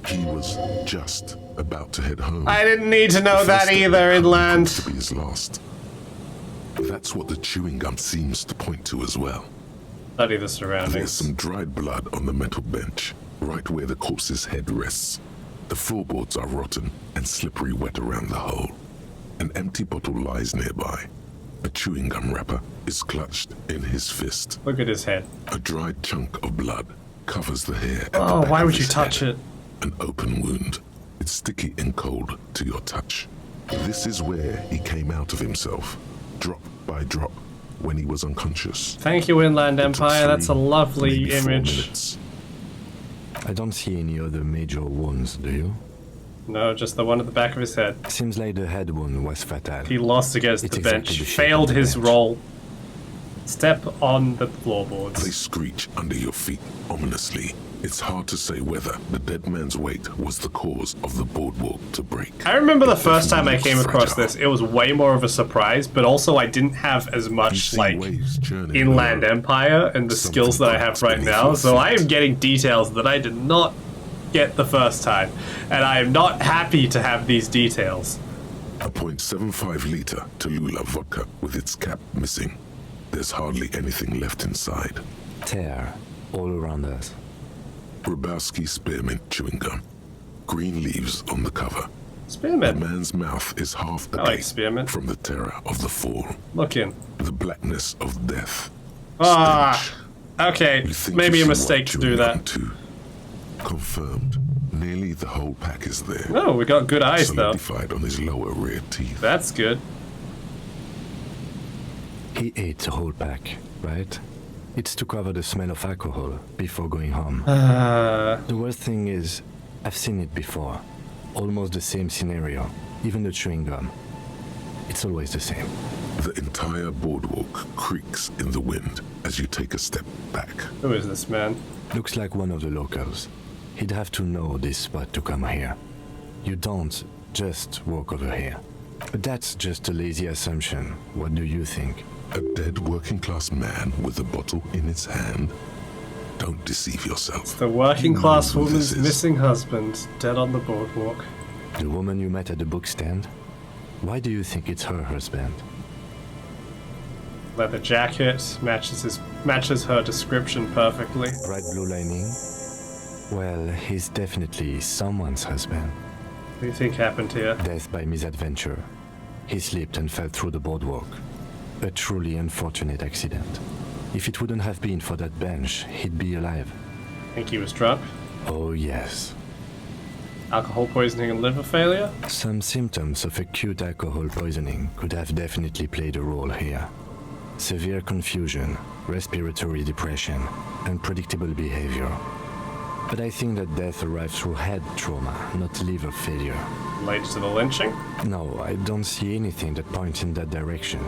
Speaker 2: He was just about to head home.
Speaker 1: I didn't need to know that either, Inland.
Speaker 2: To be his last. That's what the chewing gum seems to point to as well.
Speaker 1: Study the
Speaker 2: There's
Speaker 1: surroundings.
Speaker 2: some dried blood on the metal bench, right where the corpse's head rests. The floorboards are rotten and slippery wet around the hole. An empty bottle lies nearby. A chewing gum wrapper is clutched in his fist.
Speaker 1: Look at his head.
Speaker 2: A dried chunk of blood covers the hair at
Speaker 1: Oh,
Speaker 2: the back
Speaker 1: why
Speaker 2: of
Speaker 1: would you
Speaker 2: his
Speaker 1: touch
Speaker 2: head.
Speaker 1: it?
Speaker 2: An open wound. It's sticky and cold to your touch. This is where he came out of himself, drop by drop, when he was unconscious.
Speaker 1: Thank you, Inland
Speaker 2: It took
Speaker 1: Empire. That's a
Speaker 2: 3,
Speaker 1: lovely
Speaker 2: maybe 4
Speaker 1: image.
Speaker 2: minutes.
Speaker 5: I don't see any other major wounds, do you?
Speaker 1: No, just the one at the back of his head.
Speaker 5: Seems like the head wound was fatal.
Speaker 1: He lost against
Speaker 5: It's
Speaker 1: the
Speaker 5: exactly
Speaker 1: bench.
Speaker 5: the shape
Speaker 1: Failed
Speaker 5: of the
Speaker 1: his
Speaker 5: bench.
Speaker 1: role. Step on the
Speaker 2: They
Speaker 1: floorboards.
Speaker 2: screech under your feet ominously. It's hard to say whether the dead man's weight was the cause of the boardwalk to break.
Speaker 1: I remember the
Speaker 2: It
Speaker 1: first time I
Speaker 2: definitely
Speaker 1: came
Speaker 2: looks
Speaker 1: across
Speaker 2: fragile.
Speaker 1: this, it was way more of a surprise, but also I didn't have as
Speaker 2: You
Speaker 1: much,
Speaker 2: see
Speaker 1: like,
Speaker 2: waves churning
Speaker 1: Inland
Speaker 2: below.
Speaker 1: Empire and the
Speaker 2: Something
Speaker 1: skills that I have
Speaker 2: cracks
Speaker 1: right
Speaker 2: beneath
Speaker 1: now,
Speaker 2: your
Speaker 1: so I
Speaker 2: feet.
Speaker 1: am getting details that I did not get the first time, and I am not happy to have these details.
Speaker 2: A .75 liter Tallulah vodka with its cap missing. There's hardly anything left inside.
Speaker 5: Tear all around us.
Speaker 2: Grabowski spearmint chewing gum. Green leaves on the cover. The
Speaker 1: Spearmint.
Speaker 2: man's mouth is half
Speaker 1: I like
Speaker 2: agape
Speaker 1: spearmint.
Speaker 2: from the terror of the fall.
Speaker 1: Look in.
Speaker 2: The blackness of death.
Speaker 1: Ah,
Speaker 2: Stench.
Speaker 1: okay.
Speaker 2: You think
Speaker 1: Maybe
Speaker 2: you
Speaker 1: a
Speaker 2: see
Speaker 1: mistake
Speaker 2: white
Speaker 1: to
Speaker 2: chewing
Speaker 1: do
Speaker 2: gum
Speaker 1: that.
Speaker 2: Too. Confirmed. Nearly the whole pack is there.
Speaker 1: Oh, we got good eyes, though.
Speaker 2: Solidified on his lower rear teeth.
Speaker 1: That's good.
Speaker 5: He ate the whole pack, right? It's to cover the smell of alcohol before going home. The worst thing is, I've seen it before. Almost the same scenario. Even the chewing gum. It's always the same.
Speaker 2: The entire boardwalk creaks in the wind as you take a step back.
Speaker 1: Who is this man?
Speaker 5: Looks like one of the locals. He'd have to know this spot to come here. You don't just walk over here. But that's just a lazy assumption. What do you think?
Speaker 2: A dead working-class man with a bottle in his hand? Don't deceive yourself.
Speaker 1: The working
Speaker 2: You know
Speaker 1: class
Speaker 2: who
Speaker 1: woman's
Speaker 2: this is.
Speaker 1: missing husband, dead on the boardwalk.
Speaker 5: The woman you met at the book stand? Why do you think it's her husband?
Speaker 1: Leather jacket matches her description perfectly.
Speaker 5: Bright blue lining? Well, he's definitely someone's husband.
Speaker 1: What do you think happened here?
Speaker 5: Death by misadventure. He slipped and fell through the boardwalk. A truly unfortunate accident. If it wouldn't have been for that bench, he'd be alive.
Speaker 1: Think he was drunk?
Speaker 5: Oh, yes.
Speaker 1: Alcohol poisoning and liver failure?
Speaker 5: Some symptoms of acute alcohol poisoning could have definitely played a role here. Severe confusion, respiratory depression, unpredictable behavior. But I think that death arrived through head trauma, not liver failure.
Speaker 1: Related to the lynching?
Speaker 5: No, I don't see anything that points in that direction.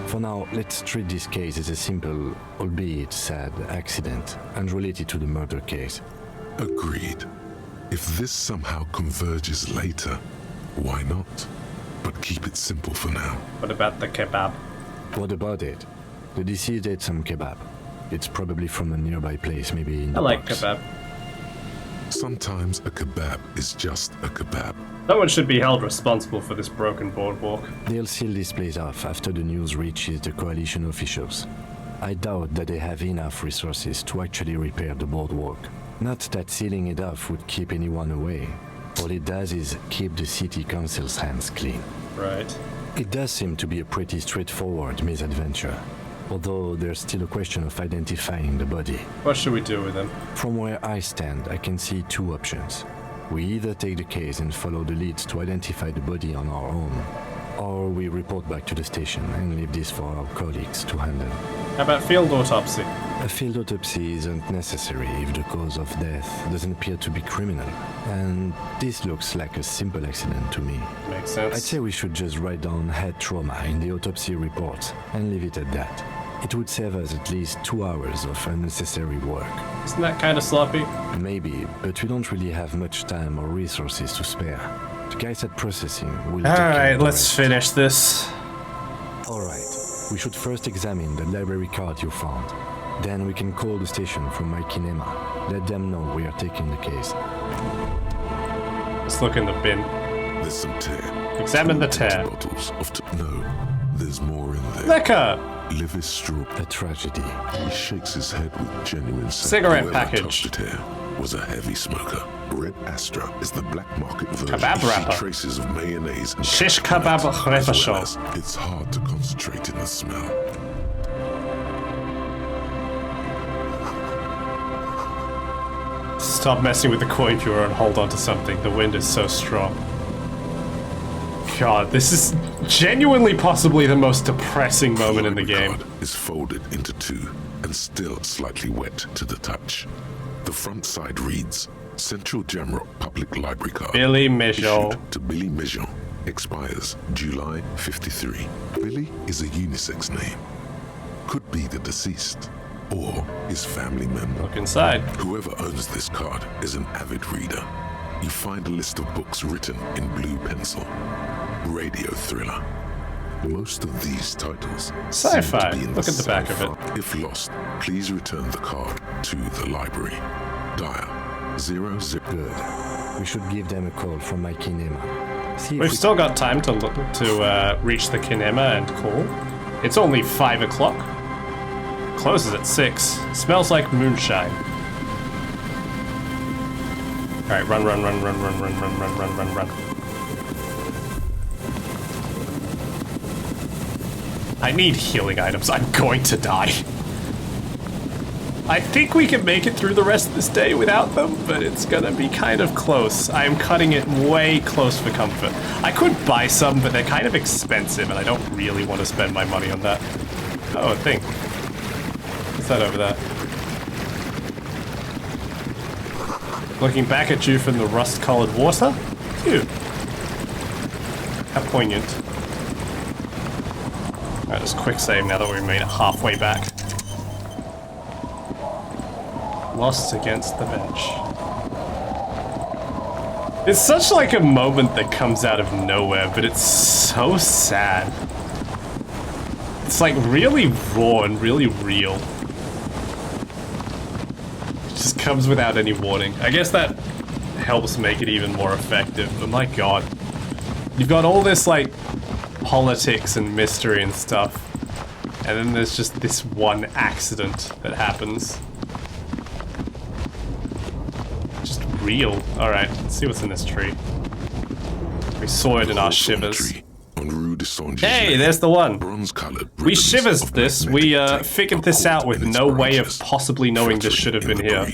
Speaker 5: For now, let's treat this case as a simple, albeit sad, accident, unrelated to the murder case.
Speaker 2: Agreed. If this somehow converges later, why not? But keep it simple for now.
Speaker 1: What about the kebab?
Speaker 5: What about it? The deceased ate some kebab. It's probably from a nearby place, maybe in the
Speaker 1: I like
Speaker 5: box.
Speaker 1: kebab.
Speaker 2: Sometimes a kebab is just a kebab.
Speaker 1: No one should be held responsible for this broken boardwalk.
Speaker 5: They'll seal this place off after the news reaches the coalition officials. I doubt that they have enough resources to actually repair the boardwalk. Not that sealing it off would keep anyone away. All it does is keep the city council's hands clean.
Speaker 1: Right.
Speaker 5: It does seem to be a pretty straightforward misadventure, although there's still a question of identifying the body.
Speaker 1: What should we do with him?
Speaker 5: From where I stand, I can see two options. We either take the case and follow the leads to identify the body on our own, or we report back to the station and leave this for our colleagues to handle.
Speaker 1: How about field autopsy?
Speaker 5: A field autopsy isn't necessary if the cause of death doesn't appear to be criminal, and this looks like a simple accident to me.
Speaker 1: Makes sense.
Speaker 5: I'd say we should just write down head trauma in the autopsy report and leave it at that. It would save us at least 2 hours of unnecessary work.
Speaker 1: Isn't that kind of sloppy?
Speaker 5: Maybe, but we don't really have much time or resources to spare. The guys at processing will...
Speaker 1: Alright, let's finish this.
Speaker 5: Alright, we should first examine the library card you found. Then we can call the station from my kinema. Let them know we are taking the case.
Speaker 1: Let's look in the bin.
Speaker 2: There's some tear.
Speaker 1: Examine the
Speaker 2: Two
Speaker 1: tear.
Speaker 2: bottles of no, There's more in there.
Speaker 1: Liquor!
Speaker 2: Liv is straw.
Speaker 5: A tragedy.
Speaker 2: He shakes his head with genuine
Speaker 1: Cigarette
Speaker 2: Whoever
Speaker 1: package.
Speaker 2: touched it here was a heavy smoker. Red Astra is the black market version.
Speaker 1: Kebab
Speaker 2: You
Speaker 1: wrapper.
Speaker 2: see traces of mayonnaise and
Speaker 1: Shish
Speaker 2: coconut,
Speaker 1: kebab
Speaker 2: as well
Speaker 1: refashon.
Speaker 2: as it's hard to concentrate in the smell.
Speaker 1: Stop messing with the coin viewer and hold on to something. The wind is so strong. God, this is genuinely possibly the most depressing moment in the game.
Speaker 2: Card is folded into two and still slightly wet to the touch. The front side reads, Central Jamrock Public Library Card.
Speaker 1: Billy Mijon.
Speaker 2: Issued to Billy Mijon. Expires July 53. Billy is a unisex name. Could be the deceased or his family member.
Speaker 1: Look inside.
Speaker 2: Whoever owns this card is an avid reader. You find a list of books written in blue pencil. Radio thriller. Most of these titles
Speaker 1: Sci-fi.
Speaker 2: seem to be in
Speaker 1: Look at the back of
Speaker 2: sci-fi. If lost, please return the card to the library. Dial 00.
Speaker 5: Good. We should give them a call from my kinema. See if
Speaker 1: We've
Speaker 5: we
Speaker 1: still got time to reach the kinema and call. It's only 5 o'clock. Closes at 6. Smells like moonshine. Alright, run. I need healing items. I'm going to die. I think we can make it through the rest of this day without them, but it's gonna be kind of close. I'm cutting it way close for comfort. I could buy some, but they're kind of expensive, and I don't really want to spend my money on that. Oh, a thing. What's that over there? Looking back at you from the rust-colored water? Cute. How poignant. Alright, just quick save now that we've made it halfway back. Lost against the bench. It's such like a moment that comes out of nowhere, but it's so sad. It's like really raw and really real. It just comes without any warning. I guess that helps make it even more effective, but my god. You've got all this like politics and mystery and stuff, and then there's just this one accident that happens. Just real. Alright, let's see what's in this tree. We saw it in our shivers. Hey, there's the one. We shivers this. We figured this out with no way of possibly knowing this should have been here.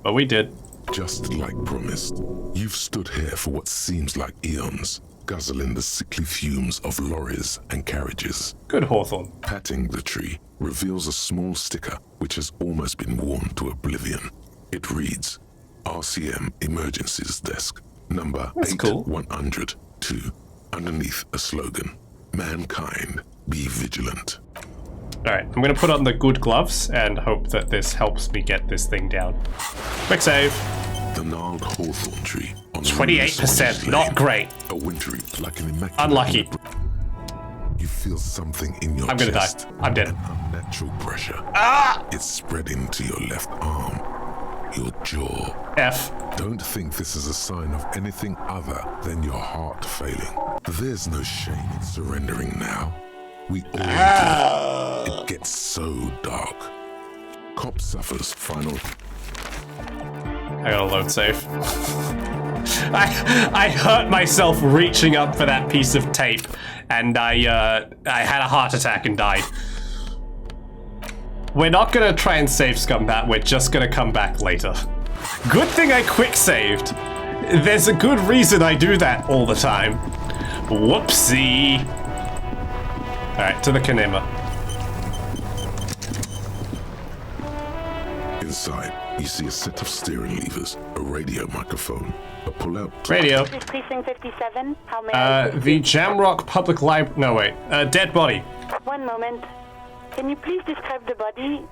Speaker 1: But we did.
Speaker 2: Just like promised, you've stood here for what seems like eons, guzzling the sickly fumes of lorries and carriages.
Speaker 1: Good Hawthorne.
Speaker 2: Patting the tree reveals a small sticker which has almost been worn to oblivion. It reads, RCM Emergencies Desk, number 8102. Underneath a slogan, Mankind, be vigilant.
Speaker 1: Alright, I'm gonna put on the good gloves and hope that this helps me get this thing down. Quick save.
Speaker 2: The gnarled hawthorn tree on
Speaker 1: 28%, not great.
Speaker 2: A wintry, like an immaculate.
Speaker 1: Unlucky.
Speaker 2: You feel something in your
Speaker 1: I'm gonna
Speaker 2: chest.
Speaker 1: die. I'm dead.
Speaker 2: An unnatural pressure.
Speaker 1: Ah!
Speaker 2: It's spreading to your left arm, your jaw.
Speaker 1: F.
Speaker 2: Don't think this is a sign of anything other than your heart failing. There's no shame in surrendering now. We all do. It gets so dark. Cop suffers final.
Speaker 1: I gotta load safe. I hurt myself reaching up for that piece of tape, and I had a heart attack and died. We're not gonna try and save Scumbat, we're just gonna come back later. Good thing I quick saved. There's a good reason I do that all the time. Whoopsie. Alright, to the kinema.
Speaker 2: Inside, you see a set of steering levers, a radio microphone, a pull-out.
Speaker 1: Radio.
Speaker 15: This is Precinct 57. How may I
Speaker 1: The Jamrock Public Library. No, wait. Dead body.
Speaker 15: One moment. Can you please describe the body?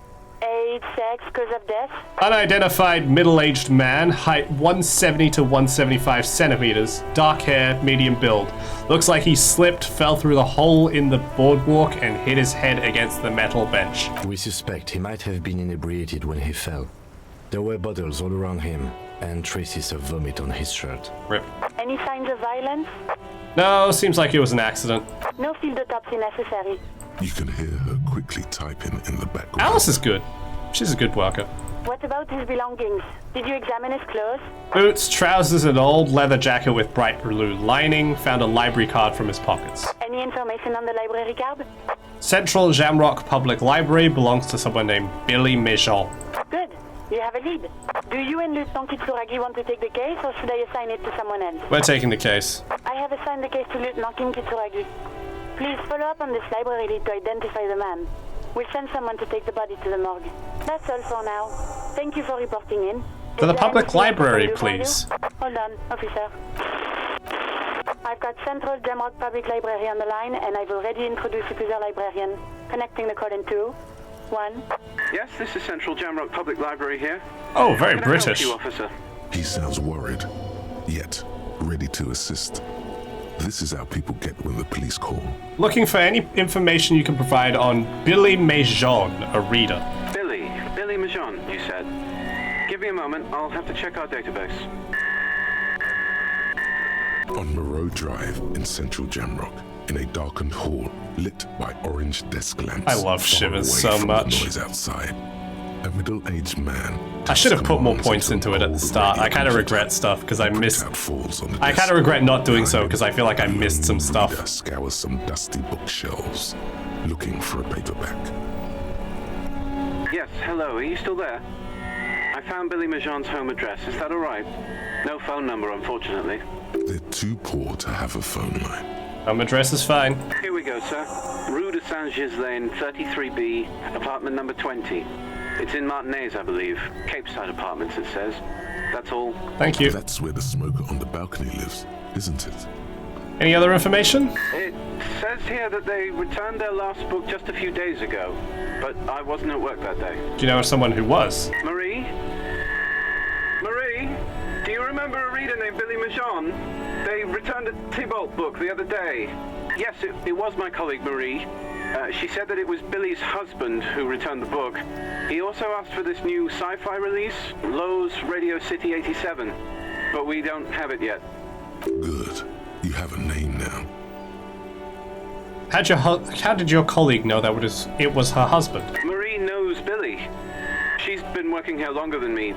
Speaker 15: Age, sex, cause of death?
Speaker 1: Unidentified middle-aged man, height 170 to 175 centimeters, dark hair, medium build. Looks like he slipped, fell through the hole in the boardwalk, and hit his head against the metal bench.
Speaker 5: We suspect he might have been inebriated when he fell. There were bottles all around him, and traces of vomit on his shirt.
Speaker 1: Rip.
Speaker 15: Any signs of violence?
Speaker 1: No, seems like it was an accident.
Speaker 15: No field autopsy necessary.
Speaker 2: You can hear her quickly typing in the background.
Speaker 1: Alice is good. She's a good worker.
Speaker 15: What about his belongings? Did you examine his clothes?
Speaker 1: Boots, trousers, an old leather jacket with bright blue lining. Found a library card from his pockets.
Speaker 15: Any information on the library card?
Speaker 1: Central Jamrock Public Library belongs to someone named Billy Mijon.
Speaker 15: Good. You have a lead. Do you and Lieutenant Kitsuragi want to take the case, or should I assign it to someone else?
Speaker 1: We're taking the case.
Speaker 15: I have assigned the case to Lieutenant Kitsuragi. Please follow up on this library lead to identify the man. We'll send someone to take the body to the morgue. That's all for now. Thank you for reporting in.
Speaker 1: To the public library, please.
Speaker 15: Hold on, officer. I've got Central Jamrock Public Library on the line, and I've already introduced you to the librarian. Connecting the call in 2, 1.
Speaker 16: Yes, this is Central Jamrock Public Library here.
Speaker 1: Oh, very
Speaker 16: Can I help
Speaker 1: British.
Speaker 16: you, officer?
Speaker 2: He sounds worried, yet ready to assist. This is how people get when the police call.
Speaker 1: Looking for any information you can provide on Billy Mijon, a reader.
Speaker 16: Billy Mijon, you said. Give me a moment, I'll have to check our database.
Speaker 2: On Moreau Drive in Central Jamrock, in a darkened hall lit by orange desk lamps.
Speaker 1: I love Shivers so much.
Speaker 2: The noise outside. A middle-aged man.
Speaker 1: I should have put more points into it at the start. I kind of regret stuff because I missed. I kind of regret not doing so because I feel like I missed some stuff.
Speaker 2: Scours some dusty bookshelves, looking for a paperback.
Speaker 16: Yes, hello, are you still there? I found Billy Mijon's home address, is that alright? No phone number, unfortunately.
Speaker 2: They're too poor to have a phone line.
Speaker 1: Home address is fine.
Speaker 16: Here we go, sir. Rue de Saint-Gilles Lane, 33B, apartment number 20. It's in Martinez, I believe. Cape Side Apartments, it says. That's all.
Speaker 1: Thank you.
Speaker 2: That's where the smoker on the balcony lives, isn't it?
Speaker 1: Any other information?
Speaker 16: It says here that they returned their last book just a few days ago, but I wasn't at work that day.
Speaker 1: Do you know someone who was?
Speaker 16: Marie? Marie? Do you remember a reader named Billy Mijon? They returned a Tybalt book the other day. Yes, it was my colleague Marie. She said that it was Billy's husband who returned the book. He also asked for this new sci-fi release, Lowe's Radio City 87, but we don't have it yet.
Speaker 2: Good. You have a name now.
Speaker 1: How did your colleague know that it was her husband?
Speaker 16: Marie knows Billy. She's been working here longer than me.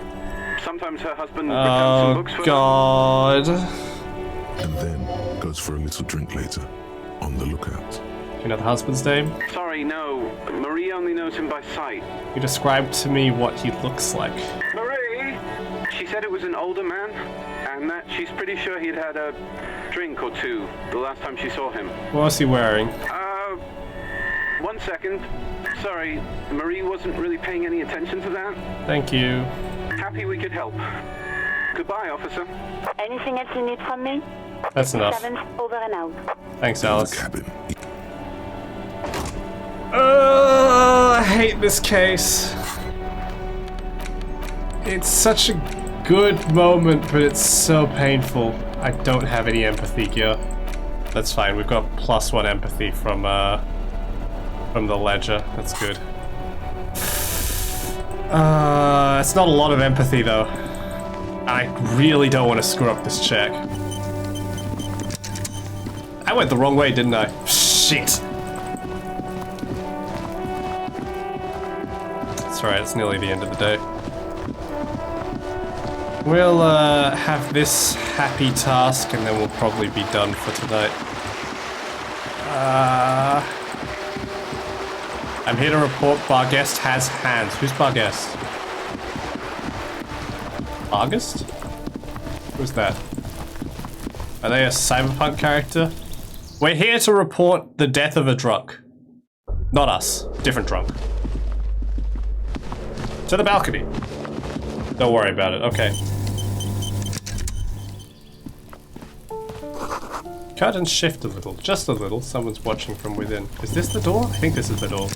Speaker 16: Sometimes her husband returns some books for
Speaker 1: God.
Speaker 2: And then goes for a little drink later. On the lookout.
Speaker 1: You know the husband's name?
Speaker 16: Sorry, no. Marie only knows him by sight.
Speaker 1: You described to me what he looks like.
Speaker 16: Marie! She said it was an older man, and that she's pretty sure he'd had a drink or two the last time she saw him.
Speaker 1: What was he wearing?
Speaker 16: 1 second. Sorry, Marie wasn't really paying any attention to that.
Speaker 1: Thank you.
Speaker 16: Happy we could help. Goodbye, officer.
Speaker 15: Anything else you need from me?
Speaker 1: That's enough.
Speaker 15: 7, over and out.
Speaker 1: Thanks, Alice. I hate this case. It's such a good moment, but it's so painful. I don't have any empathy here. That's fine. We've got +1 empathy from the ledger. That's good. It's not a lot of empathy though. I really don't want to screw up this check. I went the wrong way, didn't I? Shit. It's alright, it's nearly the end of the day. We'll have this happy task and then we'll probably be done for tonight. I'm here to report Barguest has hands. Who's Barguest? August? Who's that? Are they a cyberpunk character? We're here to report the death of a drunk. Not us. Different drunk. To the balcony. Don't worry about it. Okay. Curtains shift a little. Just a little. Someone's watching from within. Is this the door? I think this is the door.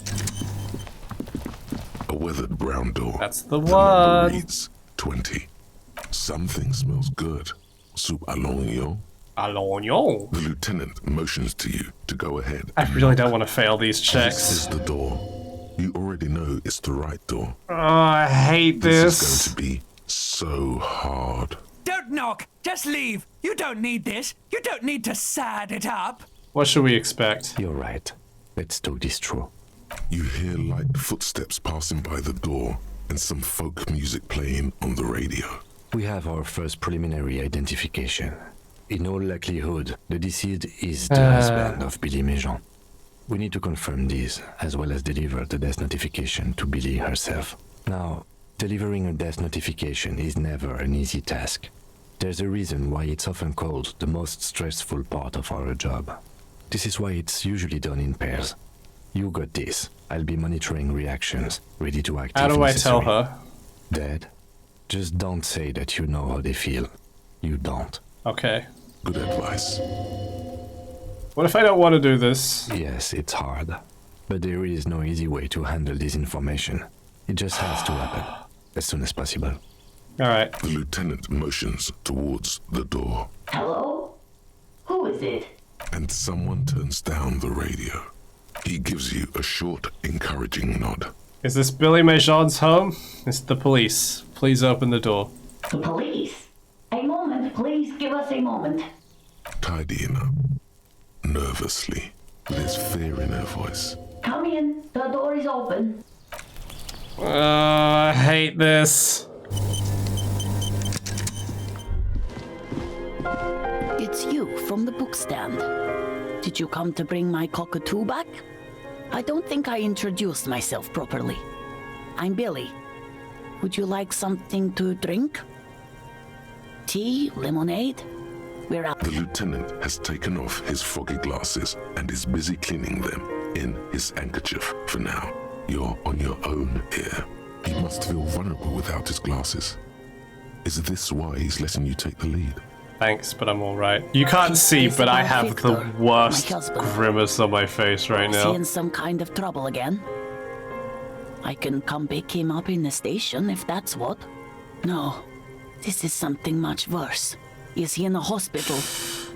Speaker 2: A weathered brown door.
Speaker 1: That's the
Speaker 2: number
Speaker 1: one.
Speaker 2: reads 20. Something smells good. Soup alogno.
Speaker 1: Alogno?
Speaker 2: The lieutenant motions to you to go ahead.
Speaker 1: I really don't want to fail these checks.
Speaker 2: This is the door. You already know it's the right door.
Speaker 1: Oh, I hate this.
Speaker 2: This is going to be so hard.
Speaker 6: Don't knock. Just leave. You don't need this. You don't need to sad it up.
Speaker 1: What should we expect?
Speaker 5: You're right. Let's talk this through.
Speaker 2: You hear light footsteps passing by the door and some folk music playing on the radio.
Speaker 5: We have our first preliminary identification. In all likelihood, the deceased is the husband of Billy Méjean. We need to confirm this, as well as deliver the death notification to Billy herself. Now, delivering a death notification is never an easy task. There's a reason why it's often called the most stressful part of our job. This is why it's usually done in pairs. You got this. I'll be monitoring reactions, ready to act.
Speaker 1: How do I tell her?
Speaker 5: Dead? Just don't say that you know how they feel. You don't.
Speaker 1: Okay.
Speaker 2: Good advice.
Speaker 1: What if I don't want to do this?
Speaker 5: Yes, it's hard. But there is no easy way to handle this information. It just has to happen. As soon as possible.
Speaker 1: Alright.
Speaker 2: The lieutenant motions towards the door.
Speaker 17: Hello? Who is it?
Speaker 2: And someone turns down the radio. He gives you a short, encouraging nod.
Speaker 1: Is this Billy Méjean's home? It's the police. Please open the door.
Speaker 17: The police? A moment, please give us a moment.
Speaker 2: Tidying up. Nervously. There's fear in her voice.
Speaker 17: Come in, the door is open.
Speaker 1: I hate this.
Speaker 4: It's you from the book stand. Did you come to bring my cockatoo back? I don't think I introduced myself properly. I'm Billy. Would you like something to drink? Tea? Lemonade? We're out.
Speaker 2: The lieutenant has taken off his foggy glasses and is busy cleaning them in his handkerchief for now. You're on your own here. He must feel vulnerable without his glasses. Is this why he's letting you take the lead?
Speaker 1: Thanks, but I'm alright. You can't see, but I have the worst grimace on my face right now.
Speaker 4: Is he in some kind of trouble again? I can come pick him up in the station if that's what. No, this is something much worse. Is he in the hospital?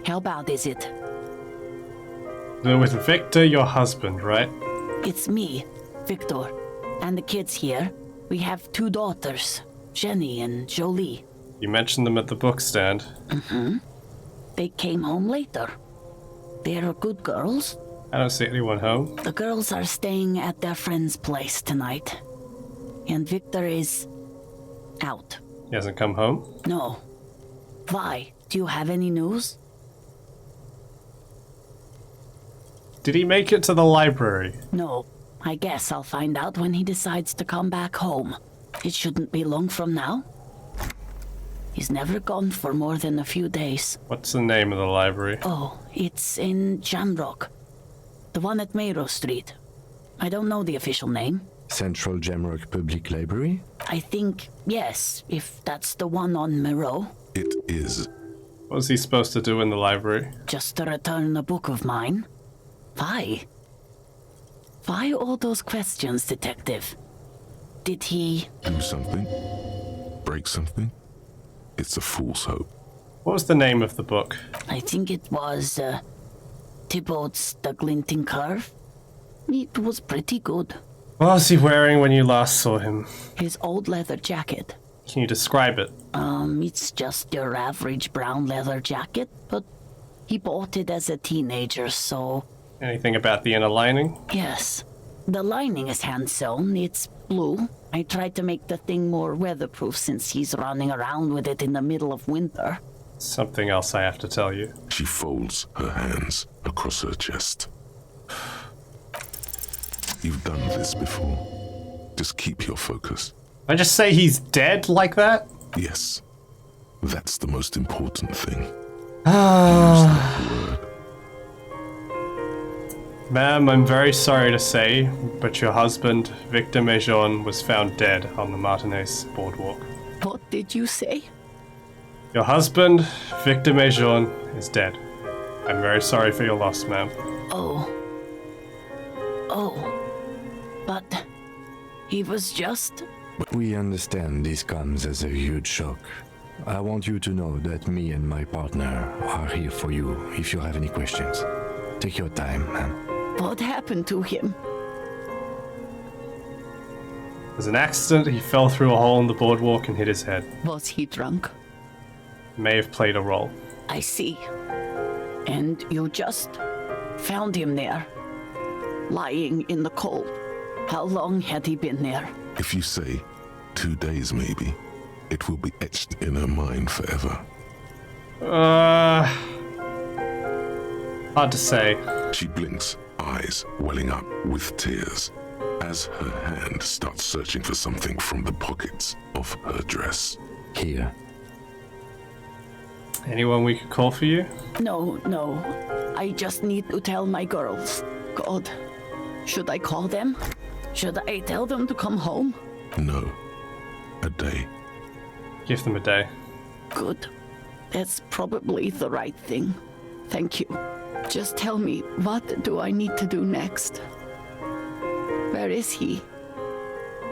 Speaker 4: How bad is it?
Speaker 1: With Victor, your husband, right?
Speaker 4: It's me, Victor, and the kids here. We have 2 daughters, Jenny and Jolie.
Speaker 1: You mentioned them at the book stand.
Speaker 4: Mm-hmm. They came home later. They're good girls.
Speaker 1: I don't see anyone home.
Speaker 4: The girls are staying at their friend's place tonight. And Victor is out.
Speaker 1: He hasn't come home?
Speaker 4: No. Why? Do you have any news?
Speaker 1: Did he make it to the library?
Speaker 4: No. I guess I'll find out when he decides to come back home. It shouldn't be long from now. He's never gone for more than a few days.
Speaker 1: What's the name of the library?
Speaker 4: Oh, it's in Jamrock. The one at Mayro Street. I don't know the official name.
Speaker 5: Central Jamrock Public Library?
Speaker 4: I think, yes, if that's the one on Mayro.
Speaker 2: It is.
Speaker 1: What was he supposed to do in the library?
Speaker 4: Just to return a book of mine. Why? Why all those questions, Detective? Did he...
Speaker 2: do something? Break something? It's a fool's hope.
Speaker 1: What was the name of the book?
Speaker 4: I think it was, Thibault's The Glinting Curve. It was pretty good.
Speaker 1: What was he wearing when you last saw him?
Speaker 4: His old leather jacket.
Speaker 1: Can you describe it?
Speaker 4: It's just your average brown leather jacket, but he bought it as a teenager, so...
Speaker 1: Anything about the inner lining?
Speaker 4: Yes. The lining is hand-sewn. It's blue. I tried to make the thing more weatherproof since he's running around with it in the middle of winter.
Speaker 1: Something else I have to tell you.
Speaker 2: She folds her hands across her chest. You've done this before. Just keep your focus.
Speaker 1: I just say he's dead like that?
Speaker 2: Yes. That's the most important thing. Use
Speaker 1: Ah.
Speaker 2: that word.
Speaker 1: Ma'am, I'm very sorry to say, but your husband, Victor Méjean, was found dead on the Martinez boardwalk.
Speaker 4: What did you say?
Speaker 1: Your husband, Victor Méjean, is dead. I'm very sorry for your loss, ma'am.
Speaker 4: Oh. But he was just...
Speaker 5: We understand this comes as a huge shock. I want you to know that me and my partner are here for you if you have any questions. Take your time, ma'am.
Speaker 4: What happened to him?
Speaker 1: It was an accident. He fell through a hole in the boardwalk and hit his head.
Speaker 4: Was he drunk?
Speaker 1: may have played a role.
Speaker 17: I see. And you just found him there, lying in the cold. How long had he been there?
Speaker 2: If you say 2 days maybe, it will be etched in her mind forever.
Speaker 1: Hard to say.
Speaker 2: She blinks, eyes welling up with tears, as her hand starts searching for something from the pockets of her dress.
Speaker 5: Here.
Speaker 1: Anyone we could call for you?
Speaker 17: No. I just need to tell my girls. God, should I call them? Should I tell them to come home?
Speaker 2: No. A day.
Speaker 1: Give them a day.
Speaker 17: Good. That's probably the right thing. Thank you. Just tell me, what do I need to do next? Where is he?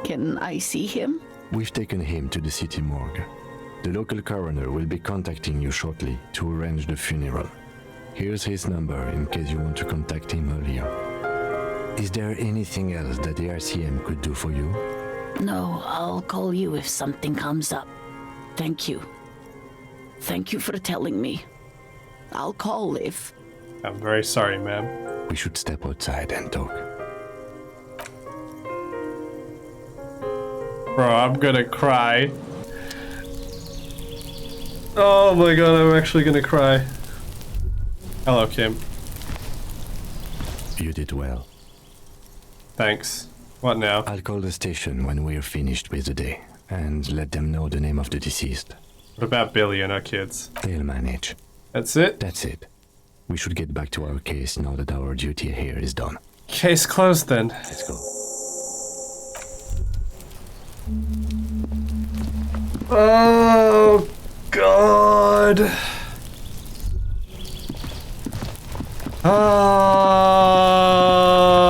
Speaker 17: Can I see him?
Speaker 5: We've taken him to the city morgue. The local coroner will be contacting you shortly to arrange the funeral. Here's his number in case you want to contact him earlier. Is there anything else that the RCM could do for you?
Speaker 17: No, I'll call you if something comes up. Thank you. Thank you for telling me. I'll call if...
Speaker 1: I'm very sorry, ma'am.
Speaker 5: We should step outside and talk.
Speaker 1: Bro, I'm gonna cry. Oh my god, I'm actually gonna cry. Hello, Kim.
Speaker 5: You did well.
Speaker 1: Thanks. What now?
Speaker 5: I'll call the station when we're finished with the day, and let them know the name of the deceased.
Speaker 1: What about Billy and our kids?
Speaker 5: They'll manage.
Speaker 1: That's it?
Speaker 5: That's it. We should get back to our case now that our duty here is done.
Speaker 1: Case closed then.
Speaker 5: Let's go.
Speaker 1: Oh god.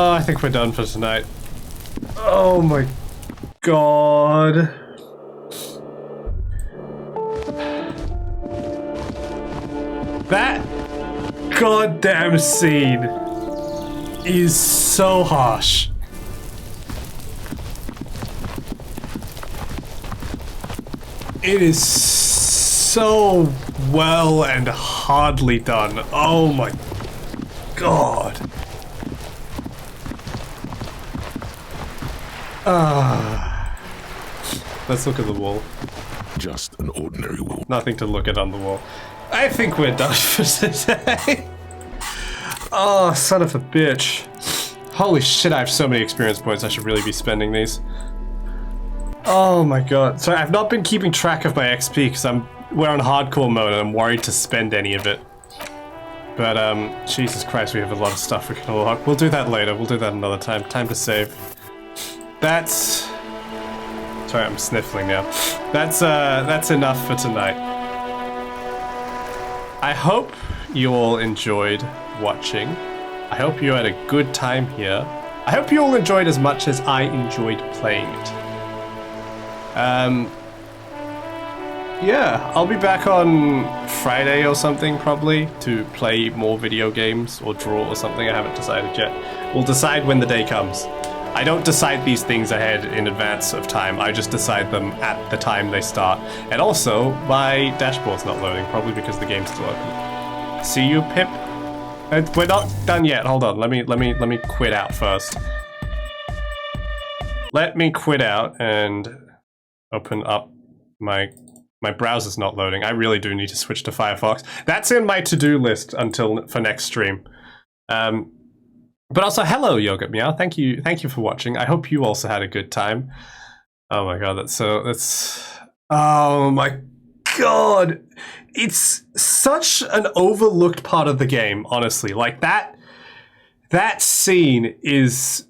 Speaker 1: I think we're done for tonight. Oh my god. That goddamn scene is so harsh. It is so well and hardly done. Oh my god. Let's look at the wall.
Speaker 2: Just an ordinary wall.
Speaker 1: Nothing to look at on the wall. I think we're done for today. Oh, son of a bitch. Holy shit, I have so many experience points. I should really be spending these. Oh my god. So I've not been keeping track of my XP because we're on hardcore mode and I'm worried to spend any of it. But Jesus Christ, we have a lot of stuff we can unlock. We'll do that later. We'll do that another time. Time to save. That's... Sorry, I'm sniffling now. That's enough for tonight. I hope you all enjoyed watching. I hope you had a good time here. I hope you all enjoyed as much as I enjoyed playing it. Yeah, I'll be back on Friday or something probably to play more video games or draw or something. I haven't decided yet. We'll decide when the day comes. I don't decide these things ahead in advance of time. I just decide them at the time they start. And also, my dashboard's not loading, probably because the game's still open. See you, Pip. We're not done yet. Hold on. Let me quit out first. Let me quit out and open up my browser's not loading. I really do need to switch to Firefox. That's in my to-do list for next stream. But also, hello, Yogurt Meow. Thank you for watching. I hope you also had a good time. Oh my god, oh my god. It's such an overlooked part of the game, honestly. Like that scene it's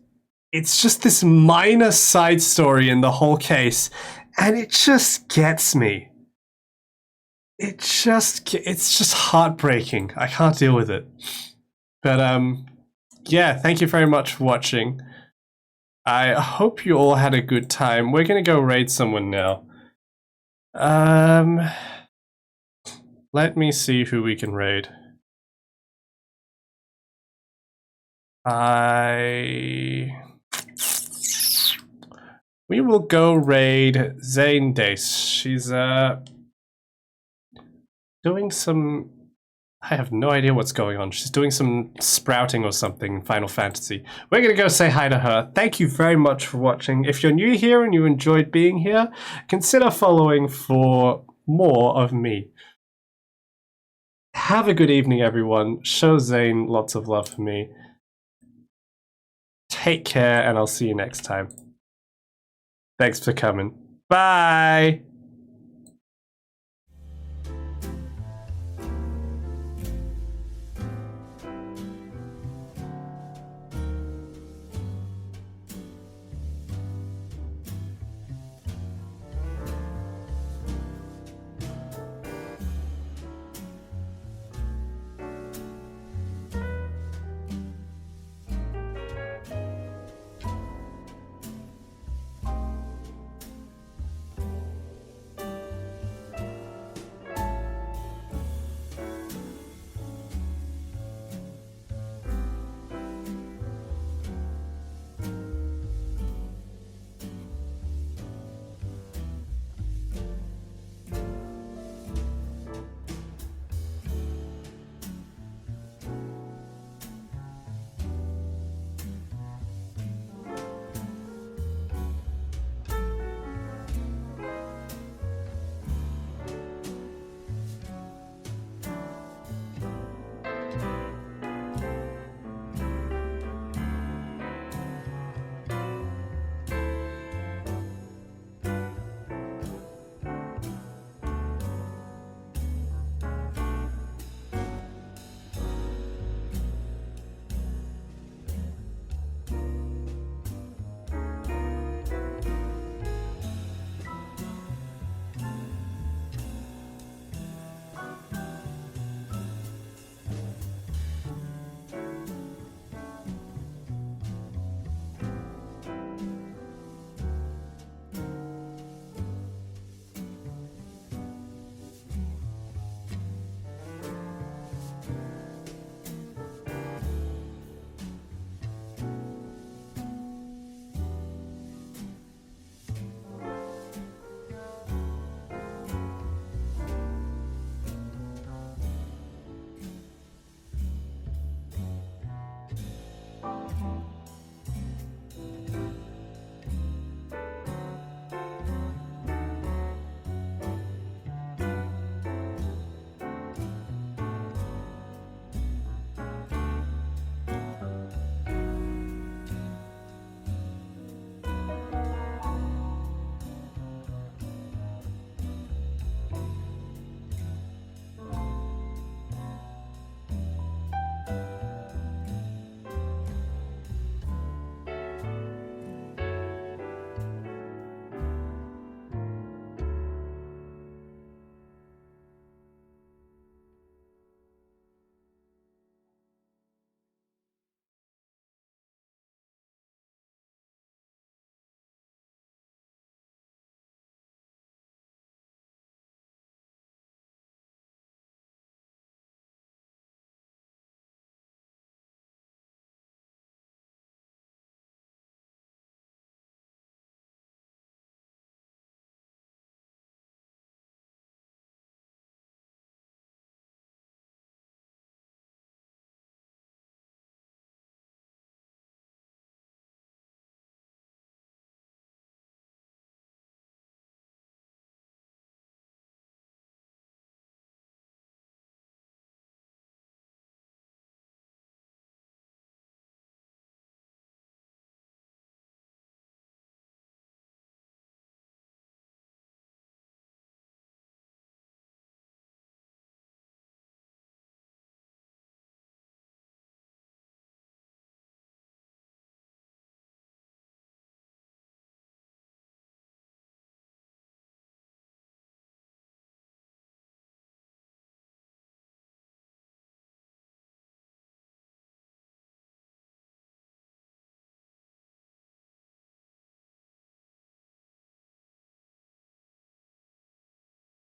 Speaker 1: just this minor side story in the whole case, and it just gets me. It's just heartbreaking. I can't deal with it. But yeah, thank you very much for watching. I hope you all had a good time. We're gonna go raid someone now. Let me see who we can raid. We will go raid Zane Dace. doing some... I have no idea what's going on. She's doing some sprouting or something in Final Fantasy. We're going to go say hi to her. Thank you very much for watching. If you're new here and you enjoyed being here, consider following for more of me. Have a good evening, everyone. Show Zane lots of love for me. Take care, and I'll see you next time. Thanks for coming. Bye!